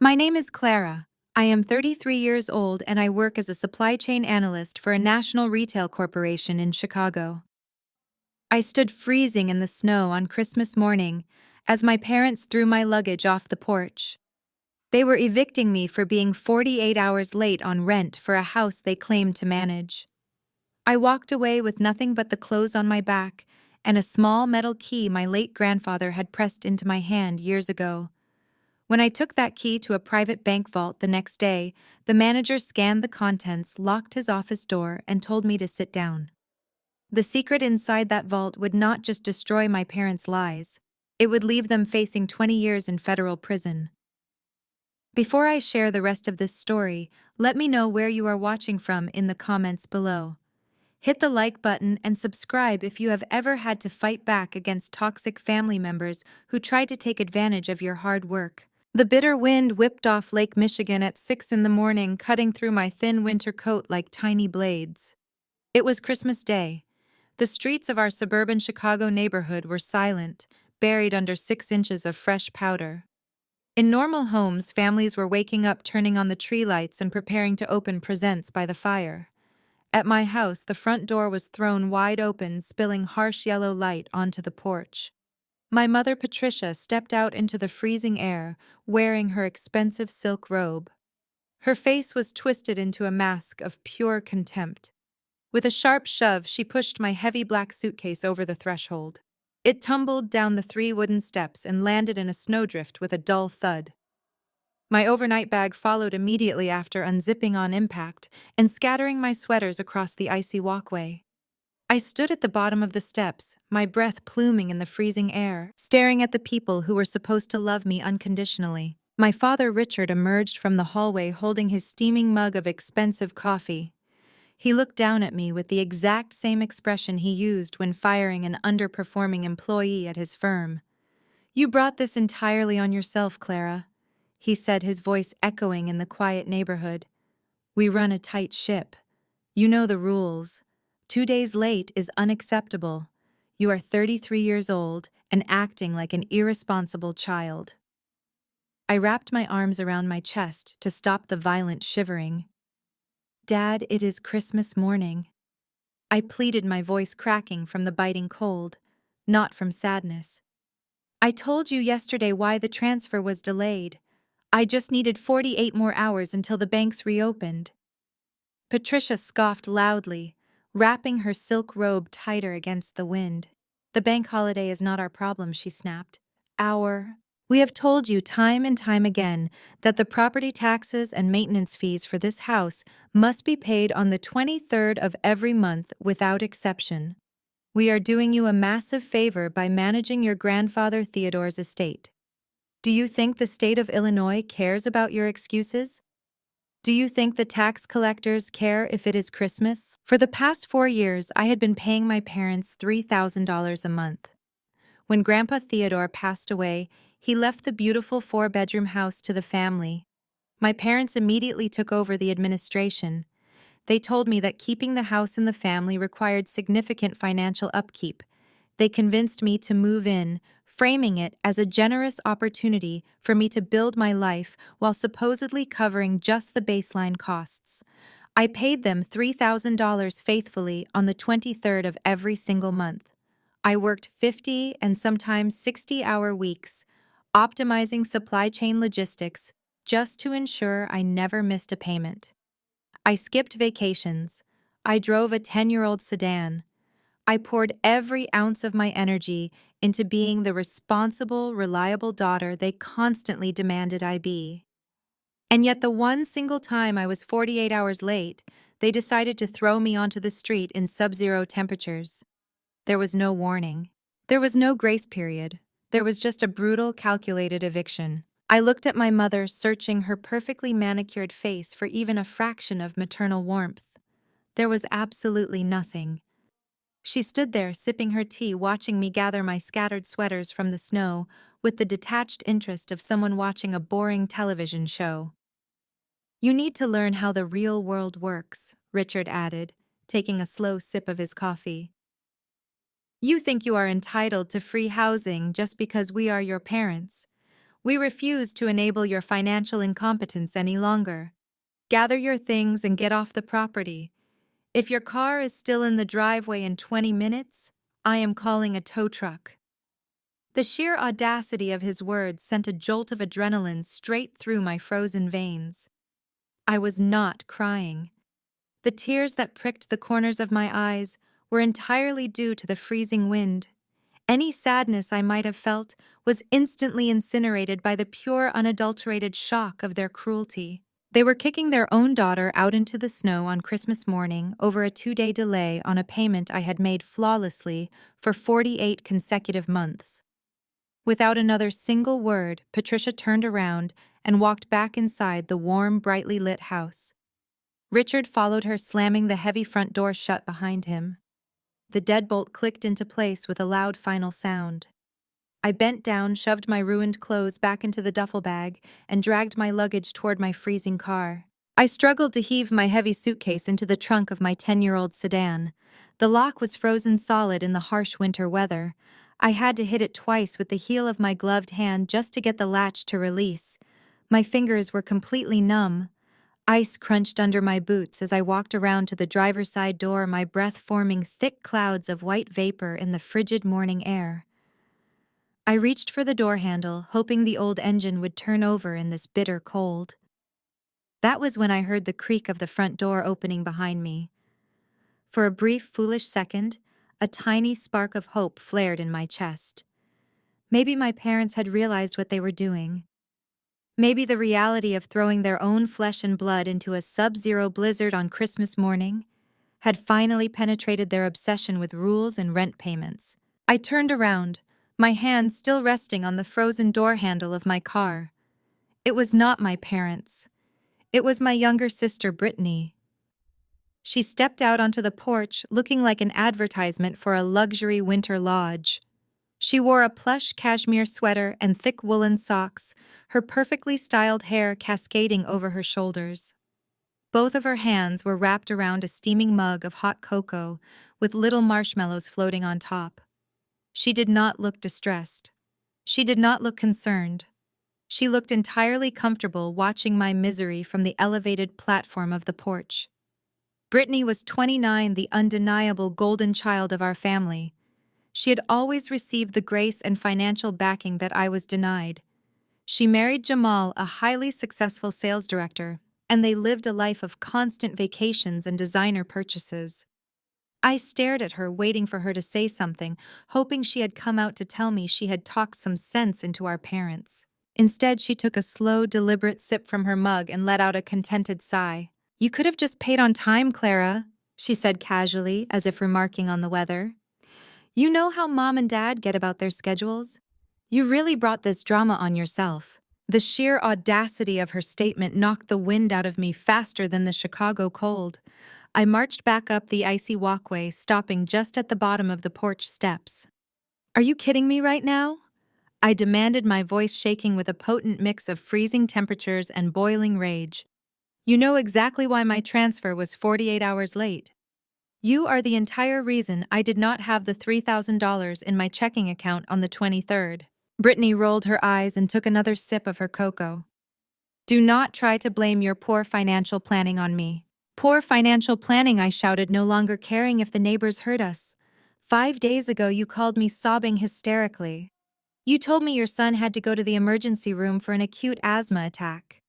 My name is Clara. I am 33 years old and I work as a supply chain analyst for a national retail corporation in Chicago. I stood freezing in the snow on Christmas morning as my parents threw my luggage off the porch. They were evicting me for being 48 hours late on rent for a house they claimed to manage. I walked away with nothing but the clothes on my back and a small metal key my late grandfather had pressed into my hand years ago. When I took that key to a private bank vault the next day, the manager scanned the contents, locked his office door, and told me to sit down. The secret inside that vault would not just destroy my parents' lives, it would leave them facing 20 years in federal prison. Before I share the rest of this story, let me know where you are watching from in the comments below. Hit the like button and subscribe if you have ever had to fight back against toxic family members who tried to take advantage of your hard work. The bitter wind whipped off Lake Michigan at 6 in the morning, cutting through my thin winter coat like tiny blades. It was Christmas Day. The streets of our suburban Chicago neighborhood were silent, buried under 6 inches of fresh powder. In normal homes, families were waking up, turning on the tree lights, and preparing to open presents by the fire. At my house, the front door was thrown wide open, spilling harsh yellow light onto the porch. My mother, Patricia, stepped out into the freezing air, wearing her expensive silk robe. Her face was twisted into a mask of pure contempt. With a sharp shove, she pushed my heavy black suitcase over the threshold. It tumbled down the 3 wooden steps and landed in a snowdrift with a dull thud. My overnight bag followed immediately after, unzipping on impact and scattering my sweaters across the icy walkway. I stood at the bottom of the steps, my breath pluming in the freezing air, staring at the people who were supposed to love me unconditionally. My father, Richard, emerged from the hallway holding his steaming mug of expensive coffee. He looked down at me with the exact same expression he used when firing an underperforming employee at his firm. "You brought this entirely on yourself, Clara," he said, his voice echoing in the quiet neighborhood. "We run a tight ship. You know the rules. 2 days late is unacceptable. You are 33 years old and acting like an irresponsible child." I wrapped my arms around my chest to stop the violent shivering. "Dad, it is Christmas morning." I pleaded, my voice cracking from the biting cold, not from sadness. "I told you yesterday why the transfer was delayed. I just needed 48 more hours until the banks reopened." Patricia scoffed loudly, wrapping her silk robe tighter against the wind. "The bank holiday is not our problem," she snapped. We have told you time and time again that the property taxes and maintenance fees for this house must be paid on the 23rd of every month without exception. We are doing you a massive favor by managing your grandfather Theodore's estate. Do you think the state of Illinois cares about your excuses? Do you think the tax collectors care if it is Christmas? For the past 4 years, I had been paying my parents $3,000 a month. When Grandpa Theodore passed away, he left the beautiful 4-bedroom house to the family. My parents immediately took over the administration. They told me that keeping the house in the family required significant financial upkeep. They convinced me to move in, framing it as a generous opportunity for me to build my life while supposedly covering just the baseline costs. I paid them $3,000 faithfully on the 23rd of every single month. I worked 50 and sometimes 60-hour weeks, optimizing supply chain logistics just to ensure I never missed a payment. I skipped vacations. I drove a 10-year-old sedan. I poured every ounce of my energy into being the responsible, reliable daughter they constantly demanded I be. And yet the one single time I was 48 hours late, they decided to throw me onto the street in sub-zero temperatures. There was no warning. There was no grace period. There was just a brutal, calculated eviction. I looked at my mother, searching her perfectly manicured face for even a fraction of maternal warmth. There was absolutely nothing. She stood there, sipping her tea, watching me gather my scattered sweaters from the snow with the detached interest of someone watching a boring television show. "You need to learn how the real world works," Richard added, taking a slow sip of his coffee. "You think you are entitled to free housing just because we are your parents. We refuse to enable your financial incompetence any longer. Gather your things and get off the property. If your car is still in the driveway in 20 minutes, I am calling a tow truck." The sheer audacity of his words sent a jolt of adrenaline straight through my frozen veins. I was not crying. The tears that pricked the corners of my eyes were entirely due to the freezing wind. Any sadness I might have felt was instantly incinerated by the pure, unadulterated shock of their cruelty. They were kicking their own daughter out into the snow on Christmas morning over a 2-day delay on a payment I had made flawlessly for 48 consecutive months. Without another single word, Patricia turned around and walked back inside the warm, brightly lit house. Richard followed her, slamming the heavy front door shut behind him. The deadbolt clicked into place with a loud final sound. I bent down, shoved my ruined clothes back into the duffel bag, and dragged my luggage toward my freezing car. I struggled to heave my heavy suitcase into the trunk of my 10-year-old sedan. The lock was frozen solid in the harsh winter weather. I had to hit it twice with the heel of my gloved hand just to get the latch to release. My fingers were completely numb. Ice crunched under my boots as I walked around to the driver's side door, my breath forming thick clouds of white vapor in the frigid morning air. I reached for the door handle, hoping the old engine would turn over in this bitter cold. That was when I heard the creak of the front door opening behind me. For a brief, foolish second, a tiny spark of hope flared in my chest. Maybe my parents had realized what they were doing. Maybe the reality of throwing their own flesh and blood into a sub-zero blizzard on Christmas morning had finally penetrated their obsession with rules and rent payments. I turned around, my hand still resting on the frozen door handle of my car. It was not my parents. It was my younger sister, Brittany. She stepped out onto the porch looking like an advertisement for a luxury winter lodge. She wore a plush cashmere sweater and thick woolen socks, her perfectly styled hair cascading over her shoulders. Both of her hands were wrapped around a steaming mug of hot cocoa with little marshmallows floating on top. She did not look distressed. She did not look concerned. She looked entirely comfortable watching my misery from the elevated platform of the porch. Brittany was 29, the undeniable golden child of our family. She had always received the grace and financial backing that I was denied. She married Jamal, a highly successful sales director, and they lived a life of constant vacations and designer purchases. I stared at her, waiting for her to say something, hoping she had come out to tell me she had talked some sense into our parents. Instead, she took a slow, deliberate sip from her mug and let out a contented sigh. "You could have just paid on time, Clara," she said casually, as if remarking on the weather. "You know how Mom and Dad get about their schedules. You really brought this drama on yourself." The sheer audacity of her statement knocked the wind out of me faster than the Chicago cold. I marched back up the icy walkway, stopping just at the bottom of the porch steps. "Are you kidding me right now?" I demanded, my voice shaking with a potent mix of freezing temperatures and boiling rage. "You know exactly why my transfer was 48 hours late. You are the entire reason I did not have the $3,000 in my checking account on the 23rd. Brittany rolled her eyes and took another sip of her cocoa. "Do not try to blame your poor financial planning on me." "Poor financial planning," I shouted, no longer caring if the neighbors heard us. "5 days ago you called me sobbing hysterically. You told me your son had to go to the emergency room for an acute asthma attack.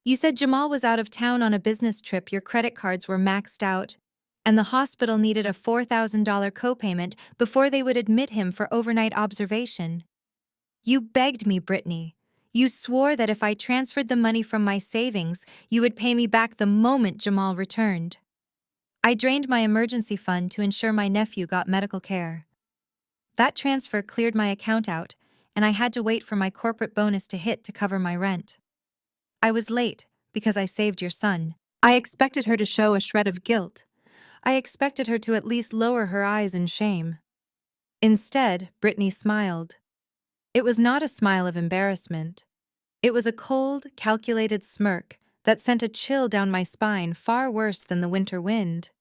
You said Jamal was out of town on a business trip, your credit cards were maxed out, and the hospital needed a $4,000 copayment before they would admit him for overnight observation. You begged me, Brittany. You swore that if I transferred the money from my savings, you would pay me back the moment Jamal returned. I drained my emergency fund to ensure my nephew got medical care. That transfer cleared my account out, and I had to wait for my corporate bonus to hit to cover my rent. I was late because I saved your son." I expected her to show a shred of guilt. I expected her to at least lower her eyes in shame. Instead, Brittany smiled. It was not a smile of embarrassment. It was a cold, calculated smirk that sent a chill down my spine, far worse than the winter wind.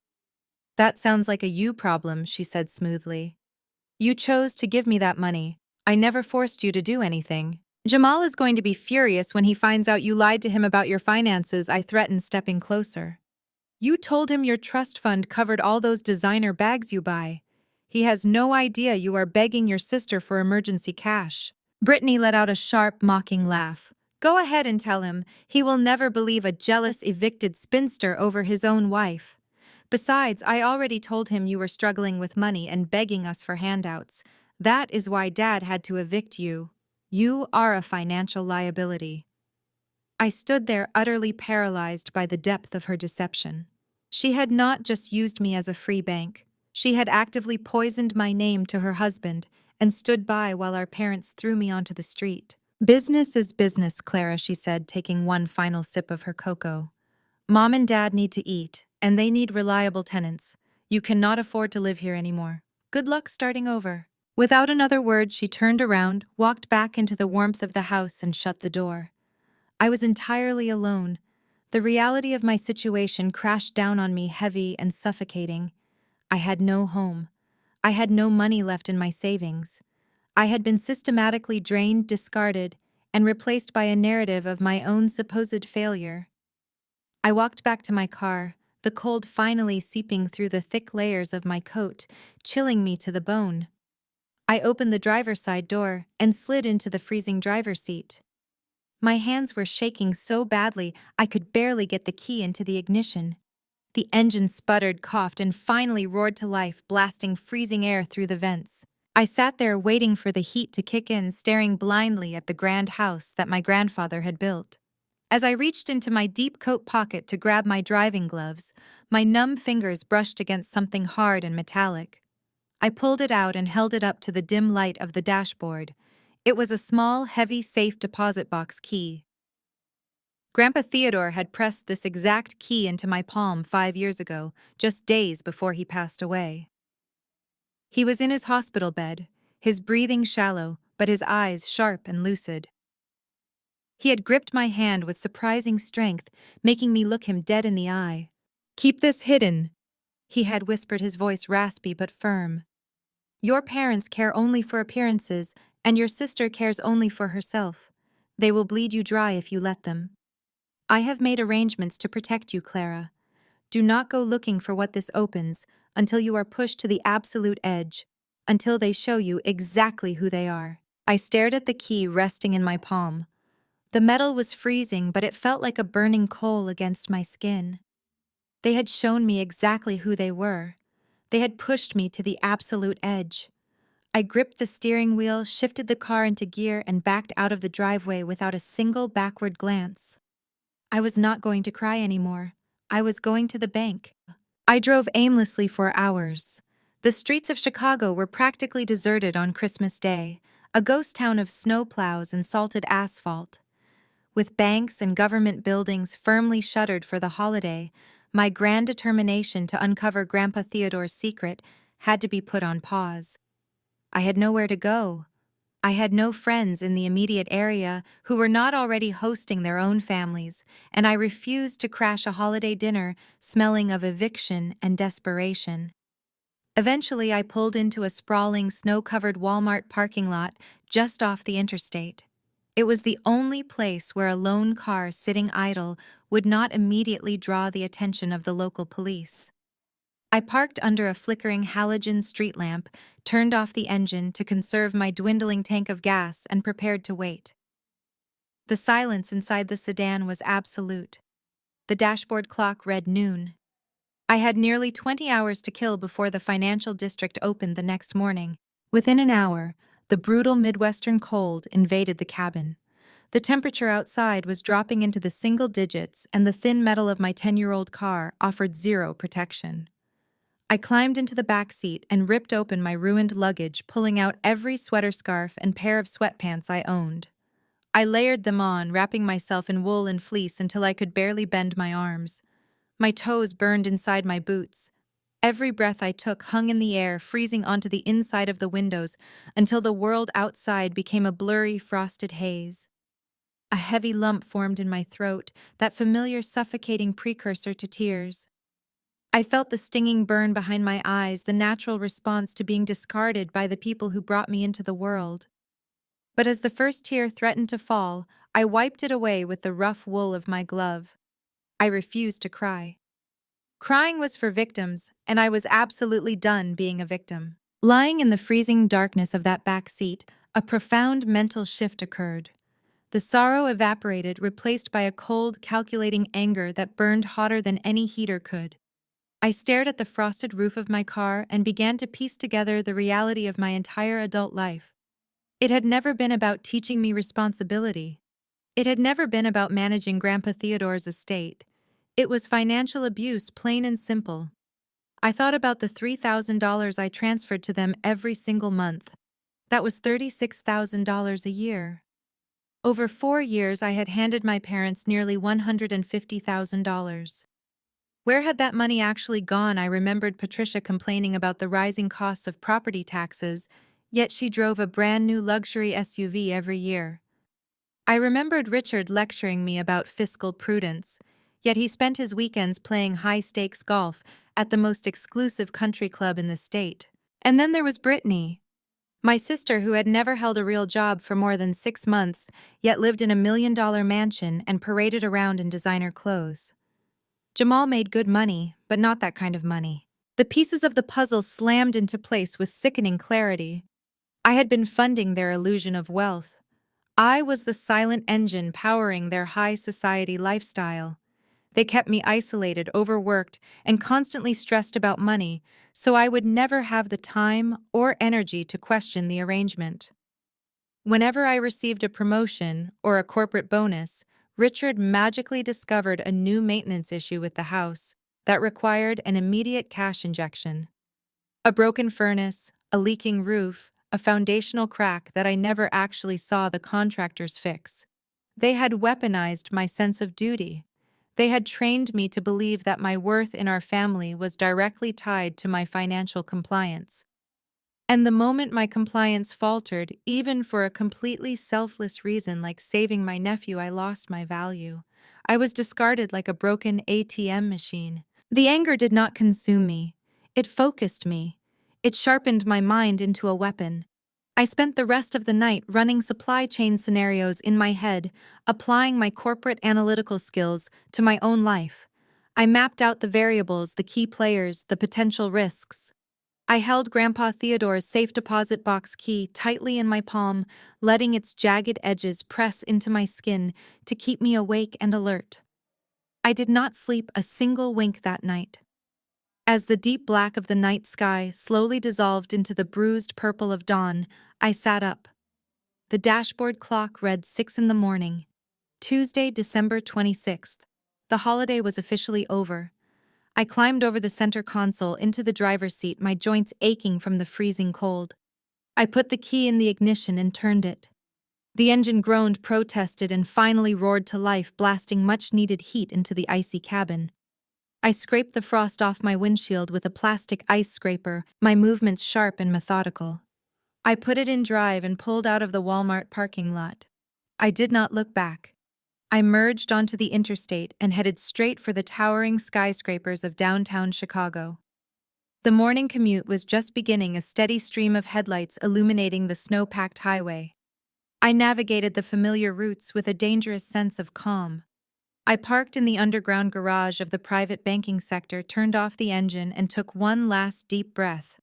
"That sounds like a you problem," she said smoothly. "You chose to give me that money. I never forced you to do anything." Jamal is going to be furious when he finds out you lied to him about your finances, I threatened, stepping closer. You told him your trust fund covered all those designer bags you buy. He has no idea you are begging your sister for emergency cash. Brittany let out a sharp, mocking laugh. Go ahead and tell him. He will never believe a jealous, evicted spinster over his own wife. Besides, I already told him you were struggling with money and begging us for handouts. That is why Dad had to evict you. You are a financial liability. I stood there utterly paralyzed by the depth of her deception. She had not just used me as a free bank. She had actively poisoned my name to her husband and stood by while our parents threw me onto the street. Business is business, Clara, she said, taking one final sip of her cocoa. Mom and Dad need to eat, and they need reliable tenants. You cannot afford to live here anymore. Good luck starting over. Without another word, she turned around, walked back into the warmth of the house, and shut the door. I was entirely alone. The reality of my situation crashed down on me heavy and suffocating. I had no home. I had no money left in my savings. I had been systematically drained, discarded, and replaced by a narrative of my own supposed failure. I walked back to my car, the cold finally seeping through the thick layers of my coat, chilling me to the bone. I opened the driver's side door and slid into the freezing driver's seat. My hands were shaking so badly I could barely get the key into the ignition. The engine sputtered, coughed, and finally roared to life, blasting freezing air through the vents. I sat there waiting for the heat to kick in, staring blindly at the grand house that my grandfather had built. As I reached into my deep coat pocket to grab my driving gloves, my numb fingers brushed against something hard and metallic. I pulled it out and held it up to the dim light of the dashboard. It was a small, heavy safe deposit box key. Grandpa Theodore had pressed this exact key into my palm 5 years ago, just days before he passed away. He was in his hospital bed, his breathing shallow, but his eyes sharp and lucid. He had gripped my hand with surprising strength, making me look him dead in the eye. "Keep this hidden," he had whispered, his voice raspy but firm. "Your parents care only for appearances, and your sister cares only for herself. They will bleed you dry if you let them. I have made arrangements to protect you, Clara. Do not go looking for what this opens until you are pushed to the absolute edge, until they show you exactly who they are." I stared at the key resting in my palm. The metal was freezing, but it felt like a burning coal against my skin. They had shown me exactly who they were. They had pushed me to the absolute edge. I gripped the steering wheel, shifted the car into gear, and backed out of the driveway without a single backward glance. I was not going to cry anymore. I was going to the bank. I drove aimlessly for hours. The streets of Chicago were practically deserted on Christmas Day, a ghost town of snowplows and salted asphalt. With banks and government buildings firmly shuttered for the holiday, my grand determination to uncover Grandpa Theodore's secret had to be put on pause. I had nowhere to go. I had no friends in the immediate area who were not already hosting their own families, and I refused to crash a holiday dinner smelling of eviction and desperation. Eventually, I pulled into a sprawling, snow-covered Walmart parking lot just off the interstate. It was the only place where a lone car sitting idle would not immediately draw the attention of the local police. I parked under a flickering halogen street lamp, turned off the engine to conserve my dwindling tank of gas, and prepared to wait. The silence inside the sedan was absolute. The dashboard clock read noon. I had nearly 20 hours to kill before the financial district opened the next morning. Within an hour, the brutal Midwestern cold invaded the cabin. The temperature outside was dropping into the single digits, and the thin metal of my 10-year-old car offered zero protection. I climbed into the back seat and ripped open my ruined luggage, pulling out every sweater scarf and pair of sweatpants I owned. I layered them on, wrapping myself in wool and fleece until I could barely bend my arms. My toes burned inside my boots. Every breath I took hung in the air, freezing onto the inside of the windows until the world outside became a blurry, frosted haze. A heavy lump formed in my throat, that familiar suffocating precursor to tears. I felt the stinging burn behind my eyes, the natural response to being discarded by the people who brought me into the world. But as the first tear threatened to fall, I wiped it away with the rough wool of my glove. I refused to cry. Crying was for victims, and I was absolutely done being a victim. Lying in the freezing darkness of that back seat, a profound mental shift occurred. The sorrow evaporated, replaced by a cold, calculating anger that burned hotter than any heater could. I stared at the frosted roof of my car and began to piece together the reality of my entire adult life. It had never been about teaching me responsibility. It had never been about managing Grandpa Theodore's estate. It was financial abuse, plain and simple. I thought about the $3,000 I transferred to them every single month. That was $36,000 a year. Over 4 years, I had handed my parents nearly $150,000. Where had that money actually gone? I remembered Patricia complaining about the rising costs of property taxes, yet she drove a brand new luxury SUV every year. I remembered Richard lecturing me about fiscal prudence, yet he spent his weekends playing high-stakes golf at the most exclusive country club in the state. And then there was Brittany, my sister, who had never held a real job for more than 6 months, yet lived in a $1 million mansion and paraded around in designer clothes. Jamal made good money, but not that kind of money. The pieces of the puzzle slammed into place with sickening clarity. I had been funding their illusion of wealth. I was the silent engine powering their high society lifestyle. They kept me isolated, overworked, and constantly stressed about money, so I would never have the time or energy to question the arrangement. Whenever I received a promotion or a corporate bonus, Richard magically discovered a new maintenance issue with the house that required an immediate cash injection. A broken furnace, a leaking roof, a foundational crack that I never actually saw the contractors fix. They had weaponized my sense of duty. They had trained me to believe that my worth in our family was directly tied to my financial compliance. And the moment my compliance faltered, even for a completely selfless reason like saving my nephew, I lost my value. I was discarded like a broken ATM machine. The anger did not consume me. It focused me. It sharpened my mind into a weapon. I spent the rest of the night running supply chain scenarios in my head, applying my corporate analytical skills to my own life. I mapped out the variables, the key players, the potential risks. I held Grandpa Theodore's safe deposit box key tightly in my palm, letting its jagged edges press into my skin to keep me awake and alert. I did not sleep a single wink that night. As the deep black of the night sky slowly dissolved into the bruised purple of dawn, I sat up. The dashboard clock read 6 in the morning. Tuesday, December 26th. The holiday was officially over. I climbed over the center console into the driver's seat, my joints aching from the freezing cold. I put the key in the ignition and turned it. The engine groaned, protested, and finally roared to life, blasting much-needed heat into the icy cabin. I scraped the frost off my windshield with a plastic ice scraper, my movements sharp and methodical. I put it in drive and pulled out of the Walmart parking lot. I did not look back. I merged onto the interstate and headed straight for the towering skyscrapers of downtown Chicago. The morning commute was just beginning, a steady stream of headlights illuminating the snow-packed highway. I navigated the familiar routes with a dangerous sense of calm. I parked in the underground garage of the private banking sector, turned off the engine, and took one last deep breath.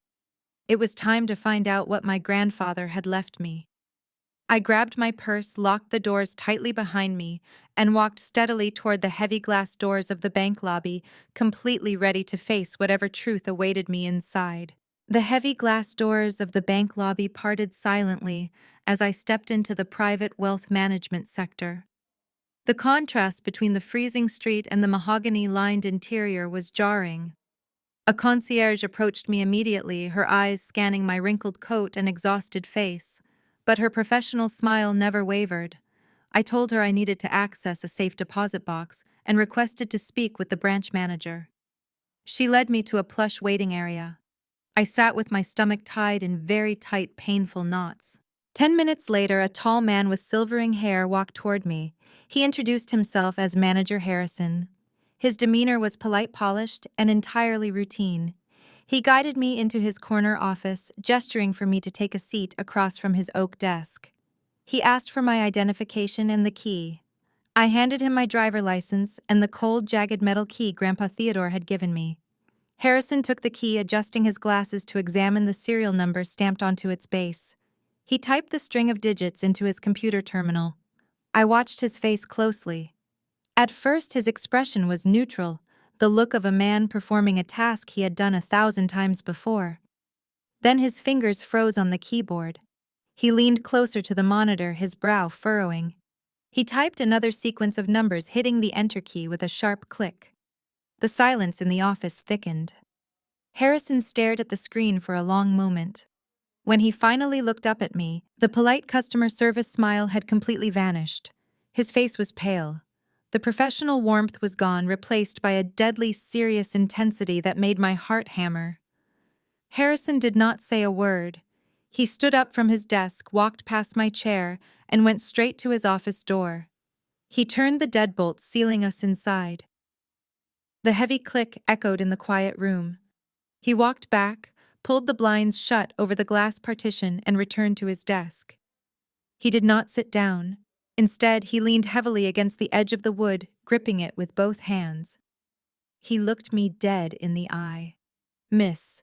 It was time to find out what my grandfather had left me. I grabbed my purse, locked the doors tightly behind me, and walked steadily toward the heavy glass doors of the bank lobby, completely ready to face whatever truth awaited me inside. The heavy glass doors of the bank lobby parted silently as I stepped into the private wealth management sector. The contrast between the freezing street and the mahogany-lined interior was jarring. A concierge approached me immediately, her eyes scanning my wrinkled coat and exhausted face. But her professional smile never wavered. I told her I needed to access a safe deposit box and requested to speak with the branch manager. She led me to a plush waiting area. I sat with my stomach tied in very tight, painful knots. 10 minutes later, a tall man with silvering hair walked toward me. He introduced himself as Manager Harrison. His demeanor was polite, polished, and entirely routine. He guided me into his corner office, gesturing for me to take a seat across from his oak desk. He asked for my identification and the key. I handed him my driver license and the cold, jagged metal key Grandpa Theodore had given me. Harrison took the key, adjusting his glasses to examine the serial number stamped onto its base. He typed the string of digits into his computer terminal. I watched his face closely. At first, his expression was neutral, the look of a man performing a task he had done 1,000 times before. Then his fingers froze on the keyboard. He leaned closer to the monitor, his brow furrowing. He typed another sequence of numbers, hitting the enter key with a sharp click. The silence in the office thickened. Harrison stared at the screen for a long moment. When he finally looked up at me, the polite customer service smile had completely vanished. His face was pale. The professional warmth was gone, replaced by a deadly serious intensity that made my heart hammer. Harrison did not say a word. He stood up from his desk, walked past my chair, and went straight to his office door. He turned the deadbolt, sealing us inside. The heavy click echoed in the quiet room. He walked back, pulled the blinds shut over the glass partition, and returned to his desk. He did not sit down. Instead, he leaned heavily against the edge of the wood, gripping it with both hands. He looked me dead in the eye. "Miss,"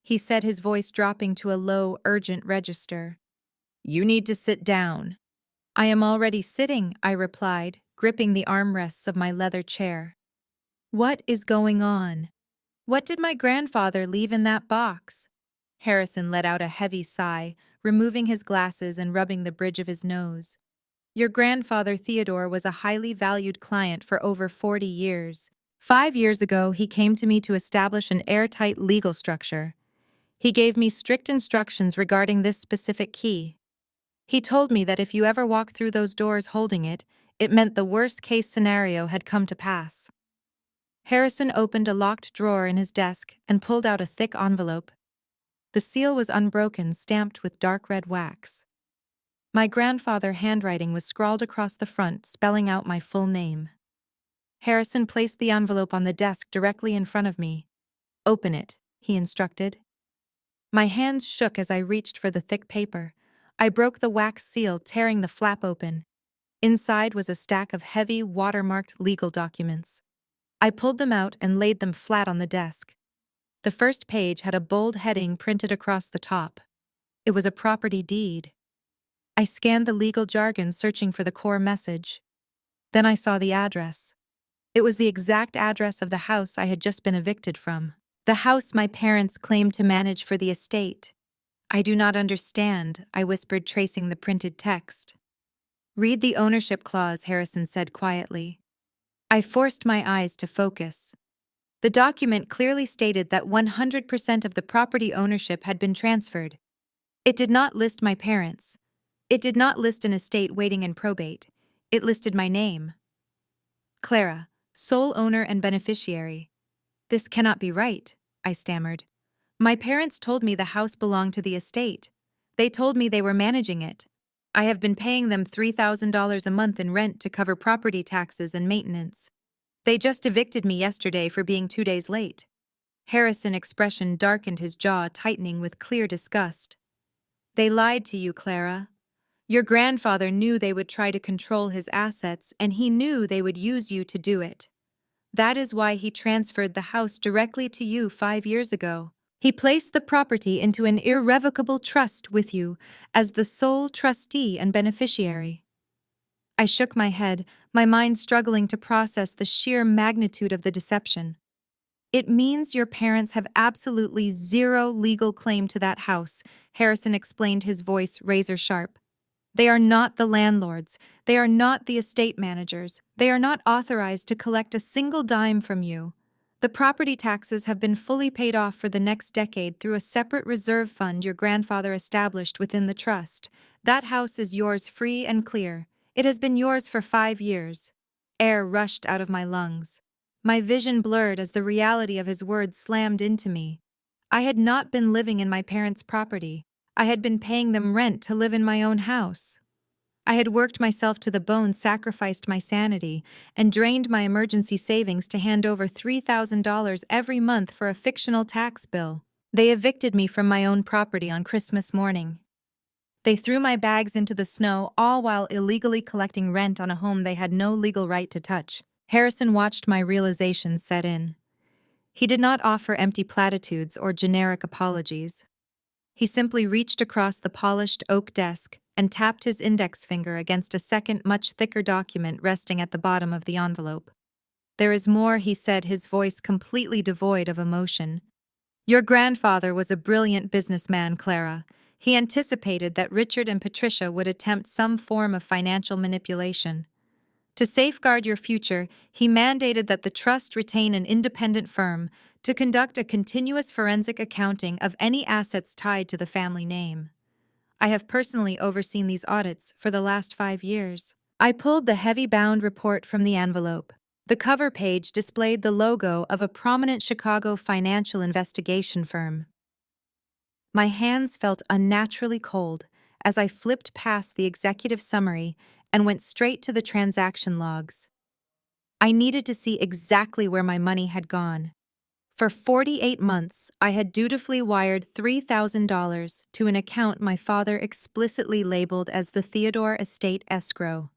he said, his voice dropping to a low, urgent register. "You need to sit down." "I am already sitting," I replied, gripping the armrests of my leather chair. "What is going on? What did my grandfather leave in that box?" Harrison let out a heavy sigh, removing his glasses and rubbing the bridge of his nose. "Your grandfather Theodore was a highly valued client for over 40 years. 5 years ago, he came to me to establish an airtight legal structure. He gave me strict instructions regarding this specific key. He told me that if you ever walked through those doors holding it, it meant the worst-case scenario had come to pass." Harrison opened a locked drawer in his desk and pulled out a thick envelope. The seal was unbroken, stamped with dark red wax. My grandfather's handwriting was scrawled across the front, spelling out my full name. Harrison placed the envelope on the desk directly in front of me. "Open it," he instructed. My hands shook as I reached for the thick paper. I broke the wax seal, tearing the flap open. Inside was a stack of heavy, watermarked legal documents. I pulled them out and laid them flat on the desk. The first page had a bold heading printed across the top. It was a property deed. I scanned the legal jargon, searching for the core message. Then I saw the address. It was the exact address of the house I had just been evicted from. The house my parents claimed to manage for the estate. "I do not understand," I whispered, tracing the printed text. "Read the ownership clause," Harrison said quietly. I forced my eyes to focus. The document clearly stated that 100% of the property ownership had been transferred. It did not list my parents. It did not list an estate waiting in probate. It listed my name. Clara, sole owner and beneficiary. "This cannot be right," I stammered. "My parents told me the house belonged to the estate. They told me they were managing it. I have been paying them $3,000 a month in rent to cover property taxes and maintenance. They just evicted me yesterday for being 2 days late." Harrison's expression darkened, his jaw tightening with clear disgust. "They lied to you, Clara. Your grandfather knew they would try to control his assets, and he knew they would use you to do it. That is why he transferred the house directly to you 5 years ago. He placed the property into an irrevocable trust with you as the sole trustee and beneficiary." I shook my head, my mind struggling to process the sheer magnitude of the deception. "It means your parents have absolutely zero legal claim to that house," Harrison explained, his voice razor sharp. "They are not the landlords. They are not the estate managers. They are not authorized to collect a single dime from you. The property taxes have been fully paid off for the next decade through a separate reserve fund your grandfather established within the trust. That house is yours free and clear. It has been yours for 5 years." Air rushed out of my lungs. My vision blurred as the reality of his words slammed into me. I had not been living in my parents' property. I had been paying them rent to live in my own house. I had worked myself to the bone, sacrificed my sanity, and drained my emergency savings to hand over $3,000 every month for a fictional tax bill. They evicted me from my own property on Christmas morning. They threw my bags into the snow, all while illegally collecting rent on a home they had no legal right to touch. Harrison watched my realizations set in. He did not offer empty platitudes or generic apologies. He simply reached across the polished oak desk and tapped his index finger against a second, much thicker document resting at the bottom of the envelope. "There is more," he said, his voice completely devoid of emotion. "Your grandfather was a brilliant businessman, Clara. He anticipated that Richard and Patricia would attempt some form of financial manipulation. To safeguard your future, he mandated that the trust retain an independent firm to conduct a continuous forensic accounting of any assets tied to the family name. I have personally overseen these audits for the last 5 years." I pulled the heavy-bound report from the envelope. The cover page displayed the logo of a prominent Chicago financial investigation firm. My hands felt unnaturally cold as I flipped past the executive summary and went straight to the transaction logs. I needed to see exactly where my money had gone. For 48 months, I had dutifully wired $3,000 to an account my father explicitly labeled as the Theodore Estate Escrow.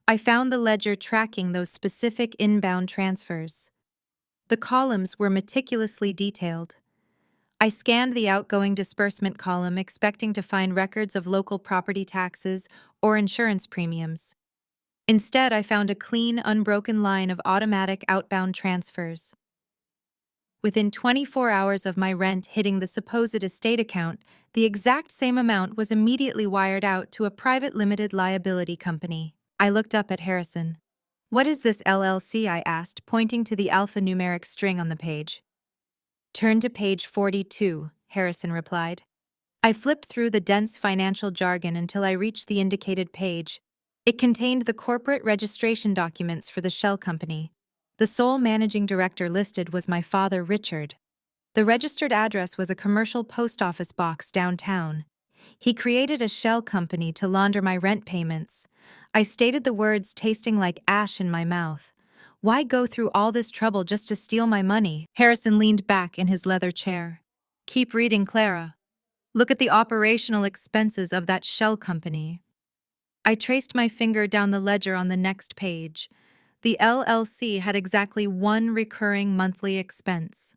I found the ledger tracking those specific inbound transfers. The columns were meticulously detailed. I scanned the outgoing disbursement column, expecting to find records of local property taxes or insurance premiums. Instead, I found a clean, unbroken line of automatic outbound transfers. Within 24 hours of my rent hitting the supposed estate account, the exact same amount was immediately wired out to a private limited liability company. I looked up at Harrison. "What is this LLC?" I asked, pointing to the alphanumeric string on the page. "Turn to page 42, Harrison replied. I flipped through the dense financial jargon until I reached the indicated page. It contained the corporate registration documents for the shell company. The sole managing director listed was my father, Richard. The registered address was a commercial post office box downtown. He created a shell company to launder my rent payments. I stated the words, tasting like ash in my mouth. Why go through all this trouble just to steal my money? Harrison leaned back in his leather chair. "Keep reading, Clara. Look at the operational expenses of that shell company." I traced my finger down the ledger on the next page. The LLC had exactly one recurring monthly expense.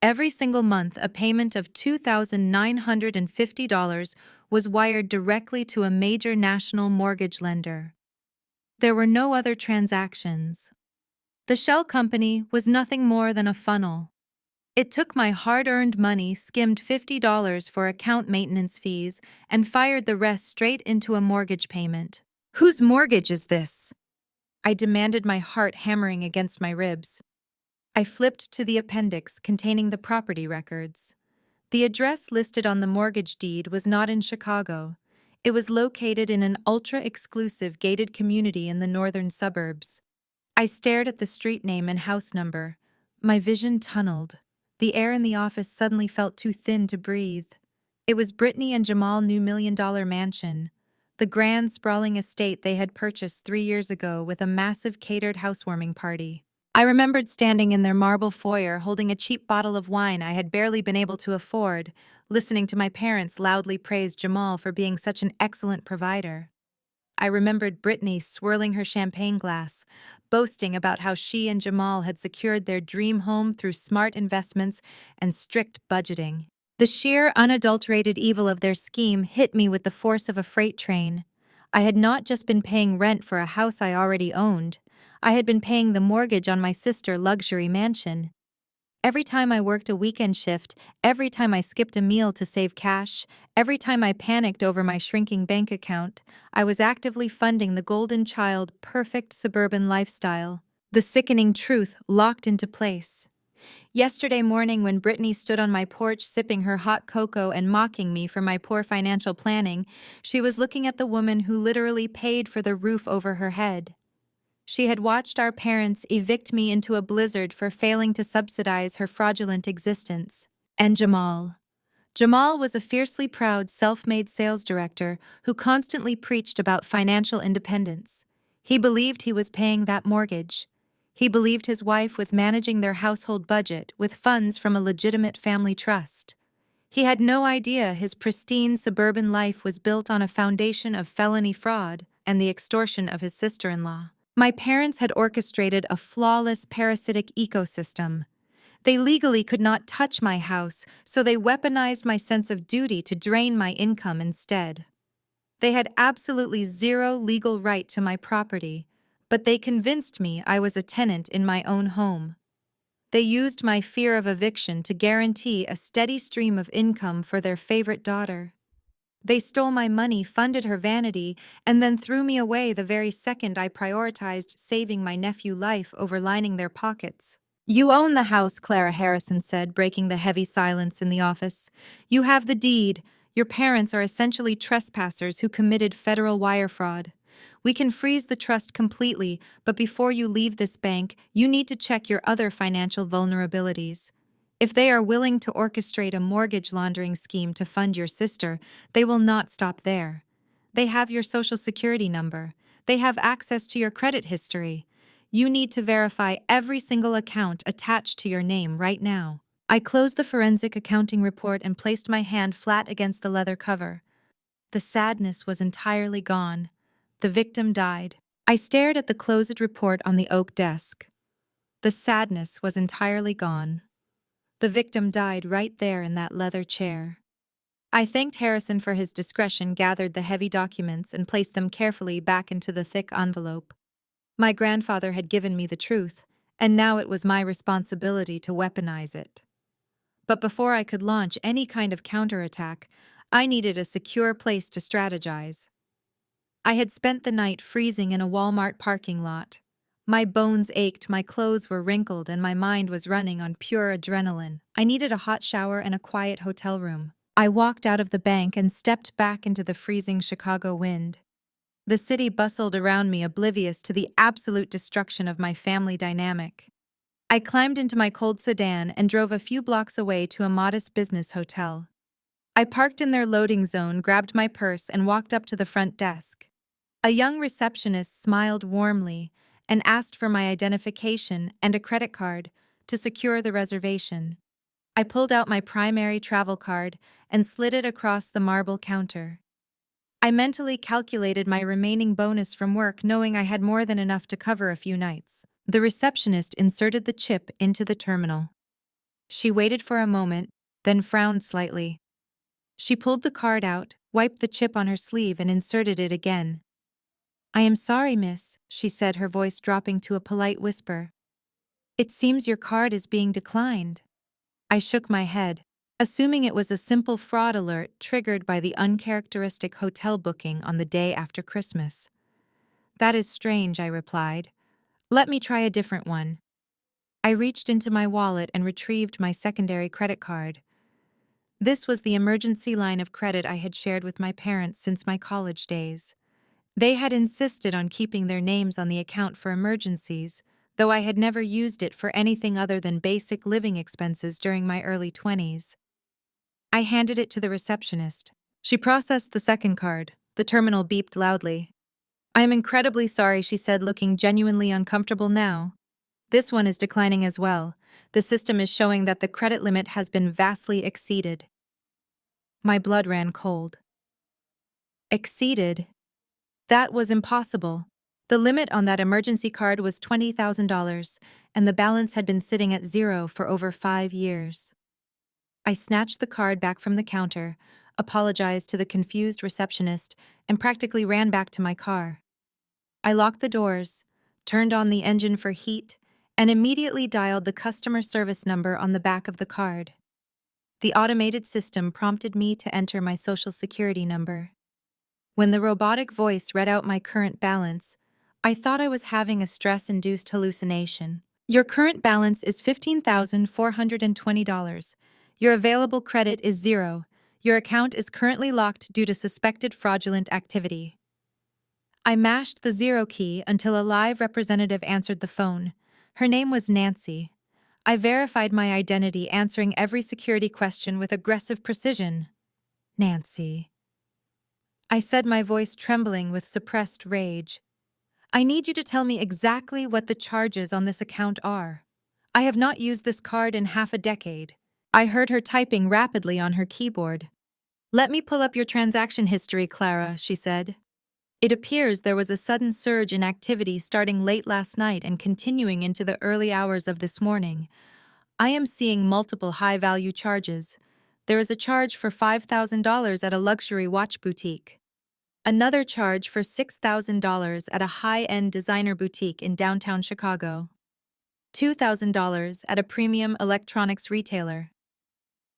Every single month, a payment of $2,950 was wired directly to a major national mortgage lender. There were no other transactions. The shell company was nothing more than a funnel. It took my hard-earned money, skimmed $50 for account maintenance fees, and fired the rest straight into a mortgage payment. "Whose mortgage is this?" I demanded, my heart hammering against my ribs. I flipped to the appendix containing the property records. The address listed on the mortgage deed was not in Chicago. It was located in an ultra-exclusive gated community in the northern suburbs. I stared at the street name and house number. My vision tunneled. The air in the office suddenly felt too thin to breathe. It was Brittany and Jamal's new $1 million mansion, the grand, sprawling estate they had purchased 3 years ago with a massive catered housewarming party. I remembered standing in their marble foyer holding a cheap bottle of wine I had barely been able to afford, listening to my parents loudly praise Jamal for being such an excellent provider. I remembered Brittany swirling her champagne glass, boasting about how she and Jamal had secured their dream home through smart investments and strict budgeting. The sheer, unadulterated evil of their scheme hit me with the force of a freight train. I had not just been paying rent for a house I already owned. I had been paying the mortgage on my sister's luxury mansion. Every time I worked a weekend shift, every time I skipped a meal to save cash, every time I panicked over my shrinking bank account, I was actively funding the golden child, perfect suburban lifestyle. The sickening truth locked into place. Yesterday morning, when Brittany stood on my porch sipping her hot cocoa and mocking me for my poor financial planning, she was looking at the woman who literally paid for the roof over her head. She had watched our parents evict me into a blizzard for failing to subsidize her fraudulent existence. And Jamal. Jamal was a fiercely proud, self-made sales director who constantly preached about financial independence. He believed he was paying that mortgage. He believed his wife was managing their household budget with funds from a legitimate family trust. He had no idea his pristine suburban life was built on a foundation of felony fraud and the extortion of his sister-in-law. My parents had orchestrated a flawless parasitic ecosystem. They legally could not touch my house, so they weaponized my sense of duty to drain my income instead. They had absolutely zero legal right to my property, but they convinced me I was a tenant in my own home. They used my fear of eviction to guarantee a steady stream of income for their favorite daughter. They stole my money, funded her vanity, and then threw me away the very second I prioritized saving my nephew's life over lining their pockets. "You own the house," Clara Harrison said, breaking the heavy silence in the office. "You have the deed. Your parents are essentially trespassers who committed federal wire fraud. We can freeze the trust completely, but before you leave this bank, you need to check your other financial vulnerabilities. If they are willing to orchestrate a mortgage laundering scheme to fund your sister, they will not stop there. They have your social security number. They have access to your credit history. You need to verify every single account attached to your name right now." I closed the forensic accounting report and placed my hand flat against the leather cover. The sadness was entirely gone. The victim died. I stared at the closed report on the oak desk. The sadness was entirely gone. The victim died right there in that leather chair. I thanked Harrison for his discretion, gathered the heavy documents, and placed them carefully back into the thick envelope. My grandfather had given me the truth, and now it was my responsibility to weaponize it. But before I could launch any kind of counterattack, I needed a secure place to strategize. I had spent the night freezing in a Walmart parking lot. My bones ached, my clothes were wrinkled, and my mind was running on pure adrenaline. I needed a hot shower and a quiet hotel room. I walked out of the bank and stepped back into the freezing Chicago wind. The city bustled around me, oblivious to the absolute destruction of my family dynamic. I climbed into my cold sedan and drove a few blocks away to a modest business hotel. I parked in their loading zone, grabbed my purse, and walked up to the front desk. A young receptionist smiled warmly and asked for my identification and a credit card to secure the reservation. I pulled out my primary travel card and slid it across the marble counter. I mentally calculated my remaining bonus from work, knowing I had more than enough to cover a few nights. The receptionist inserted the chip into the terminal. She waited for a moment, then frowned slightly. She pulled the card out, wiped the chip on her sleeve, and inserted it again. "I am sorry, miss," she said, her voice dropping to a polite whisper. "It seems your card is being declined." I shook my head, assuming it was a simple fraud alert triggered by the uncharacteristic hotel booking on the day after Christmas. "That is strange," I replied. "Let me try a different one." I reached into my wallet and retrieved my secondary credit card. This was the emergency line of credit I had shared with my parents since my college days. They had insisted on keeping their names on the account for emergencies, though I had never used it for anything other than basic living expenses during my early 20s. I handed it to the receptionist. She processed the second card. The terminal beeped loudly. "I am incredibly sorry," she said, looking genuinely uncomfortable now. "This one is declining as well. The system is showing that the credit limit has been vastly exceeded." My blood ran cold. Exceeded? That was impossible. The limit on that emergency card was $20,000, and the balance had been sitting at zero for over 5 years. I snatched the card back from the counter, apologized to the confused receptionist, and practically ran back to my car. I locked the doors, turned on the engine for heat, and immediately dialed the customer service number on the back of the card. The automated system prompted me to enter my social security number. When the robotic voice read out my current balance, I thought I was having a stress-induced hallucination. "Your current balance is $15,420. Your available credit is zero. Your account is currently locked due to suspected fraudulent activity." I mashed the zero key until a live representative answered the phone. Her name was Nancy. I verified my identity, answering every security question with aggressive precision. "Nancy," I said, my voice trembling with suppressed rage, "I need you to tell me exactly what the charges on this account are. I have not used this card in half a decade. I heard her typing rapidly on her keyboard. "Let me pull up your transaction history, Clara," she said. It appears there was a sudden surge in activity starting late last night and continuing into the early hours of this morning. I am seeing multiple high-value charges. There is a charge for $5,000 at a luxury watch boutique. Another charge for $6,000 at a high-end designer boutique in downtown Chicago. $2,000 at a premium electronics retailer.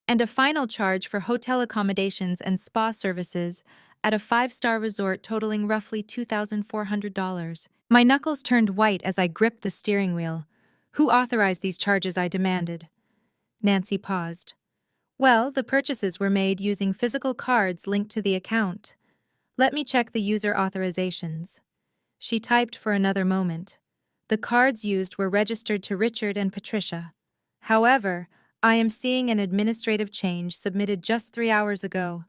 And a final charge for hotel accommodations and spa services at a five-star resort totaling roughly $2,400. My knuckles turned white as I gripped the steering wheel. "Who authorized these charges?" I demanded. Nancy paused. "Well, the purchases were made using physical cards linked to the account. Let me check the user authorizations." She typed for another moment. The cards used were registered to Richard and Patricia. However, I am seeing an administrative change submitted just 3 hours ago.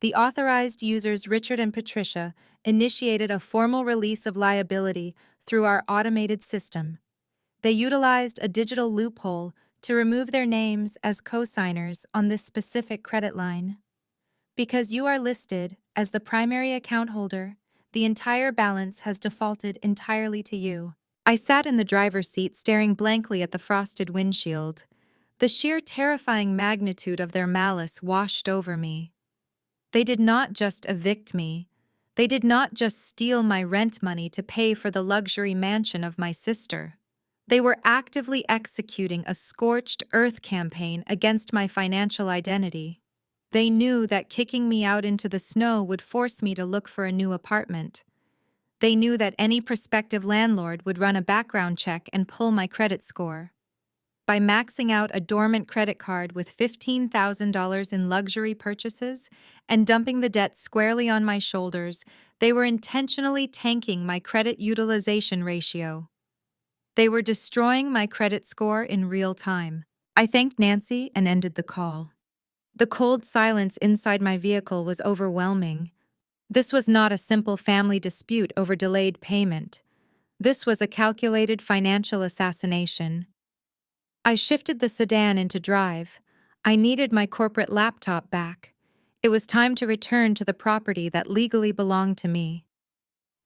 The authorized users Richard and Patricia initiated a formal release of liability through our automated system. They utilized a digital loophole to remove their names as co-signers on this specific credit line. Because you are listed as the primary account holder, the entire balance has defaulted entirely to you. I sat in the driver's seat staring blankly at the frosted windshield. The sheer terrifying magnitude of their malice washed over me. They did not just evict me. They did not just steal my rent money to pay for the luxury mansion of my sister. They were actively executing a scorched earth campaign against my financial identity. They knew that kicking me out into the snow would force me to look for a new apartment. They knew that any prospective landlord would run a background check and pull my credit score. By maxing out a dormant credit card with $15,000 in luxury purchases and dumping the debt squarely on my shoulders, they were intentionally tanking my credit utilization ratio. They were destroying my credit score in real time. I thanked Nancy and ended the call. The cold silence inside my vehicle was overwhelming. This was not a simple family dispute over delayed payment. This was a calculated financial assassination. I shifted the sedan into drive. I needed my corporate laptop back. It was time to return to the property that legally belonged to me.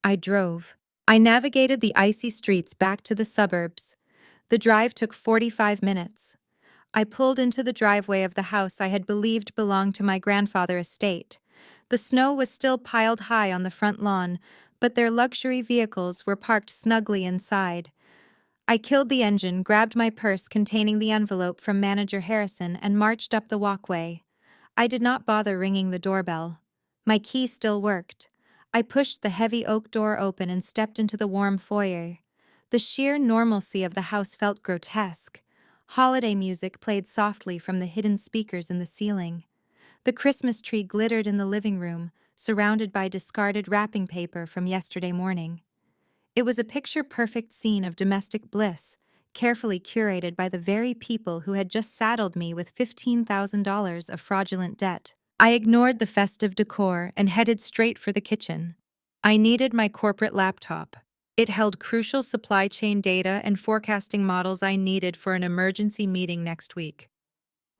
I drove. I navigated the icy streets back to the suburbs. The drive took 45 minutes. I pulled into the driveway of the house I had believed belonged to my grandfather's estate. The snow was still piled high on the front lawn, but their luxury vehicles were parked snugly inside. I killed the engine, grabbed my purse containing the envelope from Manager Harrison, and marched up the walkway. I did not bother ringing the doorbell. My key still worked. I pushed the heavy oak door open and stepped into the warm foyer. The sheer normalcy of the house felt grotesque. Holiday music played softly from the hidden speakers in the ceiling. The Christmas tree glittered in the living room, surrounded by discarded wrapping paper from yesterday morning. It was a picture-perfect scene of domestic bliss, carefully curated by the very people who had just saddled me with $15,000 of fraudulent debt. I ignored the festive decor and headed straight for the kitchen. I needed my corporate laptop. It held crucial supply chain data and forecasting models I needed for an emergency meeting next week.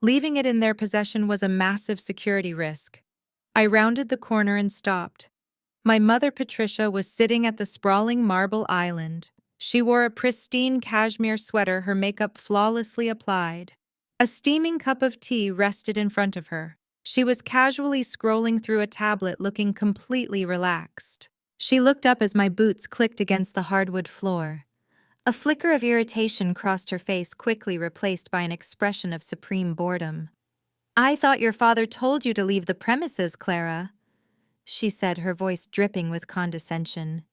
Leaving it in their possession was a massive security risk. I rounded the corner and stopped. My mother Patricia was sitting at the sprawling marble island. She wore a pristine cashmere sweater, her makeup flawlessly applied. A steaming cup of tea rested in front of her. She was casually scrolling through a tablet, looking completely relaxed. She looked up as my boots clicked against the hardwood floor. A flicker of irritation crossed her face, quickly replaced by an expression of supreme boredom. "I thought your father told you to leave the premises, Clara," she said, her voice dripping with condescension.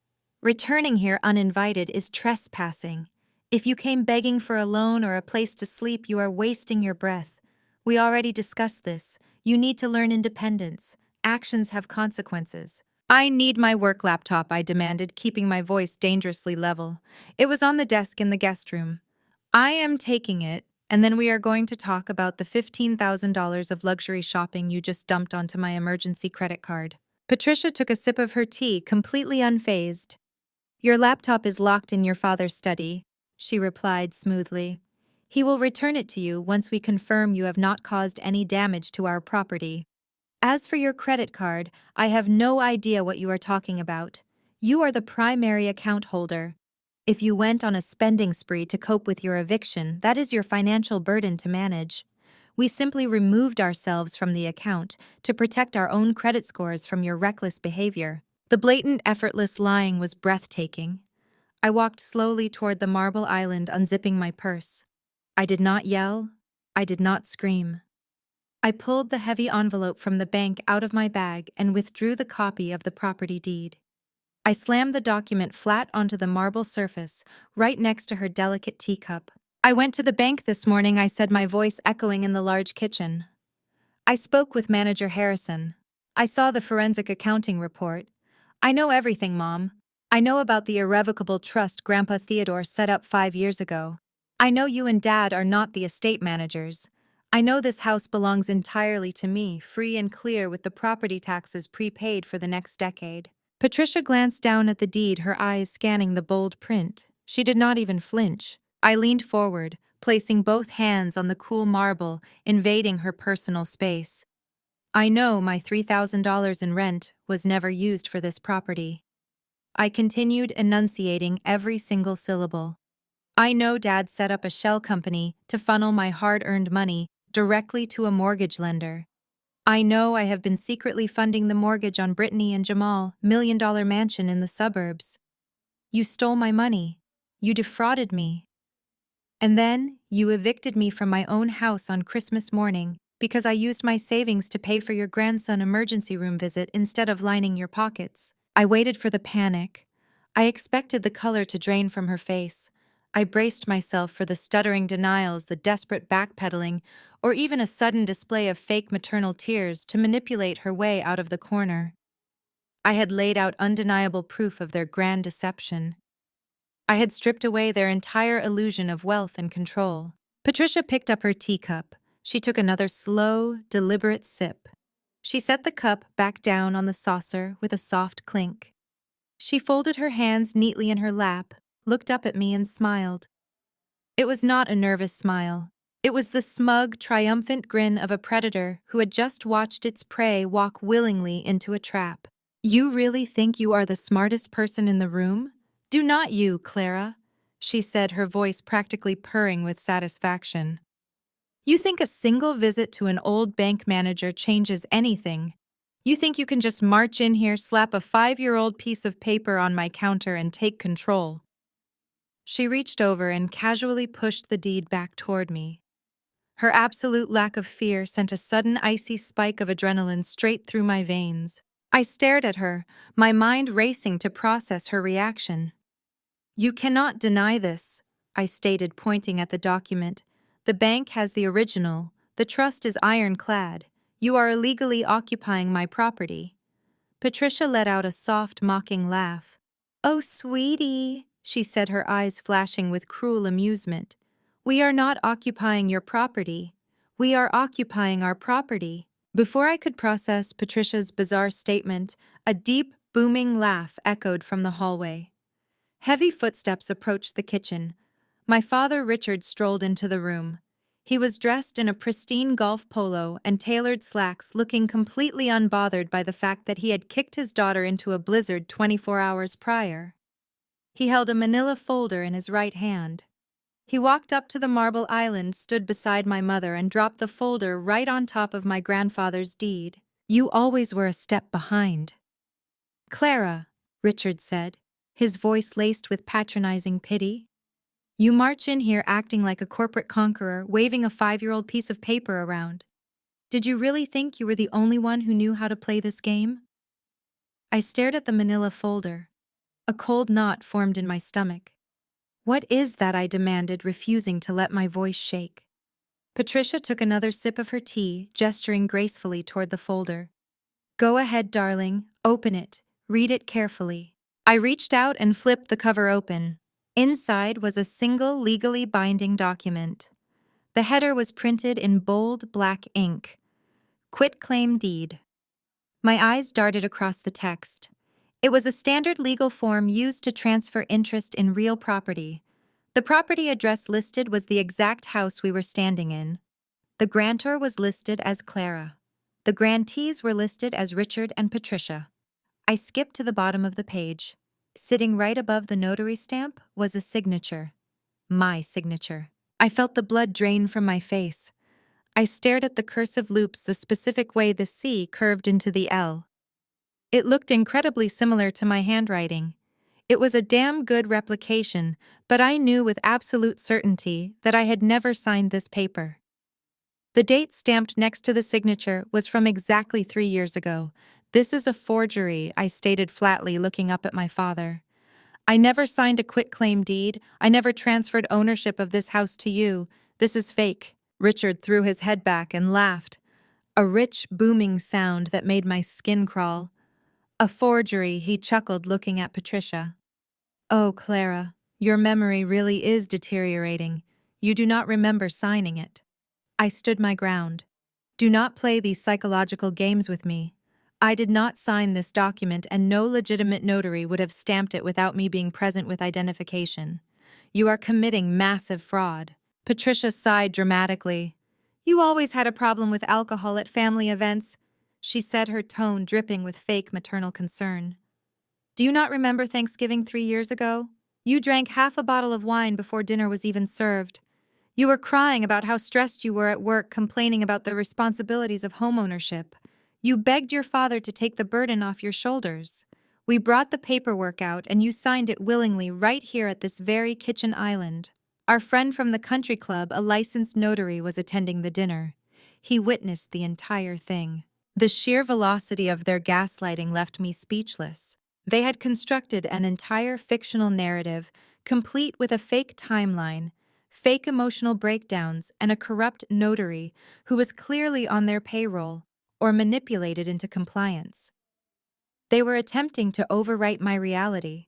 "Returning here uninvited is trespassing. If you came begging for a loan or a place to sleep, you are wasting your breath. We already discussed this. You need to learn independence. Actions have consequences." "I need my work laptop," I demanded, keeping my voice dangerously level. "It was on the desk in the guest room. I am taking it, and then we are going to talk about the $15,000 of luxury shopping you just dumped onto my emergency credit card." Patricia took a sip of her tea, completely unfazed. "Your laptop is locked in your father's study," she replied smoothly. He will return it to you once we confirm you have not caused any damage to our property. As for your credit card, I have no idea what you are talking about. You are the primary account holder. If you went on a spending spree to cope with your eviction, that is your financial burden to manage. We simply removed ourselves from the account to protect our own credit scores from your reckless behavior. The blatant, effortless lying was breathtaking. I walked slowly toward the marble island, unzipping my purse. I did not yell. I did not scream. I pulled the heavy envelope from the bank out of my bag and withdrew the copy of the property deed. I slammed the document flat onto the marble surface, right next to her delicate teacup. I went to the bank this morning, I said, my voice echoing in the large kitchen. I spoke with Manager Harrison. I saw the forensic accounting report. I know everything, Mom. I know about the irrevocable trust Grandpa Theodore set up 5 years ago. I know you and Dad are not the estate managers. I know this house belongs entirely to me, free and clear, with the property taxes prepaid for the next decade. Patricia glanced down at the deed, her eyes scanning the bold print. She did not even flinch. I leaned forward, placing both hands on the cool marble, invading her personal space. I know my $3,000 in rent was never used for this property. I continued enunciating every single syllable. I know Dad set up a shell company to funnel my hard-earned money directly to a mortgage lender. I know I have been secretly funding the mortgage on Brittany and Jamal, million-dollar mansion in the suburbs. You stole my money. You defrauded me. And then, you evicted me from my own house on Christmas morning because I used my savings to pay for your grandson emergency room visit instead of lining your pockets. I waited for the panic. I expected the color to drain from her face. I braced myself for the stuttering denials, the desperate backpedaling, or even a sudden display of fake maternal tears to manipulate her way out of the corner. I had laid out undeniable proof of their grand deception. I had stripped away their entire illusion of wealth and control. Patricia picked up her teacup. She took another slow, deliberate sip. She set the cup back down on the saucer with a soft clink. She folded her hands neatly in her lap, looked up at me, and smiled. It was not a nervous smile. It was the smug, triumphant grin of a predator who had just watched its prey walk willingly into a trap. You really think you are the smartest person in the room? Do not you, Clara? She said, her voice practically purring with satisfaction. You think a single visit to an old bank manager changes anything? You think you can just march in here, slap a 5-year-old piece of paper on my counter, and take control? She reached over and casually pushed the deed back toward me. Her absolute lack of fear sent a sudden icy spike of adrenaline straight through my veins. I stared at her, my mind racing to process her reaction. You cannot deny this, I stated, pointing at the document. The bank has the original. The trust is ironclad. You are illegally occupying my property. Patricia let out a soft, mocking laugh. Oh, sweetie, she said, her eyes flashing with cruel amusement. We are not occupying your property. We are occupying our property. Before I could process Patricia's bizarre statement, a deep, booming laugh echoed from the hallway. Heavy footsteps approached the kitchen. My father, Richard, strolled into the room. He was dressed in a pristine golf polo and tailored slacks, looking completely unbothered by the fact that he had kicked his daughter into a blizzard 24 hours prior. He held a manila folder in his right hand. He walked up to the marble island, stood beside my mother, and dropped the folder right on top of my grandfather's deed. You always were a step behind. Clara, Richard said, his voice laced with patronizing pity. You march in here acting like a corporate conqueror, waving a 5-year-old piece of paper around. Did you really think you were the only one who knew how to play this game? I stared at the manila folder. A cold knot formed in my stomach. What is that? I demanded, refusing to let my voice shake. Patricia took another sip of her tea, gesturing gracefully toward the folder. Go ahead, darling. Open it. Read it carefully. I reached out and flipped the cover open. Inside was a single legally binding document. The header was printed in bold black ink. Quitclaim deed. My eyes darted across the text. It was a standard legal form used to transfer interest in real property. The property address listed was the exact house we were standing in. The grantor was listed as Clara. The grantees were listed as Richard and Patricia. I skipped to the bottom of the page. Sitting right above the notary stamp was a signature. My signature. I felt the blood drain from my face. I stared at the cursive loops the specific way the C curved into the L. It looked incredibly similar to my handwriting. It was a damn good replication, but I knew with absolute certainty that I had never signed this paper. The date stamped next to the signature was from exactly 3 years ago. "This is a forgery," I stated flatly, looking up at my father. "I never signed a quitclaim deed. I never transferred ownership of this house to you. This is fake." Richard threw his head back and laughed, a rich, booming sound that made my skin crawl. "A forgery," he chuckled, looking at Patricia. "Oh, Clara, your memory really is deteriorating. You do not remember signing it." I stood my ground. "Do not play these psychological games with me. I did not sign this document, and no legitimate notary would have stamped it without me being present with identification. You are committing massive fraud." Patricia sighed dramatically. "You always had a problem with alcohol at family events," she said, her tone dripping with fake maternal concern. "Do you not remember Thanksgiving 3 years ago? You drank half a bottle of wine before dinner was even served. You were crying about how stressed you were at work, complaining about the responsibilities of homeownership. You begged your father to take the burden off your shoulders. We brought the paperwork out and you signed it willingly right here at this very kitchen island." Our friend from the country club, a licensed notary, was attending the dinner. He witnessed the entire thing. The sheer velocity of their gaslighting left me speechless. They had constructed an entire fictional narrative, complete with a fake timeline, fake emotional breakdowns, and a corrupt notary who was clearly on their payroll or manipulated into compliance. They were attempting to overwrite my reality.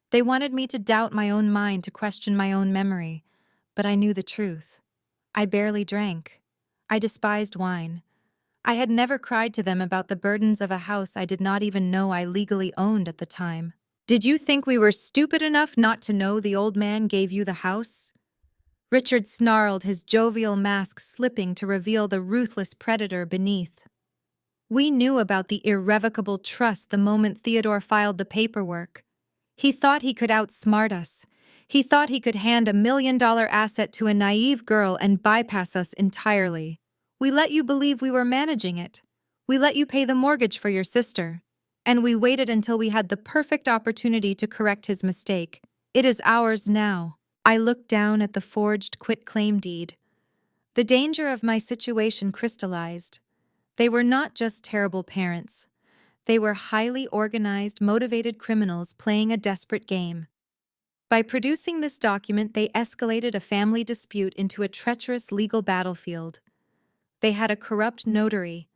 They wanted me to doubt my own mind, to question my own memory, but I knew the truth. I barely drank. I despised wine. I had never cried to them about the burdens of a house I did not even know I legally owned at the time. "Did you think we were stupid enough not to know the old man gave you the house?" Richard snarled, his jovial mask slipping to reveal the ruthless predator beneath. "We knew about the irrevocable trust the moment Theodore filed the paperwork. He thought he could outsmart us. He thought he could hand $1 million asset to a naive girl and bypass us entirely. We let you believe we were managing it. We let you pay the mortgage for your sister. And we waited until we had the perfect opportunity to correct his mistake. It is ours now." I looked down at the forged quitclaim deed. The danger of my situation crystallized. They were not just terrible parents. They were highly organized, motivated criminals playing a desperate game. By producing this document, they escalated a family dispute into a treacherous legal battlefield. They had a corrupt notary.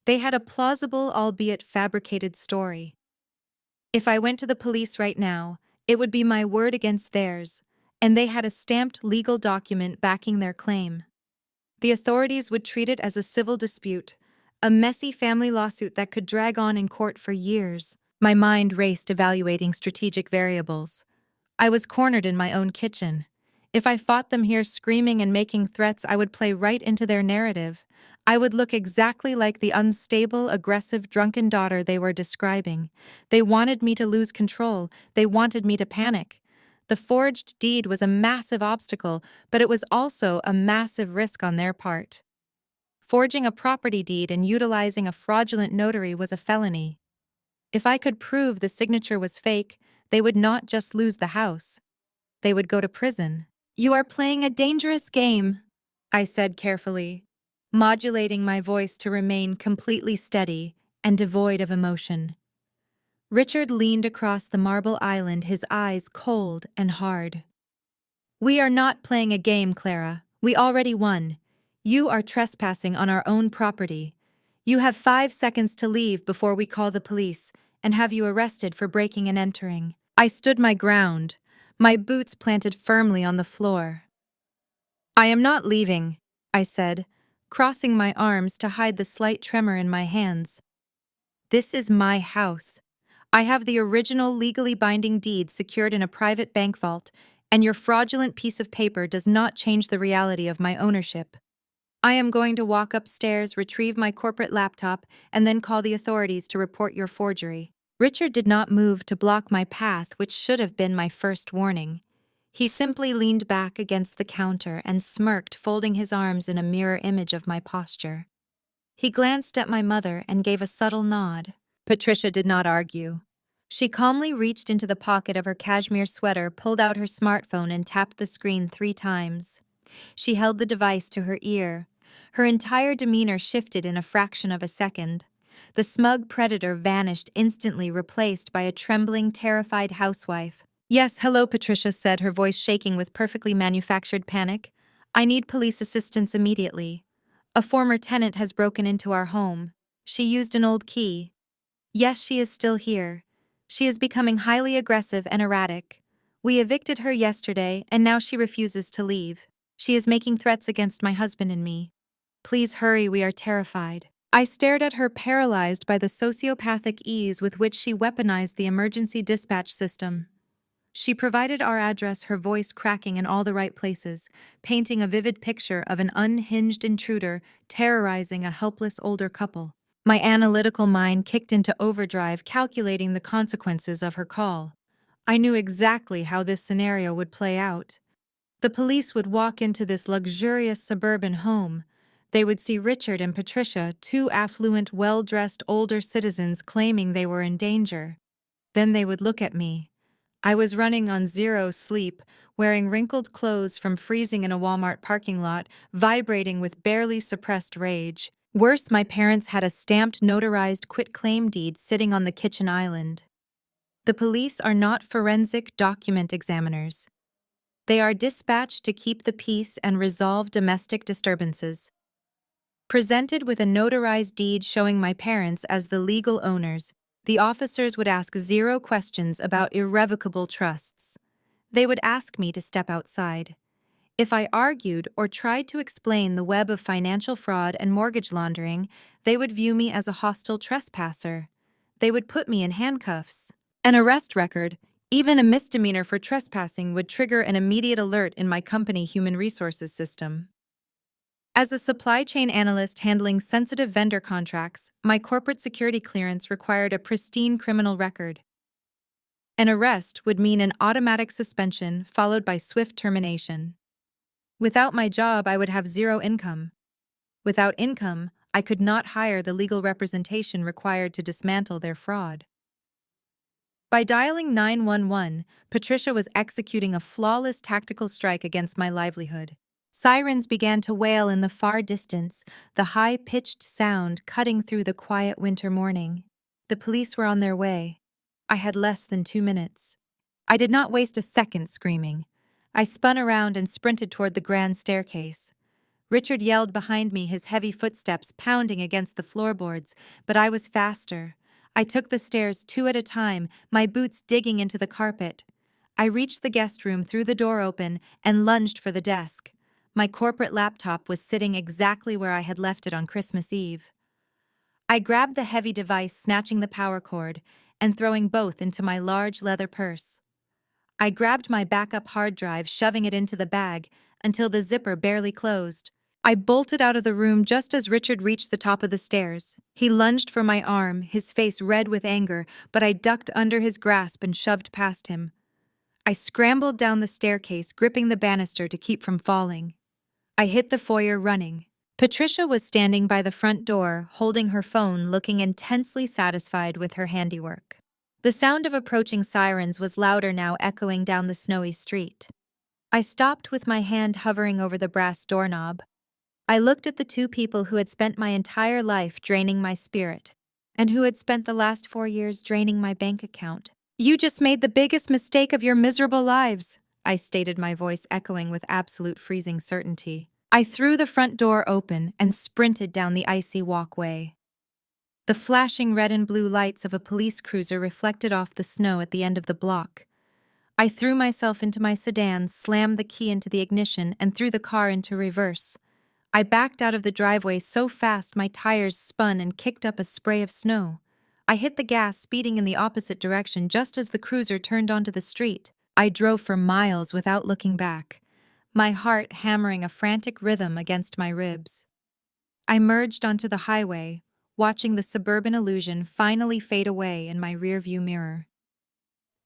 They had a plausible, albeit fabricated, story. If I went to the police right now, it would be my word against theirs, and they had a stamped legal document backing their claim. The authorities would treat it as a civil dispute, a messy family lawsuit that could drag on in court for years. My mind raced, evaluating strategic variables. I was cornered in my own kitchen. If I fought them here screaming and making threats, I would play right into their narrative. I would look exactly like the unstable, aggressive, drunken daughter they were describing. They wanted me to lose control. They wanted me to panic. The forged deed was a massive obstacle, but it was also a massive risk on their part. Forging a property deed and utilizing a fraudulent notary was a felony. If I could prove the signature was fake, they would not just lose the house. They would go to prison. "You are playing a dangerous game," I said carefully, modulating my voice to remain completely steady and devoid of emotion. Richard leaned across the marble island, his eyes cold and hard. "We are not playing a game, Clara. We already won. You are trespassing on our own property. You have 5 seconds to leave before we call the police and have you arrested for breaking and entering." I stood my ground, my boots planted firmly on the floor. "I am not leaving," I said, crossing my arms to hide the slight tremor in my hands. "This is my house. I have the original legally binding deed secured in a private bank vault, and your fraudulent piece of paper does not change the reality of my ownership. I am going to walk upstairs, retrieve my corporate laptop, and then call the authorities to report your forgery. Richard did not move to block my path, which should have been my first warning. He simply leaned back against the counter and smirked, folding his arms in a mirror image of my posture. He glanced at my mother and gave a subtle nod. Patricia did not argue. She calmly reached into the pocket of her cashmere sweater, pulled out her smartphone, and tapped the screen 3 times. She held the device to her ear. Her entire demeanor shifted in a fraction of a second. The smug predator vanished instantly, replaced by a trembling, terrified housewife. "Yes, hello," Patricia said, her voice shaking with perfectly manufactured panic. "I need police assistance immediately. A former tenant has broken into our home. She used an old key. Yes, she is still here. She is becoming highly aggressive and erratic. We evicted her yesterday, and now she refuses to leave. She is making threats against my husband and me. Please hurry, we are terrified." I stared at her, paralyzed by the sociopathic ease with which she weaponized the emergency dispatch system. She provided our address, her voice cracking in all the right places, painting a vivid picture of an unhinged intruder terrorizing a helpless older couple. My analytical mind kicked into overdrive, calculating the consequences of her call. I knew exactly how this scenario would play out. The police would walk into this luxurious suburban home. They would see Richard and Patricia, 2 affluent, well-dressed older citizens, claiming they were in danger. Then they would look at me. I was running on 0 sleep, wearing wrinkled clothes from freezing in a Walmart parking lot, vibrating with barely suppressed rage. Worse, my parents had a stamped, notarized quitclaim deed sitting on the kitchen island. The police are not forensic document examiners. They are dispatched to keep the peace and resolve domestic disturbances. Presented with a notarized deed showing my parents as the legal owners, the officers would ask 0 questions about irrevocable trusts. They would ask me to step outside. If I argued or tried to explain the web of financial fraud and mortgage laundering, they would view me as a hostile trespasser. They would put me in handcuffs. An arrest record, even a misdemeanor for trespassing, would trigger an immediate alert in my company human resources system. As a supply chain analyst handling sensitive vendor contracts, my corporate security clearance required a pristine criminal record. An arrest would mean an automatic suspension followed by swift termination. Without my job, I would have 0 income. Without income, I could not hire the legal representation required to dismantle their fraud. By dialing 911, Patricia was executing a flawless tactical strike against my livelihood. Sirens began to wail in the far distance, the high-pitched sound cutting through the quiet winter morning. The police were on their way. I had less than 2 minutes. I did not waste a second screaming. I spun around and sprinted toward the grand staircase. Richard yelled behind me, his heavy footsteps pounding against the floorboards, but I was faster. I took the stairs 2 at a time, my boots digging into the carpet. I reached the guest room, threw the door open, and lunged for the desk. My corporate laptop was sitting exactly where I had left it on Christmas Eve. I grabbed the heavy device, snatching the power cord, and throwing both into my large leather purse. I grabbed my backup hard drive, shoving it into the bag until the zipper barely closed. I bolted out of the room just as Richard reached the top of the stairs. He lunged for my arm, his face red with anger, but I ducked under his grasp and shoved past him. I scrambled down the staircase, gripping the banister to keep from falling. I hit the foyer running. Patricia was standing by the front door, holding her phone, looking intensely satisfied with her handiwork. The sound of approaching sirens was louder now, echoing down the snowy street. I stopped with my hand hovering over the brass doorknob. I looked at the 2 people who had spent my entire life draining my spirit, and who had spent the last 4 years draining my bank account. "You just made the biggest mistake of your miserable lives," I stated, my voice echoing with absolute freezing certainty. I threw the front door open and sprinted down the icy walkway. The flashing red and blue lights of a police cruiser reflected off the snow at the end of the block. I threw myself into my sedan, slammed the key into the ignition, and threw the car into reverse. I backed out of the driveway so fast my tires spun and kicked up a spray of snow. I hit the gas, speeding in the opposite direction just as the cruiser turned onto the street. I drove for miles without looking back, my heart hammering a frantic rhythm against my ribs. I merged onto the highway, watching the suburban illusion finally fade away in my rearview mirror.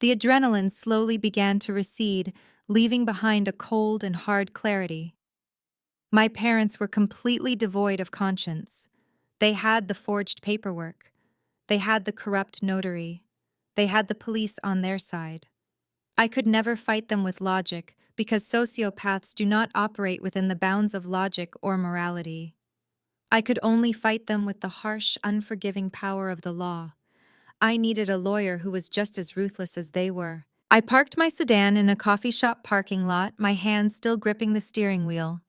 The adrenaline slowly began to recede, leaving behind a cold and hard clarity. My parents were completely devoid of conscience. They had the forged paperwork. They had the corrupt notary. They had the police on their side. I could never fight them with logic because sociopaths do not operate within the bounds of logic or morality. I could only fight them with the harsh, unforgiving power of the law. I needed a lawyer who was just as ruthless as they were. I parked my sedan in a coffee shop parking lot, my hand still gripping the steering wheel.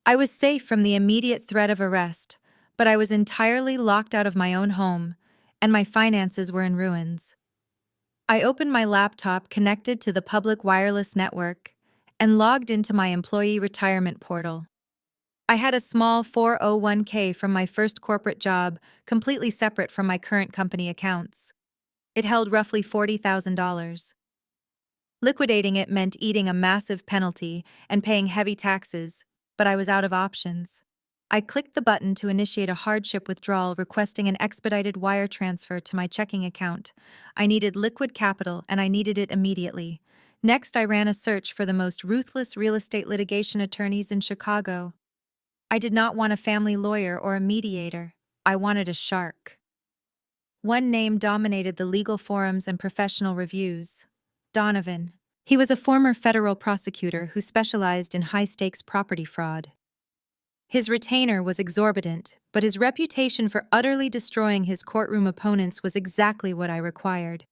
I was safe from the immediate threat of arrest, but I was entirely locked out of my own home, and my finances were in ruins. I opened my laptop connected to the public wireless network and logged into my employee retirement portal. I had a small 401k from my first corporate job, completely separate from my current company accounts. It held roughly $40,000. Liquidating it meant eating a massive penalty and paying heavy taxes, but I was out of options. I clicked the button to initiate a hardship withdrawal requesting an expedited wire transfer to my checking account. I needed liquid capital and I needed it immediately. Next, I ran a search for the most ruthless real estate litigation attorneys in Chicago. I did not want a family lawyer or a mediator. I wanted a shark. One name dominated the legal forums and professional reviews: Donovan. He was a former federal prosecutor who specialized in high-stakes property fraud. His retainer was exorbitant, but his reputation for utterly destroying his courtroom opponents was exactly what I required.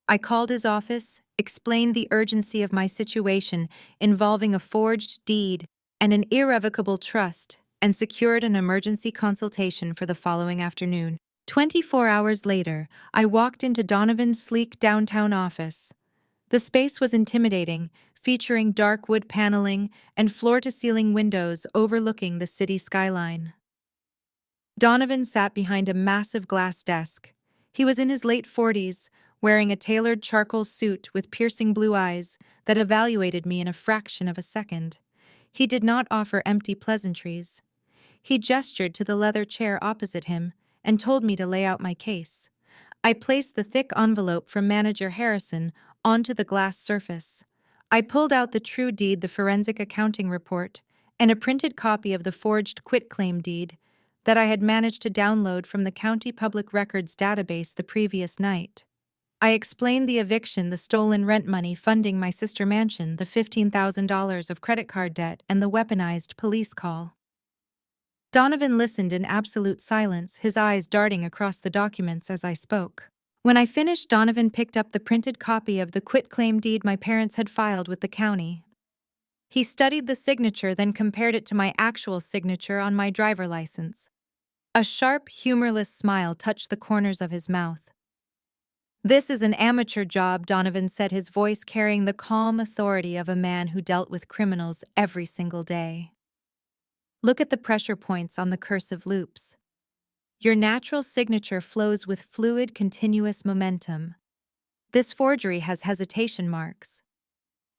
I called his office, explained the urgency of my situation involving a forged deed and an irrevocable trust, and secured an emergency consultation for the following afternoon. 24 hours later, I walked into Donovan's sleek downtown office. The space was intimidating, featuring dark wood paneling and floor-to-ceiling windows overlooking the city skyline. Donovan sat behind a massive glass desk. He was in his late 40s, wearing a tailored charcoal suit with piercing blue eyes that evaluated me in a fraction of a second. He did not offer empty pleasantries. He gestured to the leather chair opposite him and told me to lay out my case. I placed the thick envelope from Manager Harrison onto the glass surface. I pulled out the true deed, the forensic accounting report, and a printed copy of the forged quitclaim deed that I had managed to download from the county public records database the previous night. I explained the eviction, the stolen rent money funding my sister mansion, the $15,000 of credit card debt, and the weaponized police call. Donovan listened in absolute silence, his eyes darting across the documents as I spoke. When I finished, Donovan picked up the printed copy of the quitclaim deed my parents had filed with the county. He studied the signature, then compared it to my actual signature on my driver license. A sharp, humorless smile touched the corners of his mouth. "This is an amateur job," Donovan said, his voice carrying the calm authority of a man who dealt with criminals every single day. "Look at the pressure points on the cursive loops. Your natural signature flows with fluid, continuous momentum. This forgery has hesitation marks.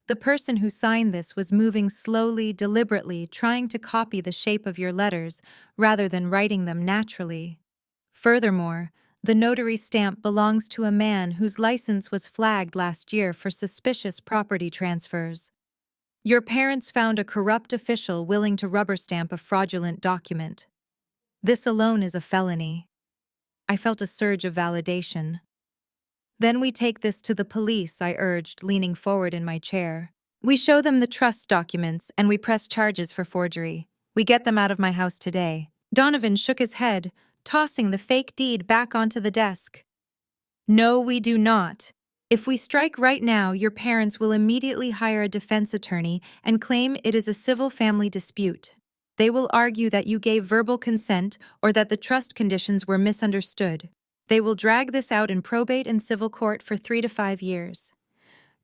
The person who signed this was moving slowly, deliberately, trying to copy the shape of your letters rather than writing them naturally. Furthermore, the notary stamp belongs to a man whose license was flagged last year for suspicious property transfers. Your parents found a corrupt official willing to rubber stamp a fraudulent document. This alone is a felony." I felt a surge of validation. "Then we take this to the police," I urged, leaning forward in my chair. "We show them the trust documents and we press charges for forgery. We get them out of my house today." Donovan shook his head, tossing the fake deed back onto the desk. "No, we do not. If we strike right now, your parents will immediately hire a defense attorney and claim it is a civil family dispute. They will argue that you gave verbal consent or that the trust conditions were misunderstood. They will drag this out in probate and civil court for 3 to 5 years.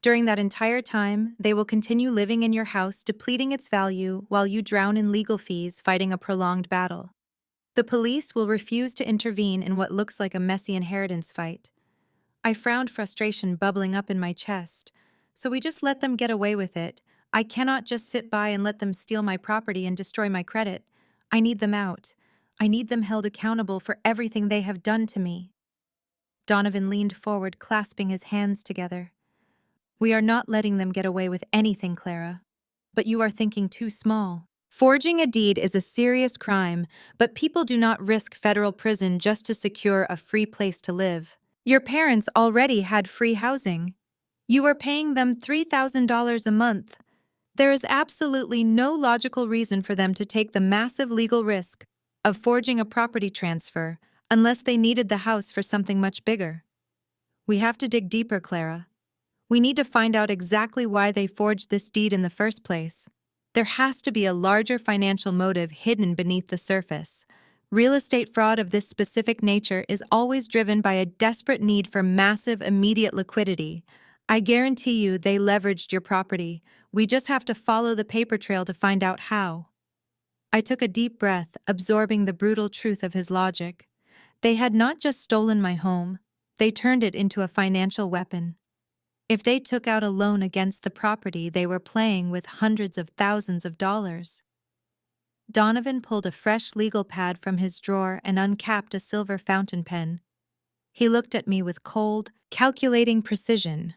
During that entire time, they will continue living in your house, depleting its value while you drown in legal fees fighting a prolonged battle. The police will refuse to intervene in what looks like a messy inheritance fight." I frowned, frustration bubbling up in my chest. so we just let them get away with it. I cannot just sit by and let them steal my property and destroy my credit. I need them out. I need them held accountable for everything they have done to me. Donovan leaned forward, clasping his hands together. We are not letting them get away with anything, Clara. But you are thinking too small. Forging a deed is a serious crime, but people do not risk federal prison just to secure a free place to live. Your parents already had free housing. You are paying them $3,000 a month. There is absolutely no logical reason for them to take the massive legal risk of forging a property transfer unless they needed the house for something much bigger. We have to dig deeper, Clara. We need to find out exactly why they forged this deed in the first place. There has to be a larger financial motive hidden beneath the surface. Real estate fraud of this specific nature is always driven by a desperate need for massive, immediate liquidity. I guarantee you they leveraged your property. We just have to follow the paper trail to find out how. I took a deep breath, absorbing the brutal truth of his logic. They had not just stolen my home, they turned it into a financial weapon. If they took out a loan against the property, they were playing with hundreds of thousands of dollars. Donovan pulled a fresh legal pad from his drawer and uncapped a silver fountain pen. He looked at me with cold, calculating precision.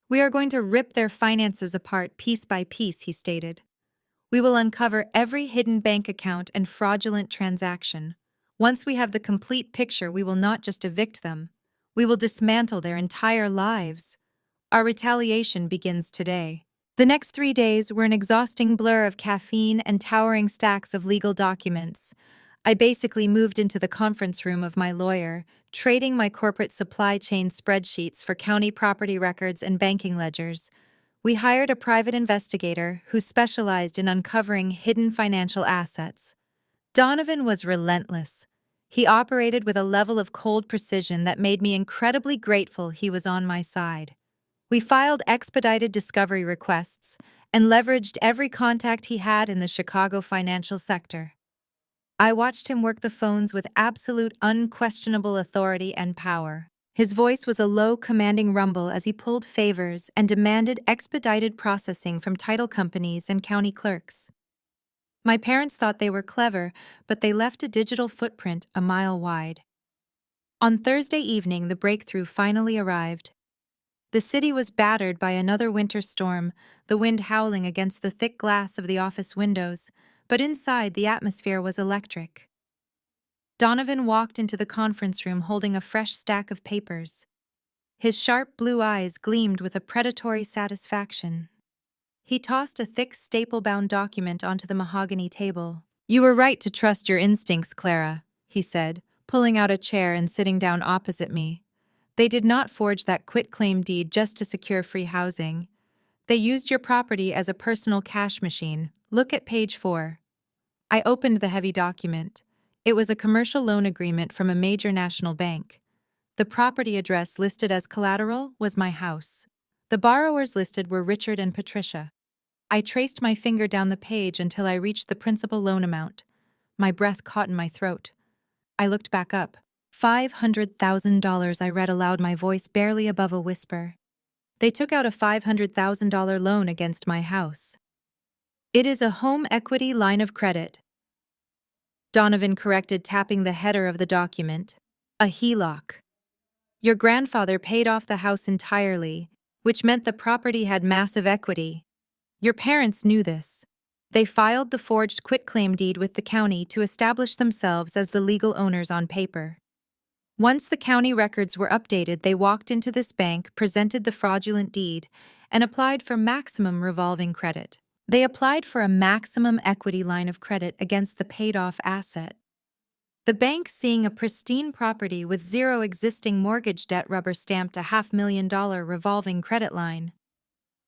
We are going to rip their finances apart piece by piece, he stated. We will uncover every hidden bank account and fraudulent transaction. Once we have the complete picture, we will not just evict them. We will dismantle their entire lives. Our retaliation begins today. The next 3 days were an exhausting blur of caffeine and towering stacks of legal documents. I basically moved into the conference room of my lawyer, trading my corporate supply chain spreadsheets for county property records and banking ledgers. We hired a private investigator who specialized in uncovering hidden financial assets. Donovan was relentless. He operated with a level of cold precision that made me incredibly grateful he was on my side. We filed expedited discovery requests and leveraged every contact he had in the Chicago financial sector. I watched him work the phones with absolute, unquestionable authority and power. His voice was a low, commanding rumble as he pulled favors and demanded expedited processing from title companies and county clerks. My parents thought they were clever, but they left a digital footprint a mile wide. On Thursday evening, the breakthrough finally arrived. The city was battered by another winter storm, the wind howling against the thick glass of the office windows, but inside the atmosphere was electric. Donovan walked into the conference room holding a fresh stack of papers. His sharp blue eyes gleamed with a predatory satisfaction. He tossed a thick staple-bound document onto the mahogany table. "You were right to trust your instincts, Clara," he said, pulling out a chair and sitting down opposite me. "They did not forge that quitclaim deed just to secure free housing. They used your property as a personal cash machine. Look at page 4. I opened the heavy document. It was a commercial loan agreement from a major national bank. The property address listed as collateral was my house. The borrowers listed were Richard and Patricia. I traced my finger down the page until I reached the principal loan amount. My breath caught in my throat. I looked back up. $500,000, I read aloud, my voice barely above a whisper. They took out a $500,000 loan against my house. It is a home equity line of credit. Donovan corrected, tapping the header of the document. A HELOC. Your grandfather paid off the house entirely, which meant the property had massive equity. Your parents knew this. They filed the forged quitclaim deed with the county to establish themselves as the legal owners on paper. Once the county records were updated, they walked into this bank, presented the fraudulent deed, and applied for maximum revolving credit. They applied for a maximum equity line of credit against the paid-off asset. The bank, seeing a pristine property with zero existing mortgage debt, rubber-stamped a $500,000 revolving credit line.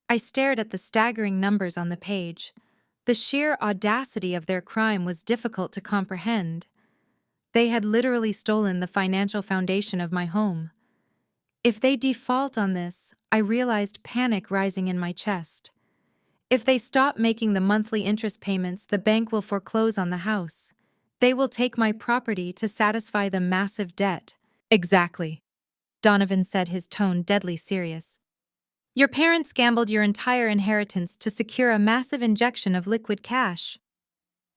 I stared at the staggering numbers on the page. The sheer audacity of their crime was difficult to comprehend. They had literally stolen the financial foundation of my home. If they default on this, I realized panic rising in my chest. If they stop making the monthly interest payments, the bank will foreclose on the house. They will take my property to satisfy the massive debt. Exactly, Donovan said, his tone deadly serious. Your parents gambled your entire inheritance to secure a massive injection of liquid cash.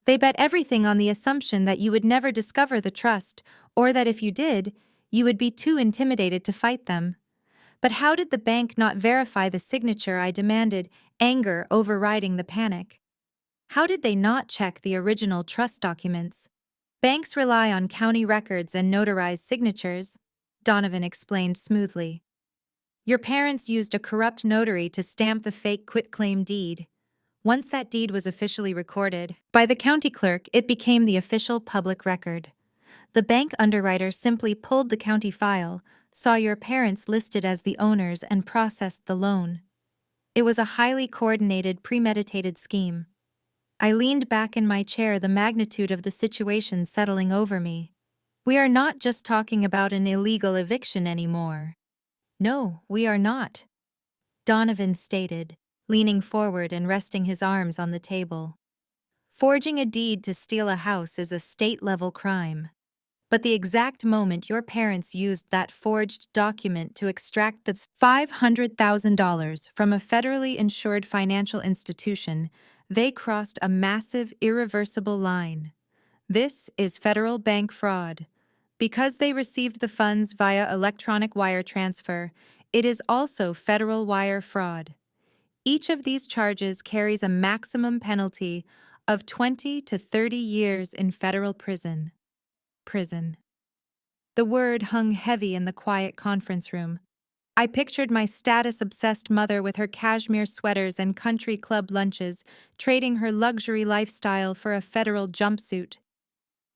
They bet everything on the assumption that you would never discover the trust, or that if you did, you would be too intimidated to fight them. But how did the bank not verify the signature I demanded, anger overriding the panic? How did they not check the original trust documents? Banks rely on county records and notarized signatures, Donovan explained smoothly. Your parents used a corrupt notary to stamp the fake quitclaim deed. Once that deed was officially recorded by the county clerk, it became the official public record. The bank underwriter simply pulled the county file, saw your parents listed as the owners, and processed the loan. It was a highly coordinated, premeditated scheme. I leaned back in my chair, the magnitude of the situation settling over me. We are not just talking about an illegal eviction anymore. No, we are not, Donovan stated, leaning forward and resting his arms on the table. Forging a deed to steal a house is a state-level crime. But the exact moment your parents used that forged document to extract the $500,000 from a federally insured financial institution, they crossed a massive, irreversible line. This is federal bank fraud. Because they received the funds via electronic wire transfer, it is also federal wire fraud. Each of these charges carries a maximum penalty of 20 to 30 years in federal prison. The word hung heavy in the quiet conference room. I pictured my status-obsessed mother with her cashmere sweaters and country club lunches, trading her luxury lifestyle for a federal jumpsuit.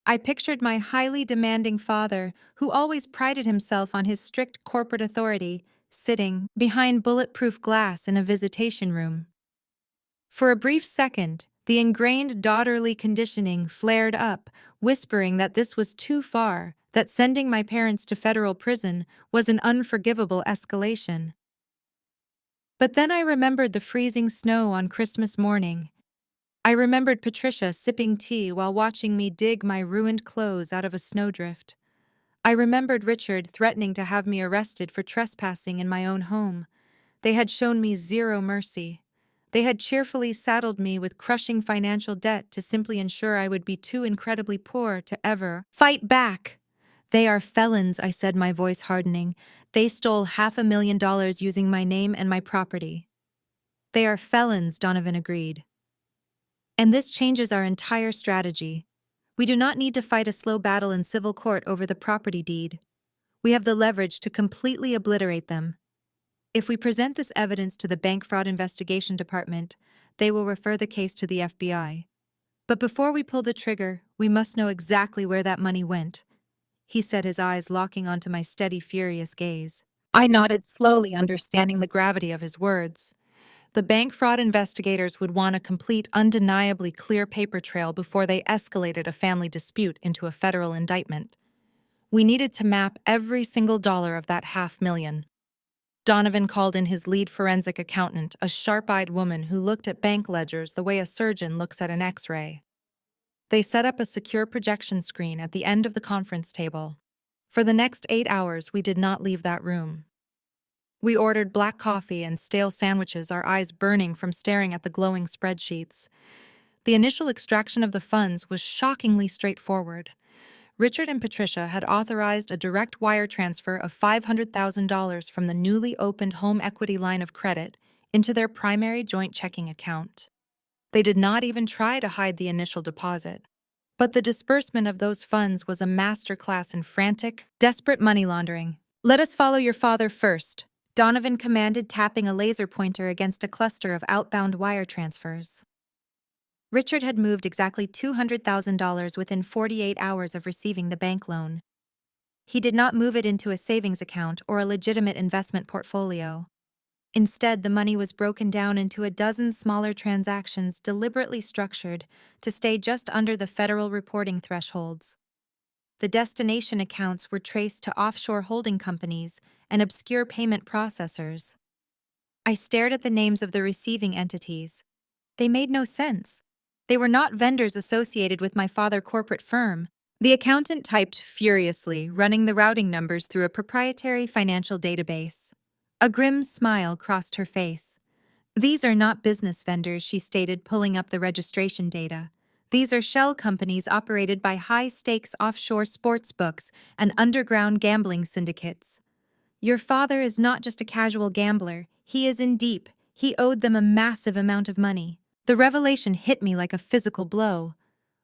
I pictured my highly demanding father, who always prided himself on his strict corporate authority, sitting behind bulletproof glass in a visitation room. For a brief second, the ingrained daughterly conditioning flared up, whispering that this was too far, that sending my parents to federal prison was an unforgivable escalation. But then I remembered the freezing snow on Christmas morning. I remembered Patricia sipping tea while watching me dig my ruined clothes out of a snowdrift. I remembered Richard threatening to have me arrested for trespassing in my own home. They had shown me zero mercy. They had cheerfully saddled me with crushing financial debt to simply ensure I would be too incredibly poor to ever fight back. They are felons, I said, my voice hardening. They stole $500,000 using my name and my property. They are felons, Donovan agreed. And this changes our entire strategy. We do not need to fight a slow battle in civil court over the property deed. We have the leverage to completely obliterate them. If we present this evidence to the Bank Fraud Investigation Department, they will refer the case to the FBI. But before we pull the trigger, we must know exactly where that money went, he said, his eyes locking onto my steady, furious gaze. I nodded slowly, understanding the gravity of his words. The bank fraud investigators would want a complete, undeniably clear paper trail before they escalated a family dispute into a federal indictment. We needed to map every single dollar of that $500,000. Donovan called in his lead forensic accountant, a sharp-eyed woman who looked at bank ledgers the way a surgeon looks at an X-ray. They set up a secure projection screen at the end of the conference table. For the next 8 hours, we did not leave that room. We ordered black coffee and stale sandwiches, our eyes burning from staring at the glowing spreadsheets. The initial extraction of the funds was shockingly straightforward. Richard and Patricia had authorized a direct wire transfer of $500,000 from the newly opened home equity line of credit into their primary joint checking account. They did not even try to hide the initial deposit. But the disbursement of those funds was a masterclass in frantic, desperate money laundering. "Let us follow your father first," Donovan commanded, tapping a laser pointer against a cluster of outbound wire transfers. Richard had moved exactly $200,000 within 48 hours of receiving the bank loan. He did not move it into a savings account or a legitimate investment portfolio. Instead, the money was broken down into a dozen smaller transactions deliberately structured to stay just under the federal reporting thresholds. The destination accounts were traced to offshore holding companies and obscure payment processors. I stared at the names of the receiving entities. They made no sense. They were not vendors associated with my father's corporate firm. The accountant typed furiously, running the routing numbers through a proprietary financial database. A grim smile crossed her face. "These are not business vendors," she stated, pulling up the registration data. "These are shell companies operated by high-stakes offshore sports books and underground gambling syndicates. Your father is not just a casual gambler, he is in deep. He owed them a massive amount of money." The revelation hit me like a physical blow.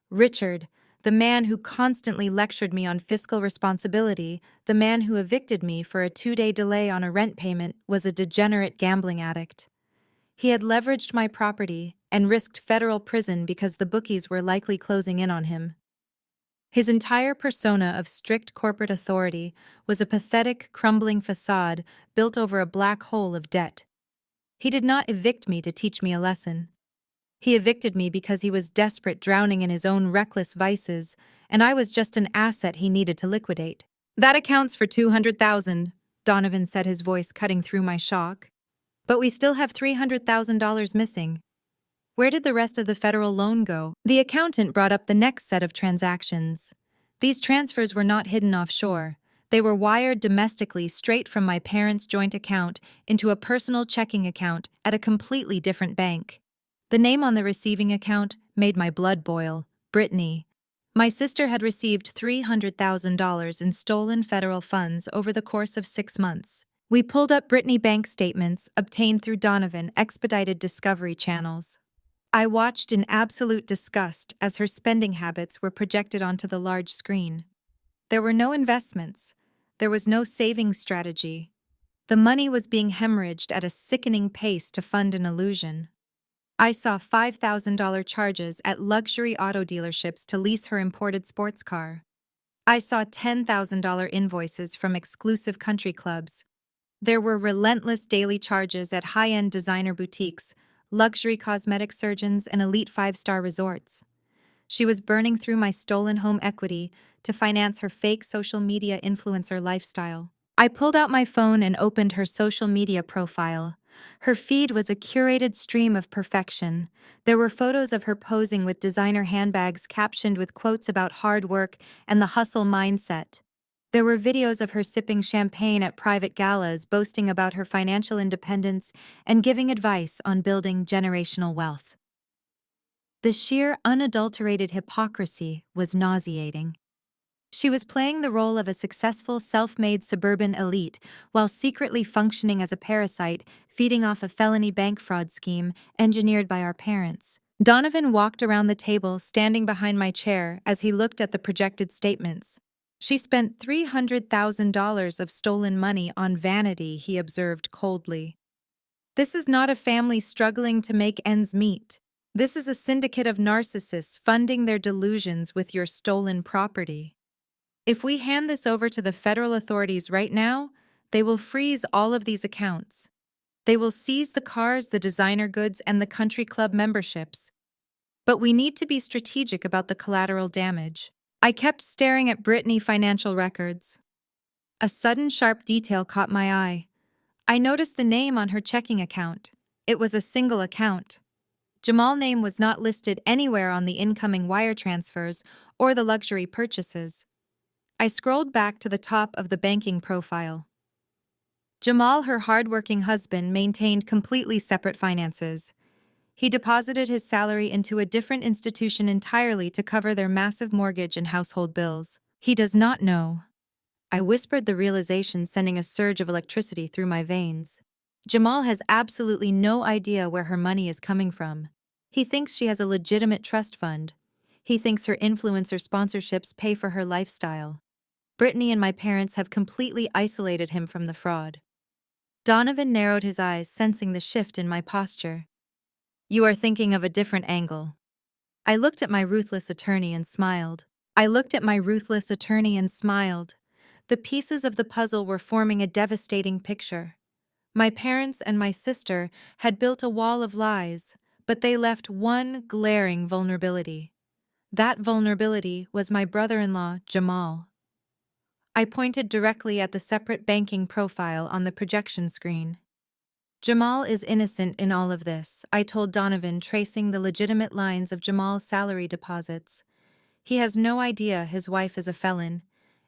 Richard, the man who constantly lectured me on fiscal responsibility, the man who evicted me for a 2-day delay on a rent payment, was a degenerate gambling addict. He had leveraged my property and risked federal prison because the bookies were likely closing in on him. His entire persona of strict corporate authority was a pathetic, crumbling facade built over a black hole of debt. He did not evict me to teach me a lesson. He evicted me because he was desperate, drowning in his own reckless vices, and I was just an asset he needed to liquidate. "That accounts for $200,000, Donovan said, his voice cutting through my shock. "But we still have $300,000 missing. Where did the rest of the federal loan go?" The accountant brought up the next set of transactions. These transfers were not hidden offshore. They were wired domestically straight from my parents' joint account into a personal checking account at a completely different bank. The name on the receiving account made my blood boil: Brittany. My sister had received $300,000 in stolen federal funds over the course of 6 months. We pulled up Brittany bank statements obtained through Donovan expedited discovery channels. I watched in absolute disgust as her spending habits were projected onto the large screen. There were no investments. There was no saving strategy. The money was being hemorrhaged at a sickening pace to fund an illusion. I saw $5,000 charges at luxury auto dealerships to lease her imported sports car. I saw $10,000 invoices from exclusive country clubs. There were relentless daily charges at high-end designer boutiques, luxury cosmetic surgeons, and elite 5-star resorts. She was burning through my stolen home equity to finance her fake social media influencer lifestyle. I pulled out my phone and opened her social media profile. Her feed was a curated stream of perfection. There were photos of her posing with designer handbags captioned with quotes about hard work and the hustle mindset. There were videos of her sipping champagne at private galas, boasting about her financial independence and giving advice on building generational wealth. The sheer, unadulterated hypocrisy was nauseating. She was playing the role of a successful, self-made suburban elite while secretly functioning as a parasite, feeding off a felony bank fraud scheme engineered by our parents. Donovan walked around the table, standing behind my chair as he looked at the projected statements. "She spent $300,000 of stolen money on vanity," he observed coldly. "This is not a family struggling to make ends meet. This is a syndicate of narcissists funding their delusions with your stolen property. If we hand this over to the federal authorities right now, they will freeze all of these accounts. They will seize the cars, the designer goods, and the country club memberships. But we need to be strategic about the collateral damage." I kept staring at Brittany financial records. A sudden sharp detail caught my eye. I noticed the name on her checking account. It was a single account. Jamal's name was not listed anywhere on the incoming wire transfers or the luxury purchases. I scrolled back to the top of the banking profile. Jamal, her hard-working husband, maintained completely separate finances. He deposited his salary into a different institution entirely to cover their massive mortgage and household bills. He does not know. I whispered, the realization sending a surge of electricity through my veins. Jamal has absolutely no idea where her money is coming from. He thinks she has a legitimate trust fund. He thinks her influencer sponsorships pay for her lifestyle. Brittany and my parents have completely isolated him from the fraud. Donovan narrowed his eyes, sensing the shift in my posture. "You are thinking of a different angle." I looked at my ruthless attorney and smiled. The pieces of the puzzle were forming a devastating picture. My parents and my sister had built a wall of lies, but they left one glaring vulnerability. That vulnerability was my brother-in-law, Jamal. I pointed directly at the separate banking profile on the projection screen. "Jamal is innocent in all of this," I told Donovan, tracing the legitimate lines of Jamal's salary deposits. "He has no idea his wife is a felon,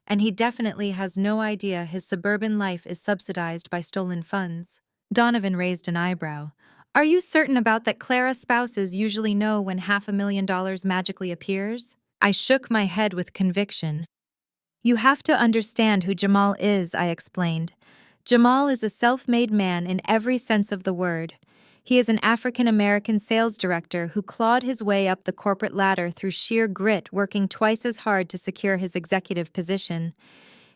and he definitely has no idea his suburban life is subsidized by stolen funds. Donovan raised an eyebrow. Are you certain about that? Clara spouses usually know when $500,000 magically appears? I shook my head with conviction. You have to understand who Jamal is, I explained. Jamal is a self-made man in every sense of the word. He is an African-American sales director who clawed his way up the corporate ladder through sheer grit, working twice as hard to secure his executive position.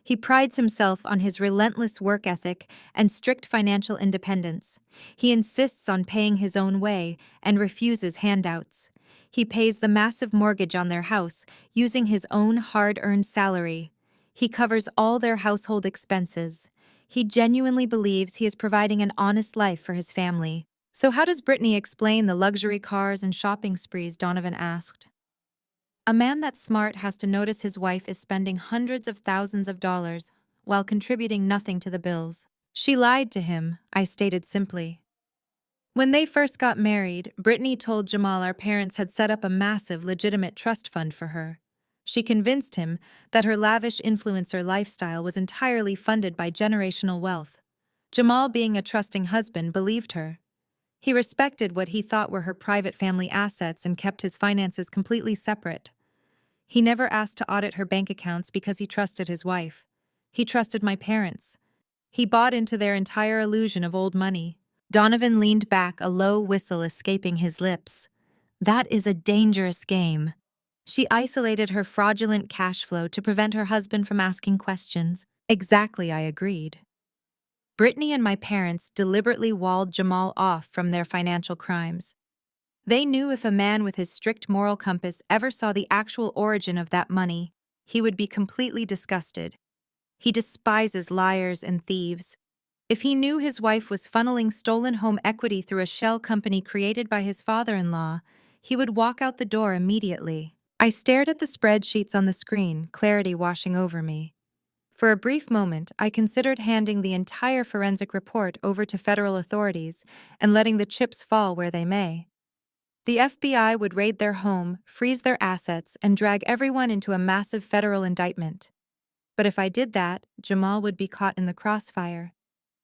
He prides himself on his relentless work ethic and strict financial independence. He insists on paying his own way and refuses handouts. He pays the massive mortgage on their house using his own hard-earned salary. He covers all their household expenses. He genuinely believes he is providing an honest life for his family. So how does Brittany explain the luxury cars and shopping sprees? Donovan asked. A man that's smart has to notice his wife is spending hundreds of thousands of dollars while contributing nothing to the bills. She lied to him, I stated simply. When they first got married, Brittany told Jamal our parents had set up a massive, legitimate trust fund for her. She convinced him that her lavish influencer lifestyle was entirely funded by generational wealth. Jamal, being a trusting husband, believed her. He respected what he thought were her private family assets and kept his finances completely separate. He never asked to audit her bank accounts because he trusted his wife. He trusted my parents. He bought into their entire illusion of old money. Donovan leaned back, a low whistle escaping his lips. That is a dangerous game. She isolated her fraudulent cash flow to prevent her husband from asking questions. Exactly, I agreed. Brittany and my parents deliberately walled Jamal off from their financial crimes. They knew if a man with his strict moral compass ever saw the actual origin of that money, he would be completely disgusted. He despises liars and thieves. If he knew his wife was funneling stolen home equity through a shell company created by his father-in-law, he would walk out the door immediately. I stared at the spreadsheets on the screen, clarity washing over me. For a brief moment, I considered handing the entire forensic report over to federal authorities and letting the chips fall where they may. The FBI would raid their home, freeze their assets, and drag everyone into a massive federal indictment. But if I did that, Jamal would be caught in the crossfire.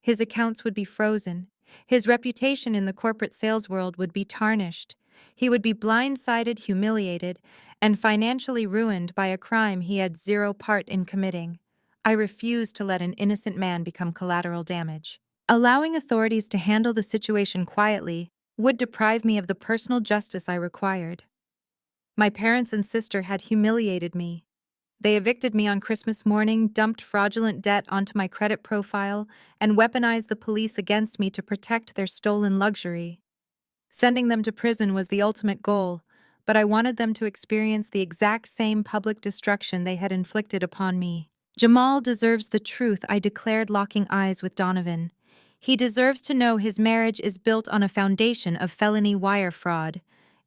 His accounts would be frozen. His reputation in the corporate sales world would be tarnished. He would be blindsided, humiliated, and financially ruined by a crime he had zero part in committing. I refused to let an innocent man become collateral damage. Allowing authorities to handle the situation quietly would deprive me of the personal justice I required. My parents and sister had humiliated me. They evicted me on Christmas morning, dumped fraudulent debt onto my credit profile, and weaponized the police against me to protect their stolen luxury. Sending them to prison was the ultimate goal, but I wanted them to experience the exact same public destruction they had inflicted upon me. Jamal deserves the truth, I declared, locking eyes with Donovan. He deserves to know his marriage is built on a foundation of felony wire fraud,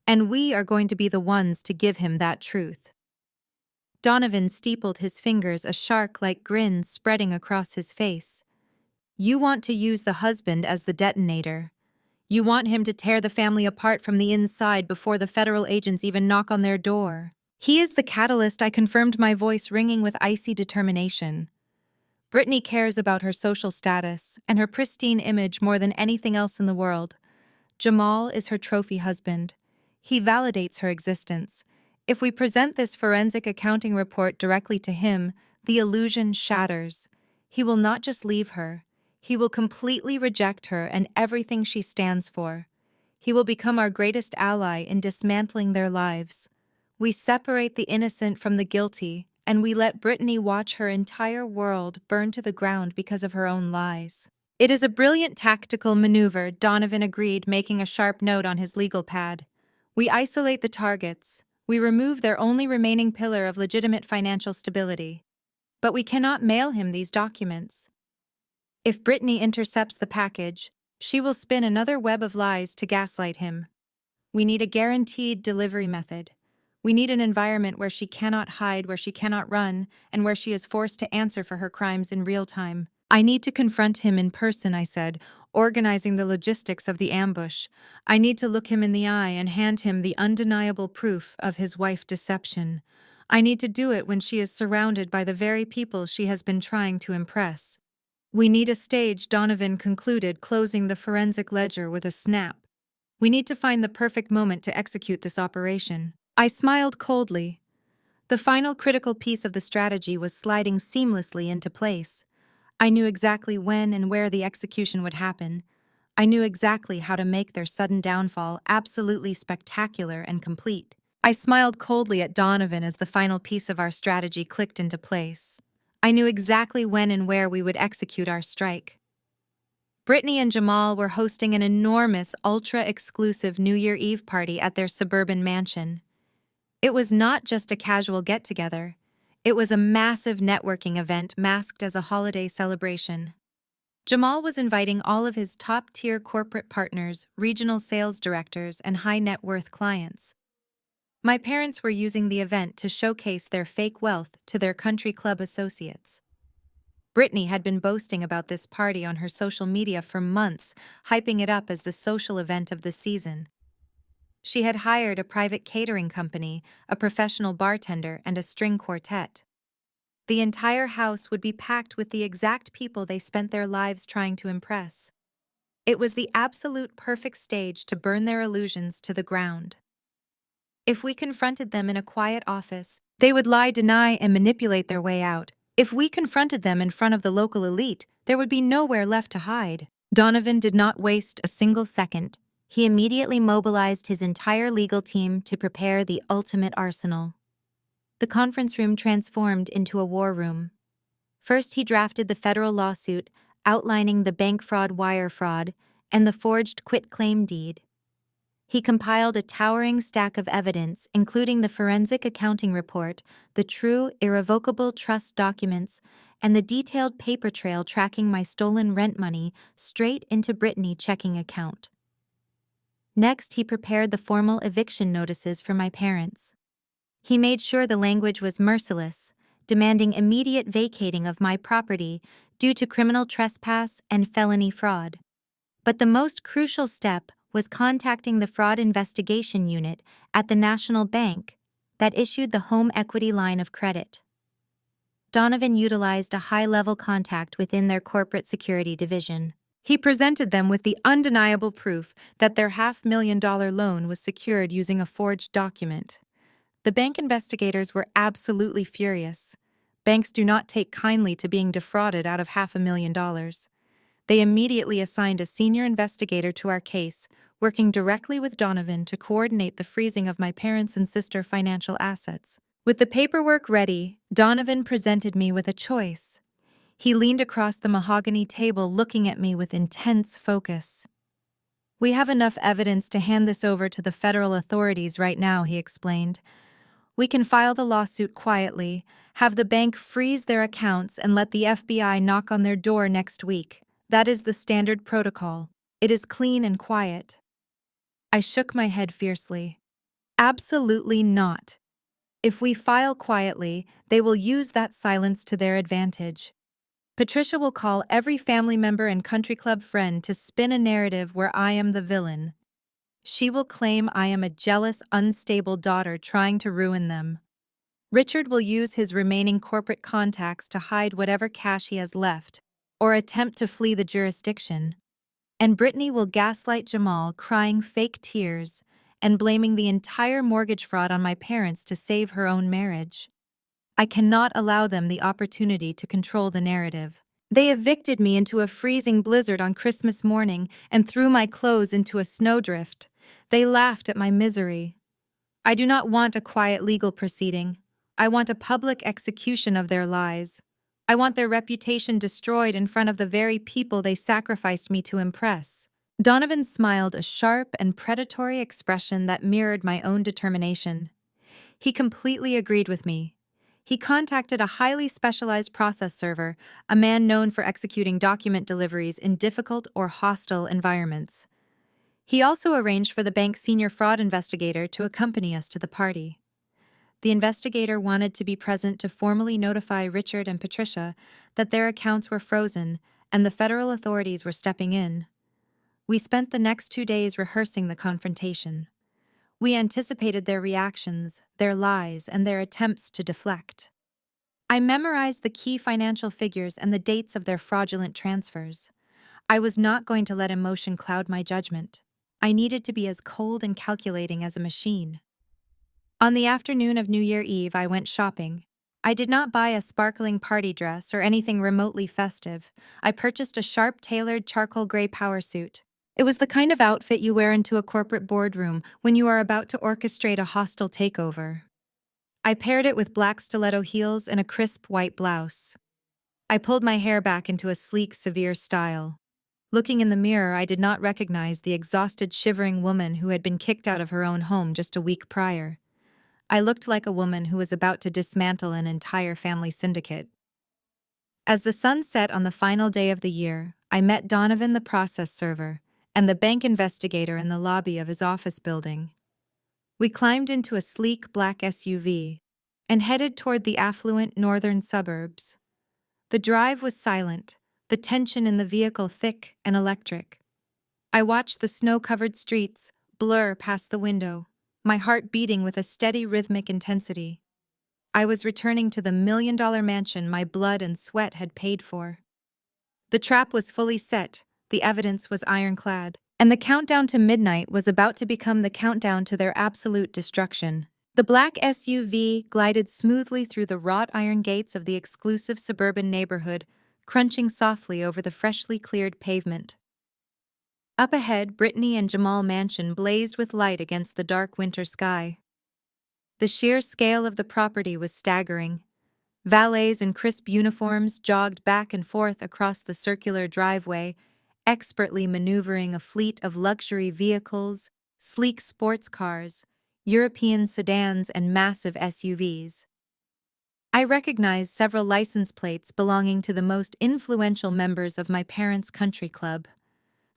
and we are going to be the ones to give him that truth. Donovan steepled his fingers, a shark-like grin spreading across his face. You want to use the husband as the detonator. You want him to tear the family apart from the inside before the federal agents even knock on their door. He is the catalyst, I confirmed, my voice ringing with icy determination. Brittany cares about her social status and her pristine image more than anything else in the world. Jamal is her trophy husband. He validates her existence. If we present this forensic accounting report directly to him, the illusion shatters. He will not just leave her. He will completely reject her and everything she stands for. He will become our greatest ally in dismantling their lives. We separate the innocent from the guilty, and we let Brittany watch her entire world burn to the ground because of her own lies. It is a brilliant tactical maneuver, Donovan agreed, making a sharp note on his legal pad. We isolate the targets. We remove their only remaining pillar of legitimate financial stability. But we cannot mail him these documents. If Brittany intercepts the package, she will spin another web of lies to gaslight him. We need a guaranteed delivery method. We need an environment where she cannot hide, where she cannot run, and where she is forced to answer for her crimes in real time. I need to confront him in person, I said, organizing the logistics of the ambush. I need to look him in the eye and hand him the undeniable proof of his wife's deception. I need to do it when she is surrounded by the very people she has been trying to impress. We need a stage, Donovan concluded, closing the forensic ledger with a snap. We need to find the perfect moment to execute this operation. I smiled coldly. The final critical piece of the strategy was sliding seamlessly into place. I knew exactly when and where the execution would happen. I knew exactly how to make their sudden downfall absolutely spectacular and complete. I smiled coldly at Donovan as the final piece of our strategy clicked into place. I knew exactly when and where we would execute our strike. Brittany and Jamal were hosting an enormous, ultra-exclusive New Year Eve party at their suburban mansion. It was not just a casual get-together. It was a massive networking event masked as a holiday celebration. Jamal was inviting all of his top-tier corporate partners, regional sales directors, and high-net-worth clients. My parents were using the event to showcase their fake wealth to their country club associates. Brittany had been boasting about this party on her social media for months, hyping it up as the social event of the season. She had hired a private catering company, a professional bartender, and a string quartet. The entire house would be packed with the exact people they spent their lives trying to impress. It was the absolute perfect stage to burn their illusions to the ground. If we confronted them in a quiet office, they would lie, deny, and manipulate their way out. If we confronted them in front of the local elite, there would be nowhere left to hide. Donovan did not waste a single second. He immediately mobilized his entire legal team to prepare the ultimate arsenal. The conference room transformed into a war room. First, he drafted the federal lawsuit outlining the bank fraud, wire fraud, and the forged quitclaim deed. He compiled a towering stack of evidence, including the forensic accounting report, the true, irrevocable trust documents, and the detailed paper trail tracking my stolen rent money straight into Brittany's checking account. Next, he prepared the formal eviction notices for my parents. He made sure the language was merciless, demanding immediate vacating of my property due to criminal trespass and felony fraud. But the most crucial step was contacting the fraud investigation unit at the National Bank that issued the home equity line of credit. Donovan utilized a high-level contact within their corporate security division. He presented them with the undeniable proof that their $500,000 loan was secured using a forged document. The bank investigators were absolutely furious. Banks do not take kindly to being defrauded out of $500,000. They immediately assigned a senior investigator to our case, working directly with Donovan to coordinate the freezing of my parents' and sister financial assets. With the paperwork ready, Donovan presented me with a choice. He leaned across the mahogany table, looking at me with intense focus. "We have enough evidence to hand this over to the federal authorities right now," he explained. "We can file the lawsuit quietly, have the bank freeze their accounts, and let the FBI knock on their door next week. That is the standard protocol. It is clean and quiet." I shook my head fiercely. "Absolutely not. If we file quietly, they will use that silence to their advantage. Patricia will call every family member and country club friend to spin a narrative where I am the villain. She will claim I am a jealous, unstable daughter trying to ruin them. Richard will use his remaining corporate contacts to hide whatever cash he has left, or attempt to flee the jurisdiction. And Brittany will gaslight Jamal, crying fake tears and blaming the entire mortgage fraud on my parents to save her own marriage. I cannot allow them the opportunity to control the narrative. They evicted me into a freezing blizzard on Christmas morning and threw my clothes into a snowdrift. They laughed at my misery. I do not want a quiet legal proceeding. I want a public execution of their lies. I want their reputation destroyed in front of the very people they sacrificed me to impress." Donovan smiled, a sharp and predatory expression that mirrored my own determination. He completely agreed with me. He contacted a highly specialized process server, a man known for executing document deliveries in difficult or hostile environments. He also arranged for the bank's senior fraud investigator to accompany us to the party. The investigator wanted to be present to formally notify Richard and Patricia that their accounts were frozen and the federal authorities were stepping in. We spent the next 2 days rehearsing the confrontation. We anticipated their reactions, their lies, and their attempts to deflect. I memorized the key financial figures and the dates of their fraudulent transfers. I was not going to let emotion cloud my judgment. I needed to be as cold and calculating as a machine. On the afternoon of New Year Eve, I went shopping. I did not buy a sparkling party dress or anything remotely festive. I purchased a sharp-tailored charcoal gray power suit. It was the kind of outfit you wear into a corporate boardroom when you are about to orchestrate a hostile takeover. I paired it with black stiletto heels and a crisp white blouse. I pulled my hair back into a sleek, severe style. Looking in the mirror, I did not recognize the exhausted, shivering woman who had been kicked out of her own home just a week prior. I looked like a woman who was about to dismantle an entire family syndicate. As the sun set on the final day of the year, I met Donovan, the process server, and the bank investigator in the lobby of his office building. We climbed into a sleek black SUV and headed toward the affluent northern suburbs. The drive was silent, the tension in the vehicle thick and electric. I watched the snow-covered streets blur past the window, my heart beating with a steady rhythmic intensity. I was returning to the million-dollar mansion my blood and sweat had paid for. The trap was fully set, the evidence was ironclad, and the countdown to midnight was about to become the countdown to their absolute destruction. The black SUV glided smoothly through the wrought iron gates of the exclusive suburban neighborhood, crunching softly over the freshly cleared pavement. Up ahead, Brittany and Jamal Mansion blazed with light against the dark winter sky. The sheer scale of the property was staggering. Valets in crisp uniforms jogged back and forth across the circular driveway, expertly maneuvering a fleet of luxury vehicles, sleek sports cars, European sedans, and massive SUVs. I recognized several license plates belonging to the most influential members of my parents' country club.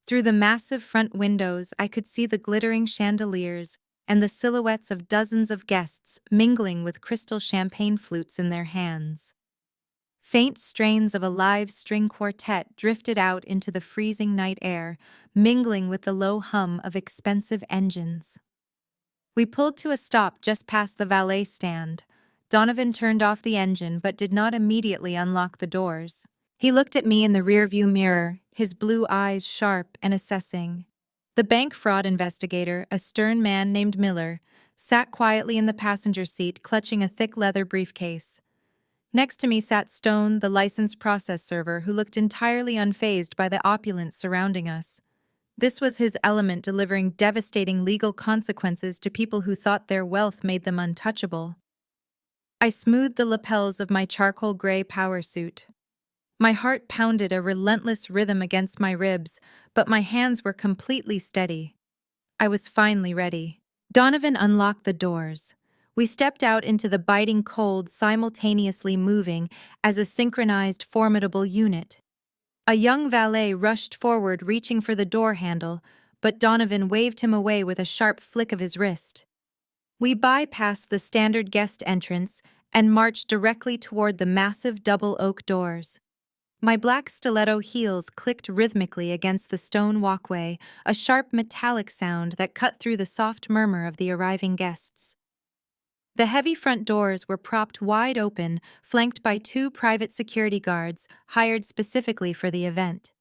Through the massive front windows, I could see the glittering chandeliers and the silhouettes of dozens of guests mingling with crystal champagne flutes in their hands. Faint strains of a live string quartet drifted out into the freezing night air, mingling with the low hum of expensive engines. We pulled to a stop just past the valet stand. Donovan turned off the engine but did not immediately unlock the doors. He looked at me in the rearview mirror, his blue eyes sharp and assessing. The bank fraud investigator, a stern man named Miller, sat quietly in the passenger seat, clutching a thick leather briefcase. Next to me sat Stone, the licensed process server, who looked entirely unfazed by the opulence surrounding us. This was his element, delivering devastating legal consequences to people who thought their wealth made them untouchable. I smoothed the lapels of my charcoal gray power suit. My heart pounded a relentless rhythm against my ribs, but my hands were completely steady. I was finally ready. Donovan unlocked the doors. We stepped out into the biting cold, simultaneously moving as a synchronized, formidable unit. A young valet rushed forward, reaching for the door handle, but Donovan waved him away with a sharp flick of his wrist. We bypassed the standard guest entrance and marched directly toward the massive double oak doors. My black stiletto heels clicked rhythmically against the stone walkway, a sharp metallic sound that cut through the soft murmur of the arriving guests. The heavy front doors were propped wide open, flanked by two private security guards hired specifically for the event.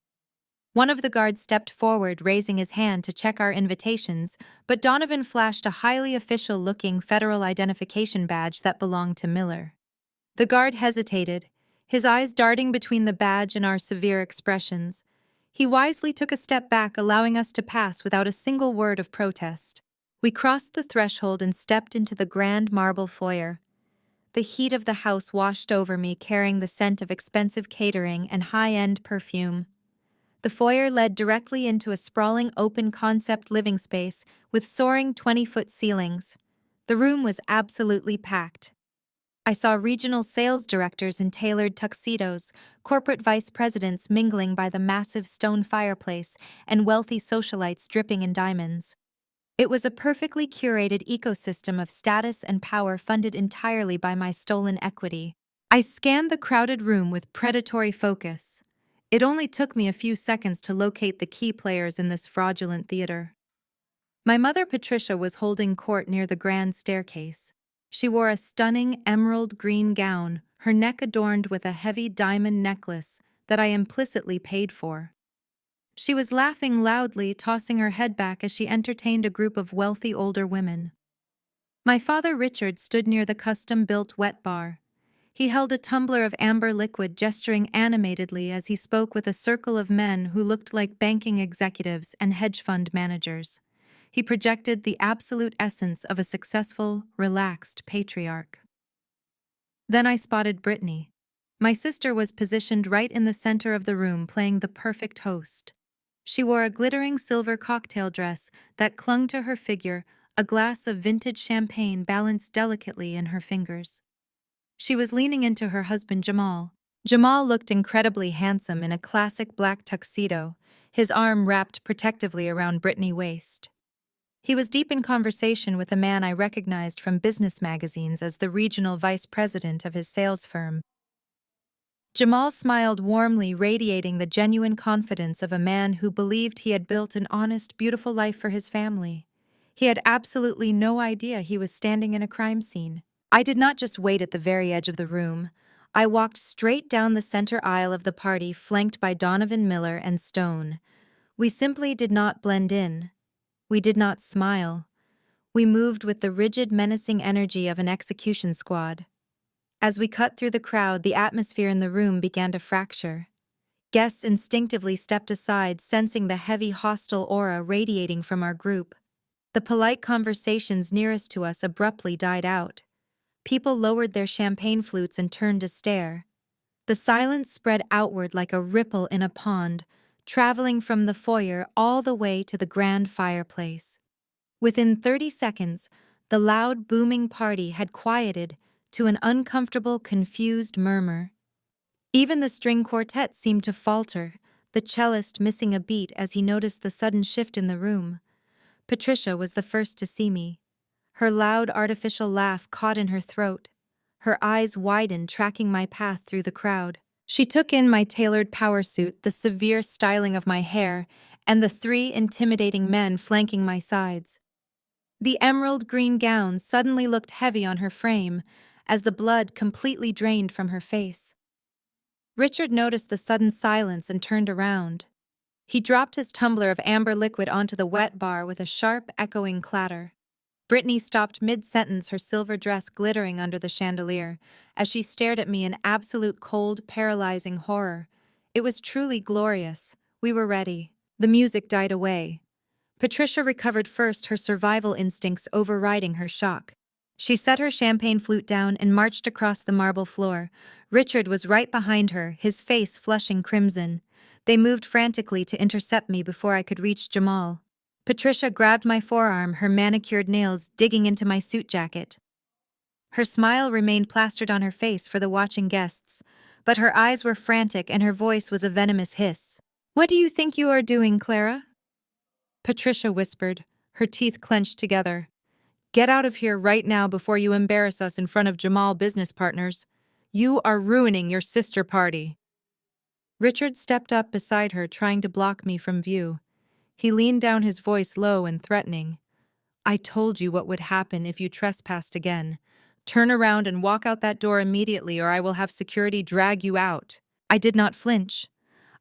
One of the guards stepped forward, raising his hand to check our invitations, but Donovan flashed a highly official-looking federal identification badge that belonged to Miller. The guard hesitated, his eyes darting between the badge and our severe expressions. He wisely took a step back, allowing us to pass without a single word of protest. We crossed the threshold and stepped into the grand marble foyer. The heat of the house washed over me, carrying the scent of expensive catering and high-end perfume. The foyer led directly into a sprawling open-concept living space with soaring 20-foot ceilings. The room was absolutely packed. I saw regional sales directors in tailored tuxedos, corporate vice presidents mingling by the massive stone fireplace, and wealthy socialites dripping in diamonds. It was a perfectly curated ecosystem of status and power funded entirely by my stolen equity. I scanned the crowded room with predatory focus. It only took me a few seconds to locate the key players in this fraudulent theater. My mother Patricia was holding court near the grand staircase. She wore a stunning emerald green gown, her neck adorned with a heavy diamond necklace that I implicitly paid for. She was laughing loudly, tossing her head back as she entertained a group of wealthy older women. My father Richard stood near the custom-built wet bar. He held a tumbler of amber liquid, gesturing animatedly as he spoke with a circle of men who looked like banking executives and hedge fund managers. He projected the absolute essence of a successful, relaxed patriarch. Then I spotted Brittany. My sister was positioned right in the center of the room, playing the perfect host. She wore a glittering silver cocktail dress that clung to her figure, a glass of vintage champagne balanced delicately in her fingers. She was leaning into her husband Jamal. Jamal looked incredibly handsome in a classic black tuxedo, his arm wrapped protectively around Brittany's waist. He was deep in conversation with a man I recognized from business magazines as the regional vice president of his sales firm. Jamal smiled warmly, radiating the genuine confidence of a man who believed he had built an honest, beautiful life for his family. He had absolutely no idea he was standing in a crime scene. I did not just wait at the very edge of the room. I walked straight down the center aisle of the party, flanked by Donovan Miller and Stone. We simply did not blend in. We did not smile. We moved with the rigid, menacing energy of an execution squad. As we cut through the crowd, the atmosphere in the room began to fracture. Guests instinctively stepped aside, sensing the heavy, hostile aura radiating from our group. The polite conversations nearest to us abruptly died out. People lowered their champagne flutes and turned to stare. The silence spread outward like a ripple in a pond, traveling from the foyer all the way to the grand fireplace. Within 30 seconds, the loud, booming party had quieted to an uncomfortable, confused murmur. Even the string quartet seemed to falter, the cellist missing a beat as he noticed the sudden shift in the room. Patricia was the first to see me. Her loud, artificial laugh caught in her throat. Her eyes widened, tracking my path through the crowd. She took in my tailored power suit, the severe styling of my hair, and the 3 intimidating men flanking my sides. The emerald green gown suddenly looked heavy on her frame as the blood completely drained from her face. Richard noticed the sudden silence and turned around. He dropped his tumbler of amber liquid onto the wet bar with a sharp, echoing clatter. Brittany stopped mid-sentence, her silver dress glittering under the chandelier, as she stared at me in absolute cold, paralyzing horror. It was truly glorious. We were ready. The music died away. Patricia recovered first, her survival instincts overriding her shock. She set her champagne flute down and marched across the marble floor. Richard was right behind her, his face flushing crimson. They moved frantically to intercept me before I could reach Jamal. Patricia grabbed my forearm, her manicured nails digging into my suit jacket. Her smile remained plastered on her face for the watching guests, but her eyes were frantic and her voice was a venomous hiss. "What do you think you are doing, Clara?" Patricia whispered, her teeth clenched together. "Get out of here right now before you embarrass us in front of Jamal business partners. You are ruining your sister party." Richard stepped up beside her, trying to block me from view. He leaned down, his voice low and threatening. "I told you what would happen if you trespassed again. Turn around and walk out that door immediately, or I will have security drag you out." I did not flinch.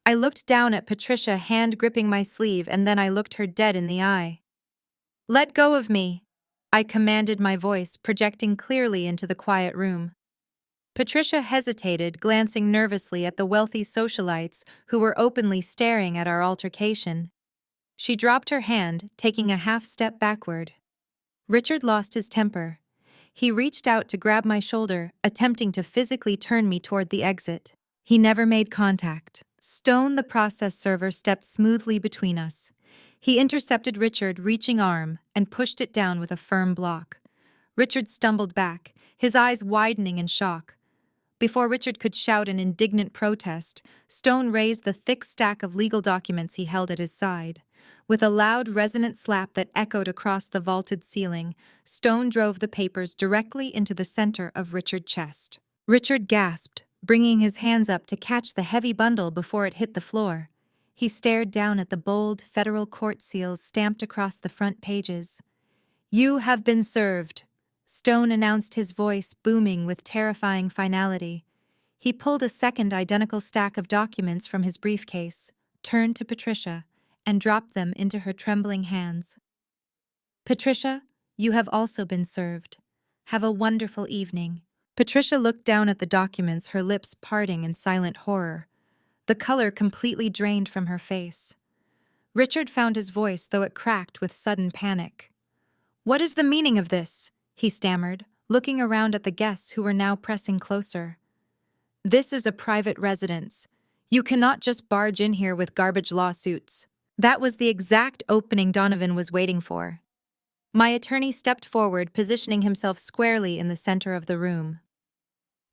I looked down at Patricia, hand gripping my sleeve, and then I looked her dead in the eye. "Let go of me," I commanded, my voice projecting clearly into the quiet room. Patricia hesitated, glancing nervously at the wealthy socialites who were openly staring at our altercation. She dropped her hand, taking a half-step backward. Richard lost his temper. He reached out to grab my shoulder, attempting to physically turn me toward the exit. He never made contact. Stone, the process server, stepped smoothly between us. He intercepted Richard, reaching arm, and pushed it down with a firm block. Richard stumbled back, his eyes widening in shock. Before Richard could shout an indignant protest, Stone raised the thick stack of legal documents he held at his side. With a loud, resonant slap that echoed across the vaulted ceiling, Stone drove the papers directly into the center of Richard's chest. Richard gasped, bringing his hands up to catch the heavy bundle before it hit the floor. He stared down at the bold federal court seals stamped across the front pages. "You have been served," Stone announced, his voice booming with terrifying finality. He pulled a second identical stack of documents from his briefcase, turned to Patricia, and dropped them into her trembling hands. "Patricia, you have also been served. Have a wonderful evening." Patricia looked down at the documents, her lips parting in silent horror. The color completely drained from her face. Richard found his voice, though it cracked with sudden panic. "What is the meaning of this?" he stammered, looking around at the guests who were now pressing closer. "This is a private residence. You cannot just barge in here with garbage lawsuits." That was the exact opening Donovan was waiting for. My attorney stepped forward, positioning himself squarely in the center of the room.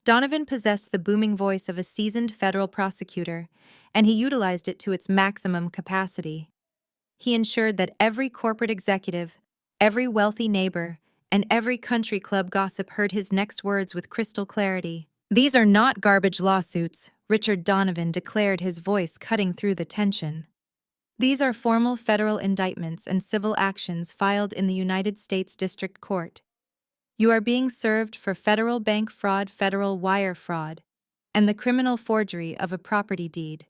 Donovan possessed the booming voice of a seasoned federal prosecutor, and he utilized it to its maximum capacity. He ensured that every corporate executive, every wealthy neighbor, and every country club gossip heard his next words with crystal clarity. "These are not garbage lawsuits," Richard Donovan declared, his voice cutting through the tension. "These are formal federal indictments and civil actions filed in the United States District Court. You are being served for federal bank fraud, federal wire fraud, and the criminal forgery of a property deed.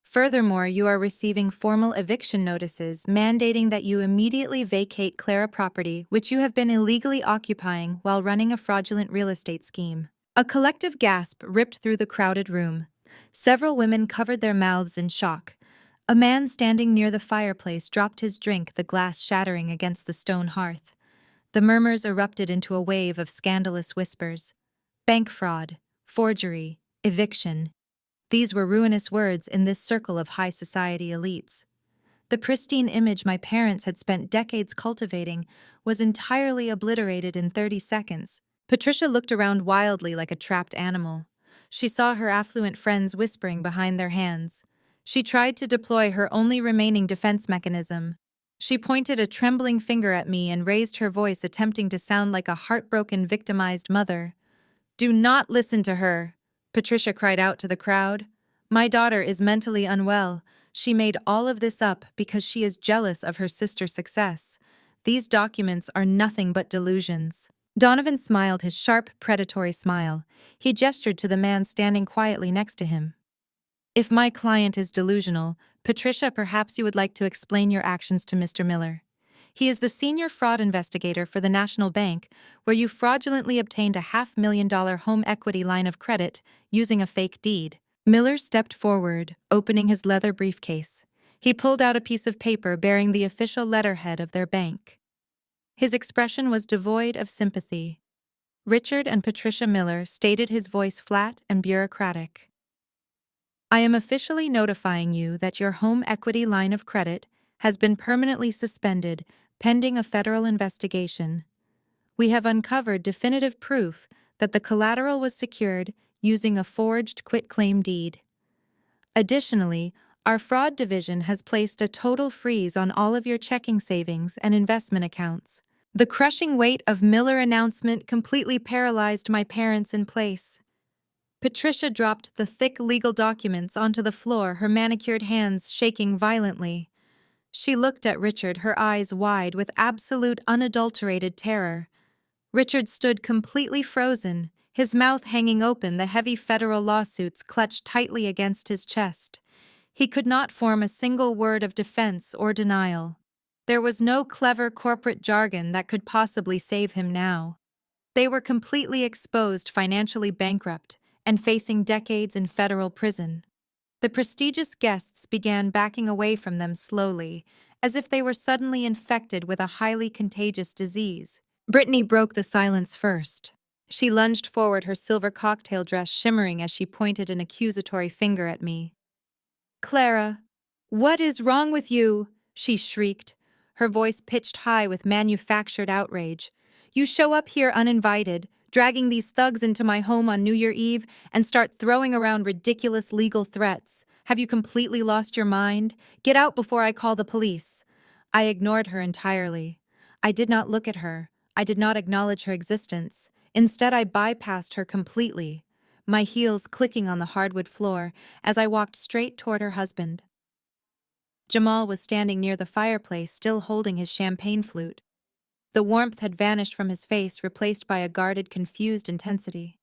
Furthermore, you are receiving formal eviction notices mandating that you immediately vacate Clara property which you have been illegally occupying while running a fraudulent real estate scheme." A collective gasp ripped through the crowded room. Several women covered their mouths in shock. A man standing near the fireplace dropped his drink, the glass shattering against the stone hearth. The murmurs erupted into a wave of scandalous whispers. Bank fraud, forgery, eviction. These were ruinous words in this circle of high society elites. The pristine image my parents had spent decades cultivating was entirely obliterated in 30 seconds. Patricia looked around wildly like a trapped animal. She saw her affluent friends whispering behind their hands. She tried to deploy her only remaining defense mechanism. She pointed a trembling finger at me and raised her voice, attempting to sound like a heartbroken, victimized mother. "Do not listen to her," Patricia cried out to the crowd. "My daughter is mentally unwell. She made all of this up because she is jealous of her sister's success. These documents are nothing but delusions." Donovan smiled his sharp, predatory smile. He gestured to the man standing quietly next to him. "If my client is delusional, Patricia, perhaps you would like to explain your actions to Mr. Miller. He is the senior fraud investigator for the National Bank, where you fraudulently obtained a $500,000 home equity line of credit using a fake deed." Miller stepped forward, opening his leather briefcase. He pulled out a piece of paper bearing the official letterhead of their bank. His expression was devoid of sympathy. Richard and Patricia Miller, stated his voice flat and bureaucratic. "I am officially notifying you that your home equity line of credit has been permanently suspended pending a federal investigation. We have uncovered definitive proof that the collateral was secured using a forged quitclaim deed. Additionally, our fraud division has placed a total freeze on all of your checking savings and investment accounts." The crushing weight of Miller's announcement completely paralyzed my parents in place. Patricia dropped the thick legal documents onto the floor, her manicured hands shaking violently. She looked at Richard, her eyes wide with absolute unadulterated terror. Richard stood completely frozen, his mouth hanging open, the heavy federal lawsuits clutched tightly against his chest. He could not form a single word of defense or denial. There was no clever corporate jargon that could possibly save him now. They were completely exposed, financially bankrupt, and facing decades in federal prison. The prestigious guests began backing away from them slowly, as if they were suddenly infected with a highly contagious disease. Brittany broke the silence first. She lunged forward, her silver cocktail dress shimmering as she pointed an accusatory finger at me. "Clara, what is wrong with you?" she shrieked, her voice pitched high with manufactured outrage. "You show up here uninvited, dragging these thugs into my home on New Year Eve, and start throwing around ridiculous legal threats. Have you completely lost your mind? Get out before I call the police." I ignored her entirely. I did not look at her. I did not acknowledge her existence. Instead, I bypassed her completely, my heels clicking on the hardwood floor as I walked straight toward her husband. Jamal was standing near the fireplace, still holding his champagne flute. The warmth had vanished from his face, replaced by a guarded, confused intensity.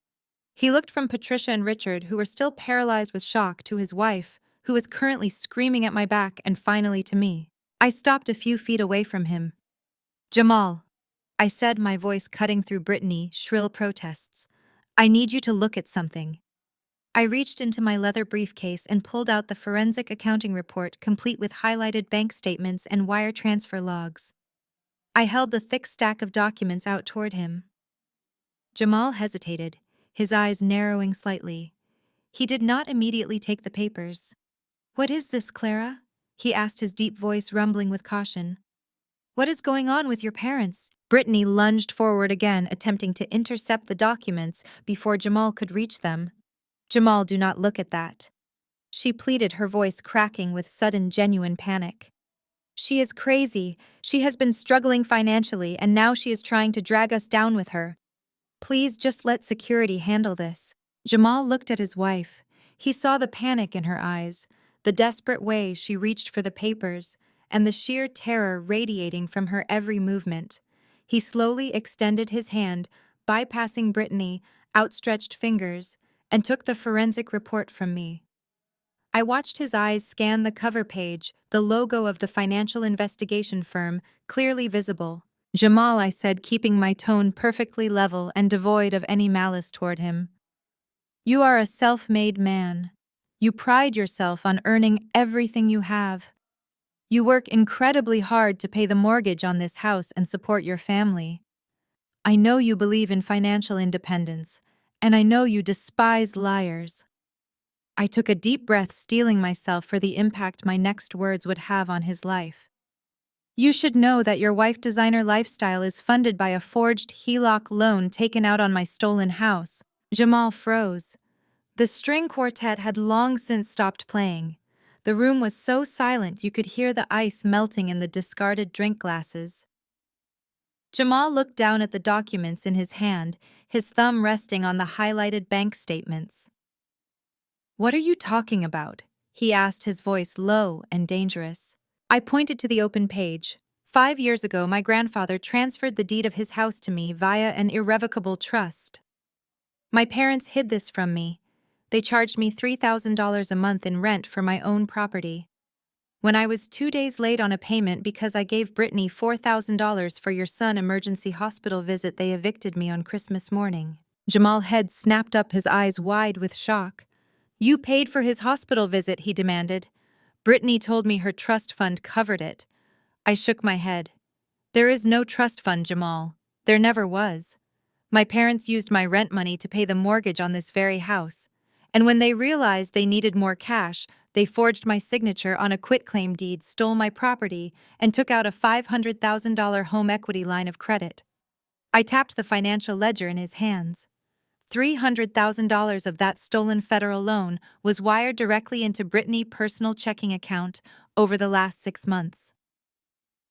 He looked from Patricia and Richard, who were still paralyzed with shock, to his wife, who was currently screaming at my back, and finally to me. I stopped a few feet away from him. "Jamal," I said, my voice cutting through Brittany's shrill protests. "I need you to look at something." I reached into my leather briefcase and pulled out the forensic accounting report, complete with highlighted bank statements and wire transfer logs. I held the thick stack of documents out toward him. Jamal hesitated, his eyes narrowing slightly. He did not immediately take the papers. "What is this, Clara?" he asked, his deep voice rumbling with caution. "What is going on with your parents?" Brittany lunged forward again, attempting to intercept the documents before Jamal could reach them. "Jamal, do not look at that," she pleaded, her voice cracking with sudden, genuine panic. "She is crazy. She has been struggling financially, and now she is trying to drag us down with her. Please just let security handle this." Jamal looked at his wife. He saw the panic in her eyes, the desperate way she reached for the papers, and the sheer terror radiating from her every movement. He slowly extended his hand, bypassing Brittany, outstretched fingers, and took the forensic report from me. I watched his eyes scan the cover page, the logo of the financial investigation firm clearly visible. "Jamal," I said, keeping my tone perfectly level and devoid of any malice toward him. "You are a self-made man. You pride yourself on earning everything you have. You work incredibly hard to pay the mortgage on this house and support your family. I know you believe in financial independence, and I know you despise liars." I took a deep breath, steeling myself for the impact my next words would have on his life. "You should know that your wife designer lifestyle is funded by a forged HELOC loan taken out on my stolen house." Jamal froze. The string quartet had long since stopped playing. The room was so silent you could hear the ice melting in the discarded drink glasses. Jamal looked down at the documents in his hand, his thumb resting on the highlighted bank statements. "What are you talking about?" he asked, his voice low and dangerous. I pointed to the open page. 5 years ago, my grandfather transferred the deed of his house to me via an irrevocable trust. My parents hid this from me. They charged me $3,000 a month in rent for my own property. When I was 2 days late on a payment because I gave Brittany $4,000 for your son's emergency hospital visit, they evicted me on Christmas morning. Jamal's head snapped up, his eyes wide with shock. "You paid for his hospital visit?" he demanded. "Brittany told me her trust fund covered it." I shook my head. "There is no trust fund, Jamal. There never was. My parents used my rent money to pay the mortgage on this very house. And when they realized they needed more cash, they forged my signature on a quitclaim deed, stole my property, and took out a $500,000 home equity line of credit." I tapped the financial ledger in his hands. $300,000 of that stolen federal loan was wired directly into Brittany's personal checking account over the last 6 months.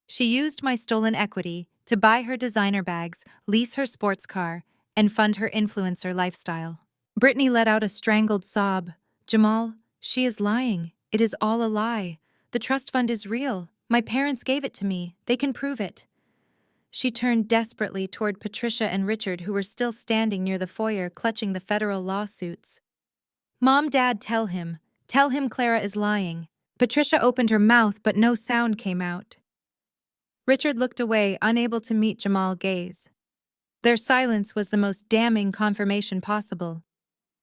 She used my stolen equity to buy her designer bags, lease her sports car, and fund her influencer lifestyle. Brittany let out a strangled sob. "Jamal, she is lying. It is all a lie. The trust fund is real. My parents gave it to me. They can prove it." She turned desperately toward Patricia and Richard, who were still standing near the foyer, clutching the federal lawsuits. "Mom, Dad, tell him. Tell him Clara is lying." Patricia opened her mouth, but no sound came out. Richard looked away, unable to meet Jamal's gaze. Their silence was the most damning confirmation possible.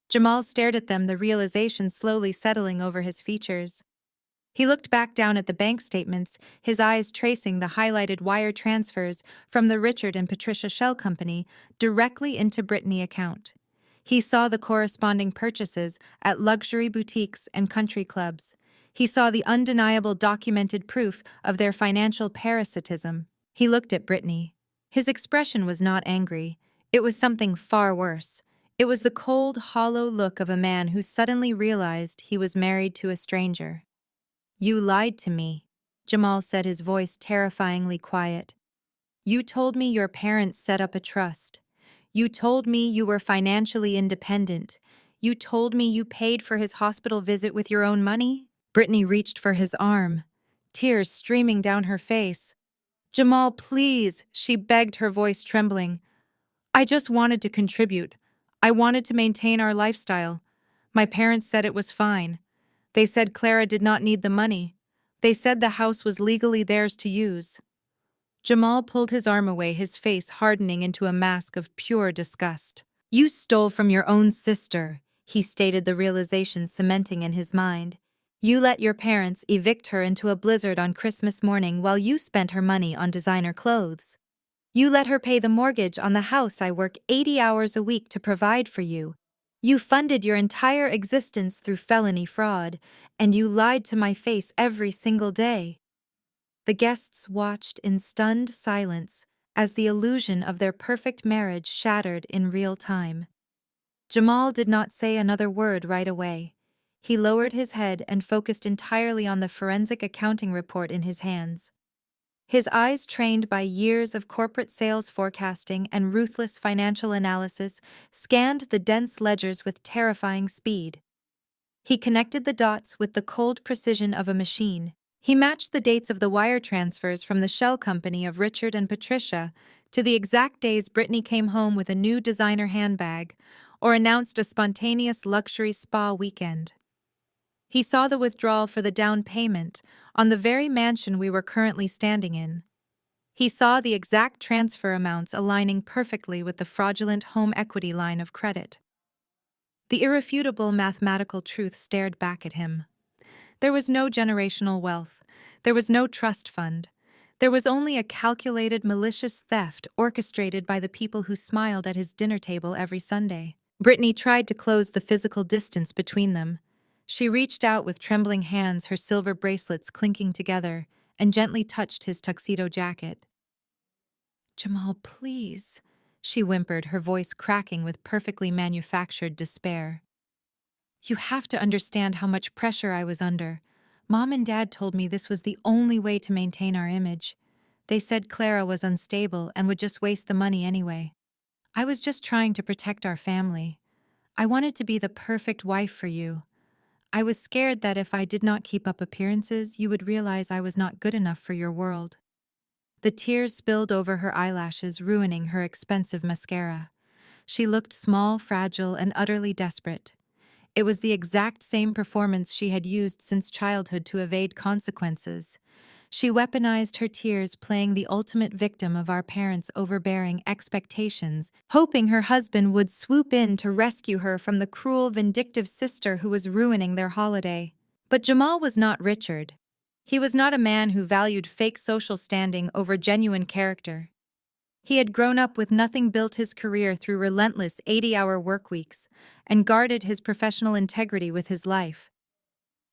Jamal stared at them, the realization slowly settling over his features. He looked back down at the bank statements, his eyes tracing the highlighted wire transfers from the Richard and Patricia Shell Company directly into Brittany's account. He saw the corresponding purchases at luxury boutiques and country clubs. He saw the undeniable documented proof of their financial parasitism. He looked at Brittany. His expression was not angry. It was something far worse. It was the cold, hollow look of a man who suddenly realized he was married to a stranger. "You lied to me," Jamal said, his voice terrifyingly quiet. "You told me your parents set up a trust. You told me you were financially independent. You told me you paid for his hospital visit with your own money." Brittany reached for his arm. tears streaming down her face. "Jamal, please," she begged, her voice trembling. "I just wanted to contribute. I wanted to maintain our lifestyle. My parents said it was fine. They said Clara did not need the money. They said the house was legally theirs to use." Jamal pulled his arm away, his face hardening into a mask of pure disgust. "You stole from your own sister," he stated, the realization cementing in his mind. "You let your parents evict her into a blizzard on Christmas morning while you spent her money on designer clothes. You let her pay the mortgage on the house I work 80 hours a week to provide for you. You funded your entire existence through felony fraud, and you lied to my face every single day." The guests watched in stunned silence as the illusion of their perfect marriage shattered in real time. Jamal did not say another word right away. He lowered his head and focused entirely on the forensic accounting report in his hands. His eyes, trained by years of corporate sales forecasting and ruthless financial analysis, scanned the dense ledgers with terrifying speed. He connected the dots with the cold precision of a machine. He matched the dates of the wire transfers from the shell company of Richard and Patricia to the exact days Brittany came home with a new designer handbag or announced a spontaneous luxury spa weekend. He saw the withdrawal for the down payment on the very mansion we were currently standing in. He saw the exact transfer amounts aligning perfectly with the fraudulent home equity line of credit. The irrefutable mathematical truth stared back at him. There was no generational wealth. There was no trust fund. There was only a calculated, malicious theft orchestrated by the people who smiled at his dinner table every Sunday. Brittany tried to close the physical distance between them. She reached out with trembling hands, her silver bracelets clinking together, and gently touched his tuxedo jacket. "Jamal, please," she whimpered, her voice cracking with perfectly manufactured despair. "You have to understand how much pressure I was under. Mom and Dad told me this was the only way to maintain our image. They said Clara was unstable and would just waste the money anyway. I was just trying to protect our family. I wanted to be the perfect wife for you. I was scared that if I did not keep up appearances, you would realize I was not good enough for your world." The tears spilled over her eyelashes, ruining her expensive mascara. She looked small, fragile, and utterly desperate. It was the exact same performance she had used since childhood to evade consequences. She weaponized her tears, playing the ultimate victim of our parents' overbearing expectations, hoping her husband would swoop in to rescue her from the cruel, vindictive sister who was ruining their holiday. But Jamal was not Richard. He was not a man who valued fake social standing over genuine character. He had grown up with nothing, built his career through relentless 80-hour workweeks, and guarded his professional integrity with his life.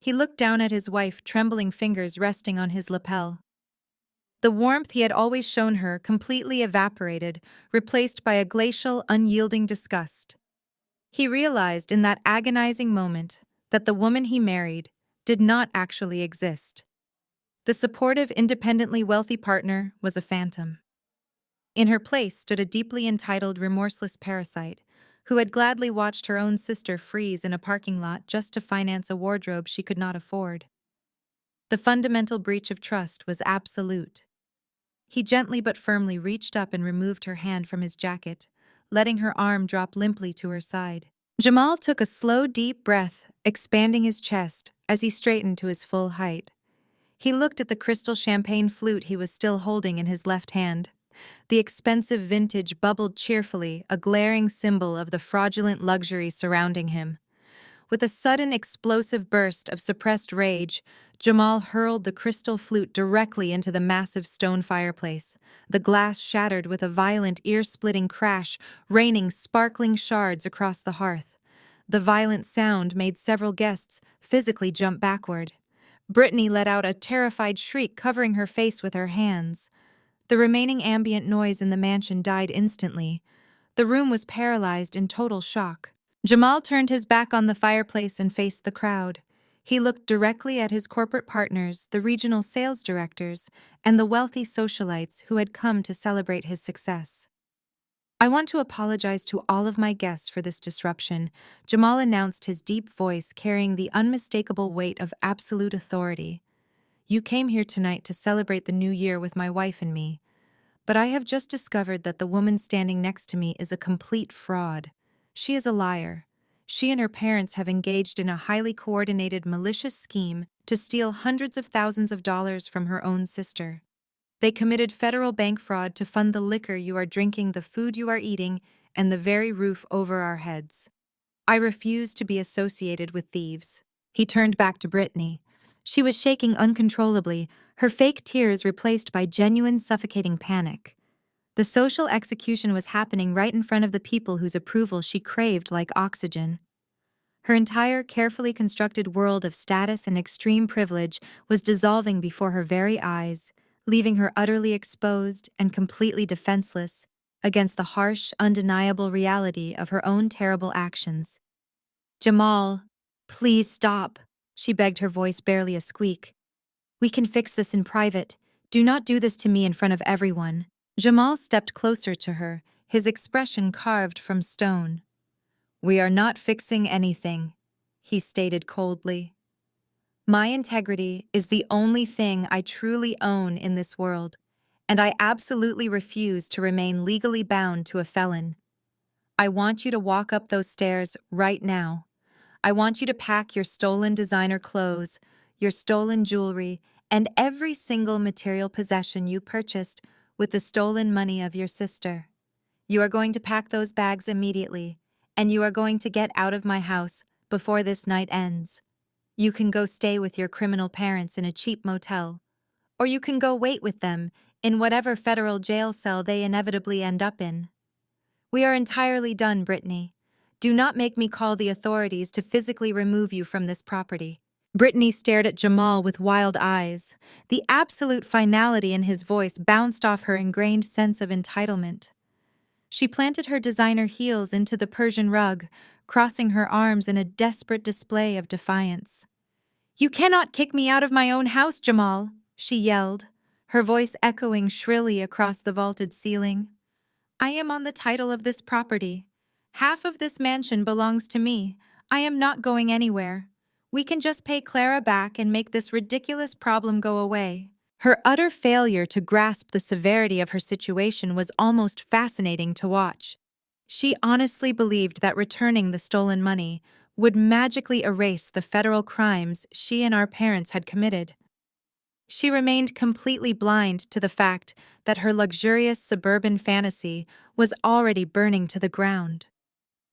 He looked down at his wife, trembling fingers resting on his lapel. The warmth he had always shown her completely evaporated, replaced by a glacial, unyielding disgust. He realized in that agonizing moment that the woman he married did not actually exist. The supportive, independently wealthy partner was a phantom. In her place stood a deeply entitled, remorseless parasite who had gladly watched her own sister freeze in a parking lot just to finance a wardrobe she could not afford. The fundamental breach of trust was absolute. He gently but firmly reached up and removed her hand from his jacket, letting her arm drop limply to her side. Jamal took a slow, deep breath, expanding his chest as he straightened to his full height. He looked at the crystal champagne flute he was still holding in his left hand. The expensive vintage bubbled cheerfully, a glaring symbol of the fraudulent luxury surrounding him. With a sudden explosive burst of suppressed rage, Jamal hurled the crystal flute directly into the massive stone fireplace. The glass shattered with a violent, ear-splitting crash, raining sparkling shards across the hearth. The violent sound made several guests physically jump backward. Brittany let out a terrified shriek, covering her face with her hands. The remaining ambient noise in the mansion died instantly. The room was paralyzed in total shock. Jamal turned his back on the fireplace and faced the crowd. He looked directly at his corporate partners, the regional sales directors, and the wealthy socialites who had come to celebrate his success. "I want to apologize to all of my guests for this disruption," Jamal announced, his deep voice carrying the unmistakable weight of absolute authority. You came here tonight to celebrate the new year with my wife and me, but I have just discovered that the woman standing next to me is a complete fraud. She is a liar. She and her parents have engaged in a highly coordinated malicious scheme to steal hundreds of thousands of dollars from her own sister. They committed federal bank fraud to fund the liquor you are drinking, the food you are eating, and the very roof over our heads. I refuse to be associated with thieves. He turned back to Brittany. She was shaking uncontrollably, her fake tears replaced by genuine suffocating panic. The social execution was happening right in front of the people whose approval she craved like oxygen. Her entire carefully constructed world of status and extreme privilege was dissolving before her very eyes, leaving her utterly exposed and completely defenseless against the harsh, undeniable reality of her own terrible actions. Jamal, please stop, she begged, her voice barely a squeak. We can fix this in private. Do not do this to me in front of everyone. Jamal stepped closer to her, his expression carved from stone. We are not fixing anything, he stated coldly. My integrity is the only thing I truly own in this world, and I absolutely refuse to remain legally bound to a felon. I want you to walk up those stairs right now. I want you to pack your stolen designer clothes, your stolen jewelry, and every single material possession you purchased with the stolen money of your sister. You are going to pack those bags immediately, and you are going to get out of my house before this night ends. You can go stay with your criminal parents in a cheap motel, or you can go wait with them in whatever federal jail cell they inevitably end up in. We are entirely done, Brittany. Do not make me call the authorities to physically remove you from this property. Brittany stared at Jamal with wild eyes. The absolute finality in his voice bounced off her ingrained sense of entitlement. She planted her designer heels into the Persian rug, crossing her arms in a desperate display of defiance. You cannot kick me out of my own house, Jamal, she yelled, her voice echoing shrilly across the vaulted ceiling. I am on the title of this property. Half of this mansion belongs to me. I am not going anywhere. We can just pay Clara back and make this ridiculous problem go away. Her utter failure to grasp the severity of her situation was almost fascinating to watch. She honestly believed that returning the stolen money would magically erase the federal crimes she and our parents had committed. She remained completely blind to the fact that her luxurious suburban fantasy was already burning to the ground.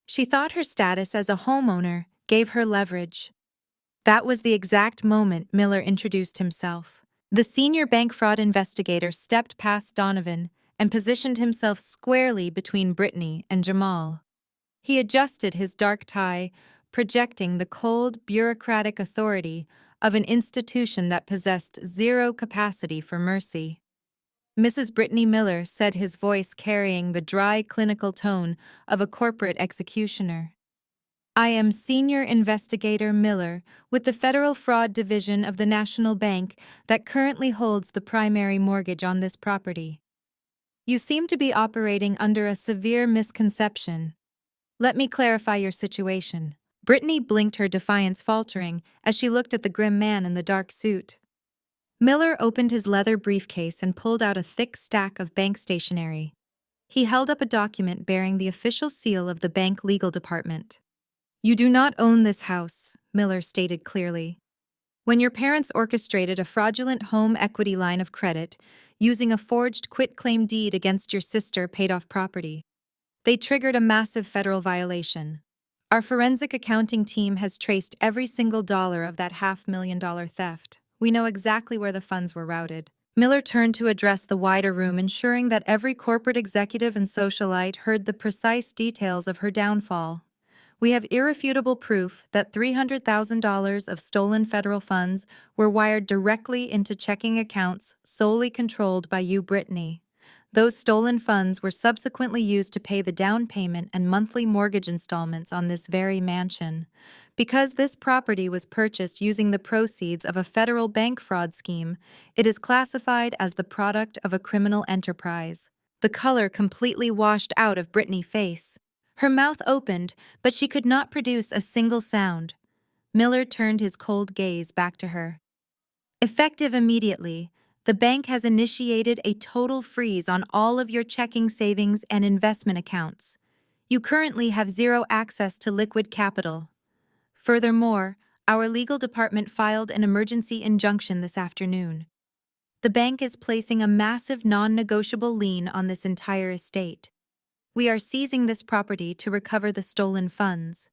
She thought her status as a homeowner gave her leverage. That was the exact moment Miller introduced himself. The senior bank fraud investigator stepped past Donovan and positioned himself squarely between Brittany and Jamal. He adjusted his dark tie, projecting the cold, bureaucratic authority of an institution that possessed zero capacity for mercy. Mrs. Brittany Miller, said, his voice carrying the dry, clinical tone of a corporate executioner. I am Senior Investigator Miller with the Federal Fraud Division of the National Bank that currently holds the primary mortgage on this property. You seem to be operating under a severe misconception. Let me clarify your situation. Brittany blinked, her defiance faltering as she looked at the grim man in the dark suit. Miller opened his leather briefcase and pulled out a thick stack of bank stationery. He held up a document bearing the official seal of the bank legal department. You do not own this house, Miller stated clearly. When your parents orchestrated a fraudulent home equity line of credit using a forged quitclaim deed against your sister paid-off property, they triggered a massive federal violation. Our forensic accounting team has traced every single dollar of that $500,000 theft. We know exactly where the funds were routed. Miller turned to address the wider room, ensuring that every corporate executive and socialite heard the precise details of her downfall. We have irrefutable proof that $300,000 of stolen federal funds were wired directly into checking accounts solely controlled by you, Brittany. Those stolen funds were subsequently used to pay the down payment and monthly mortgage installments on this very mansion. Because this property was purchased using the proceeds of a federal bank fraud scheme, it is classified as the product of a criminal enterprise. The color completely washed out of Brittany's face. Her mouth opened, but she could not produce a single sound. Miller turned his cold gaze back to her. Effective immediately, the bank has initiated a total freeze on all of your checking, savings, and investment accounts. You currently have zero access to liquid capital. Furthermore, our legal department filed an emergency injunction this afternoon. The bank is placing a massive non-negotiable lien on this entire estate. We are seizing this property to recover the stolen funds.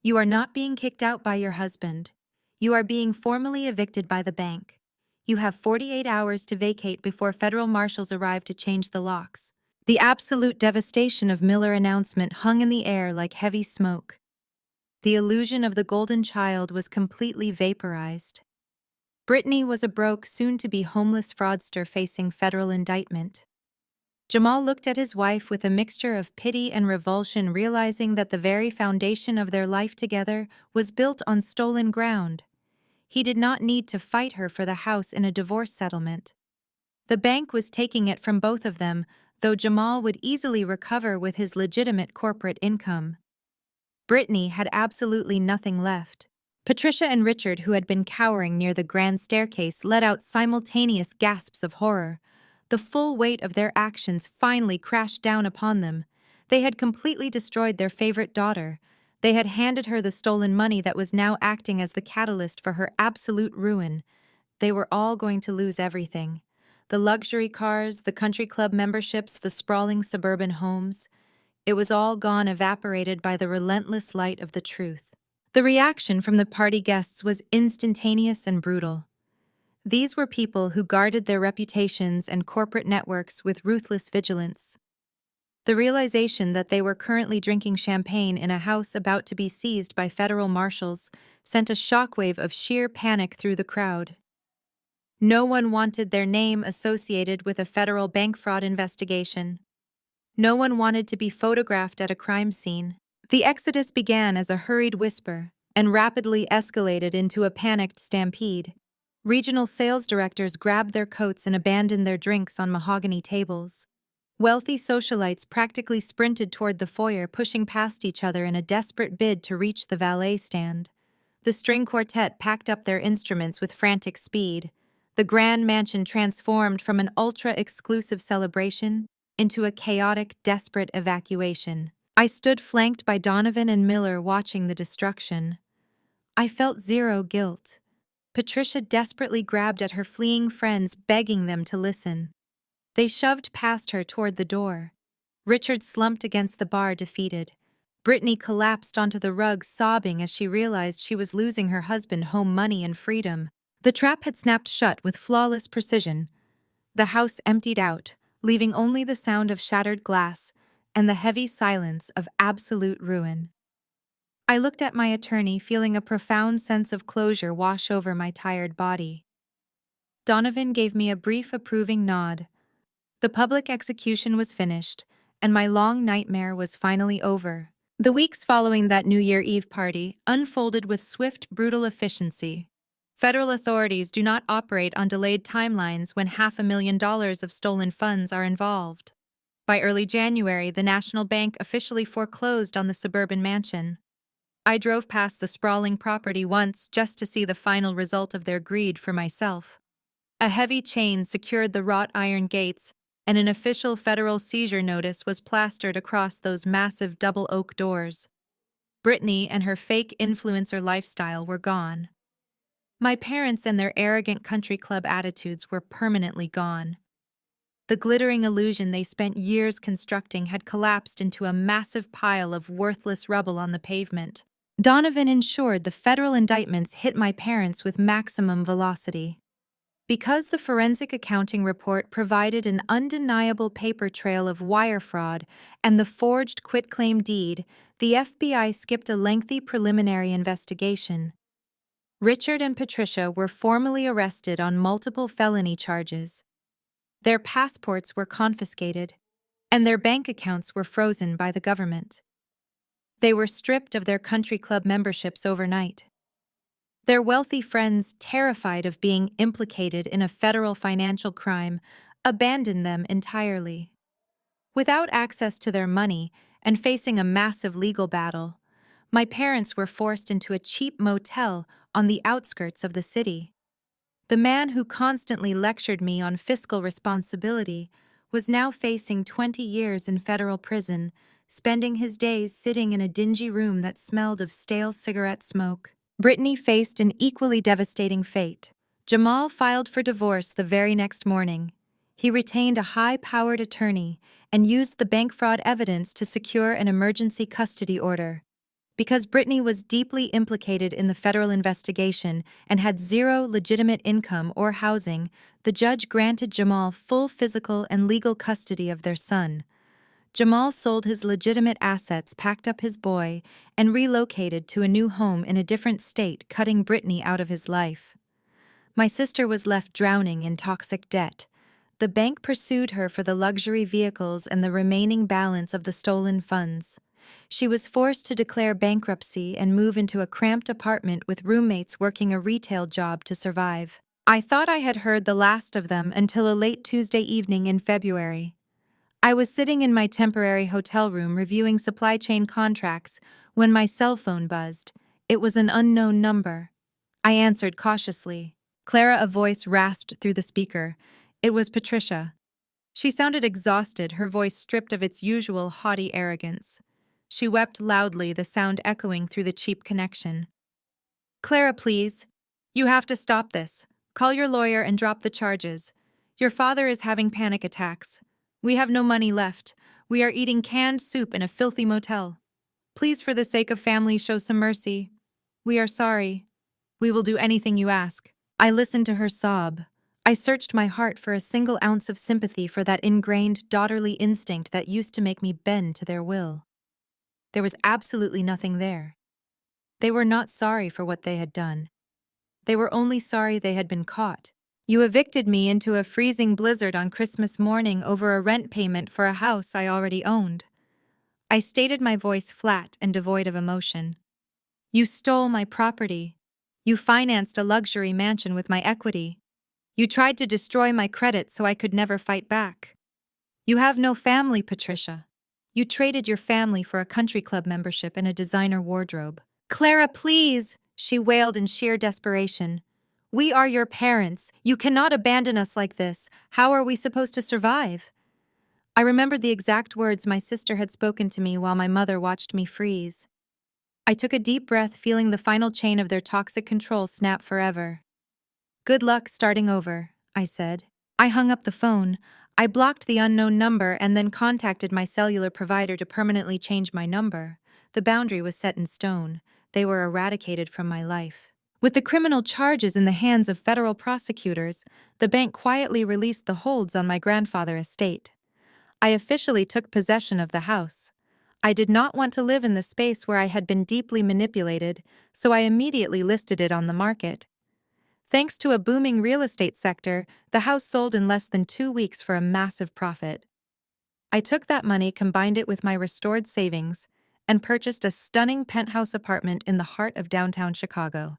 You are not being kicked out by your husband. You are being formally evicted by the bank. You have 48 hours to vacate before federal marshals arrive to change the locks. The absolute devastation of Miller's announcement hung in the air like heavy smoke. The illusion of the golden child was completely vaporized. Brittany was a broke, soon-to-be homeless fraudster facing federal indictment. Jamal looked at his wife with a mixture of pity and revulsion, realizing that the very foundation of their life together was built on stolen ground. He did not need to fight her for the house in a divorce settlement. The bank was taking it from both of them, though Jamal would easily recover with his legitimate corporate income. Brittany had absolutely nothing left. Patricia and Richard, who had been cowering near the grand staircase, let out simultaneous gasps of horror. The full weight of their actions finally crashed down upon them. They had completely destroyed their favorite daughter. They had handed her the stolen money that was now acting as the catalyst for her absolute ruin. They were all going to lose everything. The luxury cars, the country club memberships, the sprawling suburban homes. It was all gone, evaporated by the relentless light of the truth. The reaction from the party guests was instantaneous and brutal. These were people who guarded their reputations and corporate networks with ruthless vigilance. The realization that they were currently drinking champagne in a house about to be seized by federal marshals sent a shockwave of sheer panic through the crowd. No one wanted their name associated with a federal bank fraud investigation. No one wanted to be photographed at a crime scene. The exodus began as a hurried whisper and rapidly escalated into a panicked stampede. Regional sales directors grabbed their coats and abandoned their drinks on mahogany tables. Wealthy socialites practically sprinted toward the foyer, pushing past each other in a desperate bid to reach the valet stand. The string quartet packed up their instruments with frantic speed. The grand mansion transformed from an ultra-exclusive celebration into a chaotic, desperate evacuation. I stood flanked by Donovan and Miller, watching the destruction. I felt zero guilt. Patricia desperately grabbed at her fleeing friends, begging them to listen. They shoved past her toward the door. Richard slumped against the bar, defeated. Brittany collapsed onto the rug, sobbing as she realized she was losing her husband, home, money, and freedom. The trap had snapped shut with flawless precision. The house emptied out, leaving only the sound of shattered glass and the heavy silence of absolute ruin. I looked at my attorney, feeling a profound sense of closure wash over my tired body. Donovan gave me a brief, approving nod. The public execution was finished, and my long nightmare was finally over. The weeks following that New Year Eve party unfolded with swift, brutal efficiency. Federal authorities do not operate on delayed timelines when $500,000 of stolen funds are involved. By early January, the National Bank officially foreclosed on the suburban mansion. I drove past the sprawling property once just to see the final result of their greed for myself. A heavy chain secured the wrought iron gates, and an official federal seizure notice was plastered across those massive double oak doors. Brittany and her fake influencer lifestyle were gone. My parents and their arrogant country club attitudes were permanently gone. The glittering illusion they spent years constructing had collapsed into a massive pile of worthless rubble on the pavement. Donovan ensured the federal indictments hit my parents with maximum velocity. Because the forensic accounting report provided an undeniable paper trail of wire fraud and the forged quitclaim deed, the FBI skipped a lengthy preliminary investigation. Richard and Patricia were formally arrested on multiple felony charges. Their passports were confiscated, and their bank accounts were frozen by the government. They were stripped of their country club memberships overnight. Their wealthy friends, terrified of being implicated in a federal financial crime, abandoned them entirely. Without access to their money and facing a massive legal battle, my parents were forced into a cheap motel on the outskirts of the city. The man who constantly lectured me on fiscal responsibility was now facing 20 years in federal prison, spending his days sitting in a dingy room that smelled of stale cigarette smoke. Brittany faced an equally devastating fate. Jamal filed for divorce the very next morning. He retained a high-powered attorney and used the bank fraud evidence to secure an emergency custody order. Because Brittany was deeply implicated in the federal investigation and had zero legitimate income or housing, the judge granted Jamal full physical and legal custody of their son. Jamal sold his legitimate assets, packed up his boy, and relocated to a new home in a different state, cutting Brittany out of his life. My sister was left drowning in toxic debt. The bank pursued her for the luxury vehicles and the remaining balance of the stolen funds. She was forced to declare bankruptcy and move into a cramped apartment with roommates working a retail job to survive. I thought I had heard the last of them until a late Tuesday evening in February. I was sitting in my temporary hotel room reviewing supply chain contracts when my cell phone buzzed. It was an unknown number. I answered cautiously. Clara, a voice rasped through the speaker. It was Patricia. She sounded exhausted, her voice stripped of its usual haughty arrogance. She wept loudly, the sound echoing through the cheap connection. Clara, please. You have to stop this. Call your lawyer and drop the charges. Your father is having panic attacks. We have no money left. We are eating canned soup in a filthy motel. Please, for the sake of family, show some mercy. We are sorry. We will do anything you ask. I listened to her sob. I searched my heart for a single ounce of sympathy for that ingrained daughterly instinct that used to make me bend to their will. There was absolutely nothing there. They were not sorry for what they had done. They were only sorry they had been caught. You evicted me into a freezing blizzard on Christmas morning over a rent payment for a house I already owned. I stated, my voice flat and devoid of emotion. You stole my property. You financed a luxury mansion with my equity. You tried to destroy my credit so I could never fight back. You have no family, Patricia. You traded your family for a country club membership and a designer wardrobe. Clara, please, she wailed in sheer desperation. We are your parents. You cannot abandon us like this. How are we supposed to survive? I remembered the exact words my sister had spoken to me while my mother watched me freeze. I took a deep breath, feeling the final chain of their toxic control snap forever. Good luck starting over, I said. I hung up the phone. I blocked the unknown number and then contacted my cellular provider to permanently change my number. The boundary was set in stone. They were eradicated from my life. With the criminal charges in the hands of federal prosecutors, the bank quietly released the holds on my grandfather's estate. I officially took possession of the house. I did not want to live in the space where I had been deeply manipulated, so I immediately listed it on the market. Thanks to a booming real estate sector, the house sold in less than 2 weeks for a massive profit. I took that money, combined it with my restored savings, and purchased a stunning penthouse apartment in the heart of downtown Chicago.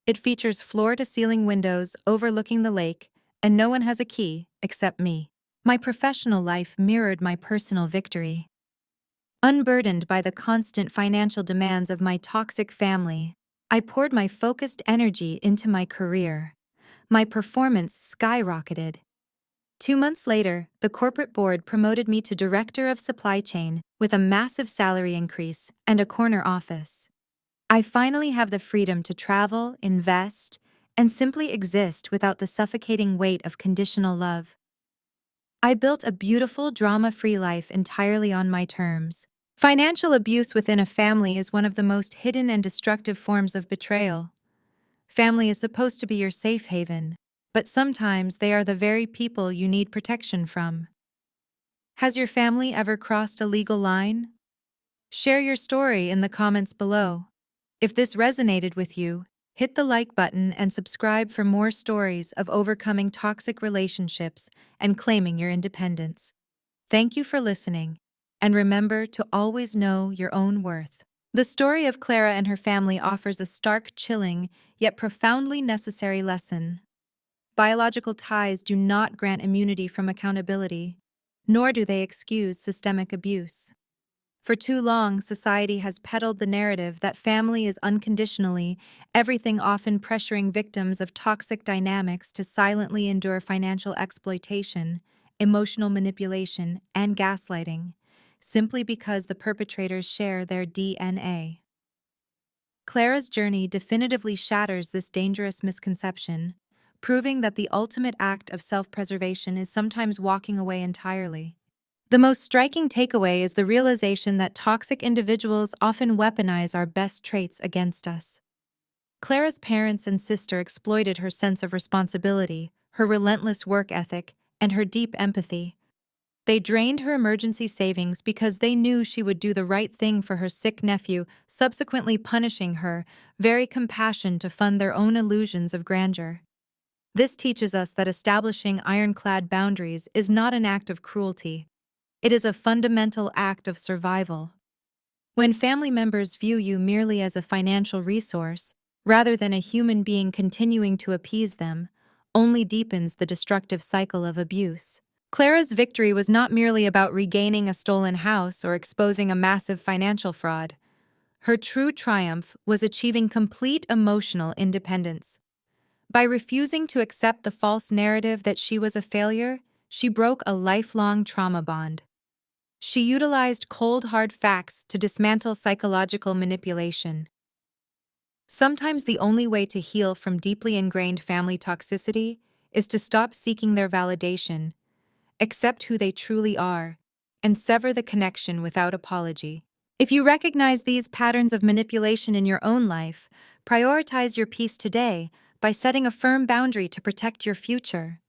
It features floor-to-ceiling windows overlooking the lake, and no one has a key except me. My professional life mirrored my personal victory. Unburdened by the constant financial demands of my toxic family, I poured my focused energy into my career. My performance skyrocketed. 2 months later, the corporate board promoted me to director of supply chain with a massive salary increase and a corner office. I finally have the freedom to travel, invest, and simply exist without the suffocating weight of conditional love. I built a beautiful, drama-free life entirely on my terms. Financial abuse within a family is one of the most hidden and destructive forms of betrayal. Family is supposed to be your safe haven, but sometimes they are the very people you need protection from. Has your family ever crossed a legal line? Share your story in the comments below. If this resonated with you, hit the like button and subscribe for more stories of overcoming toxic relationships and claiming your independence. Thank you for listening, and remember to always know your own worth. The story of Clara and her family offers a stark, chilling, yet profoundly necessary lesson. Biological ties do not grant immunity from accountability, nor do they excuse systemic abuse. For too long, society has peddled the narrative that family is unconditionally, everything, often pressuring victims of toxic dynamics to silently endure financial exploitation, emotional manipulation, and gaslighting, simply because the perpetrators share their DNA. Clara's journey definitively shatters this dangerous misconception, proving that the ultimate act of self-preservation is sometimes walking away entirely. The most striking takeaway is the realization that toxic individuals often weaponize our best traits against us. Clara's parents and sister exploited her sense of responsibility, her relentless work ethic, and her deep empathy. They drained her emergency savings because they knew she would do the right thing for her sick nephew, subsequently punishing her very compassion to fund their own illusions of grandeur. This teaches us that establishing ironclad boundaries is not an act of cruelty. It is a fundamental act of survival. When family members view you merely as a financial resource, rather than a human being continuing to appease them, only deepens the destructive cycle of abuse. Clara's victory was not merely about regaining a stolen house or exposing a massive financial fraud. Her true triumph was achieving complete emotional independence. By refusing to accept the false narrative that she was a failure, she broke a lifelong trauma bond. She utilized cold, hard facts to dismantle psychological manipulation. Sometimes the only way to heal from deeply ingrained family toxicity is to stop seeking their validation, accept who they truly are, and sever the connection without apology. If you recognize these patterns of manipulation in your own life, prioritize your peace today by setting a firm boundary to protect your future.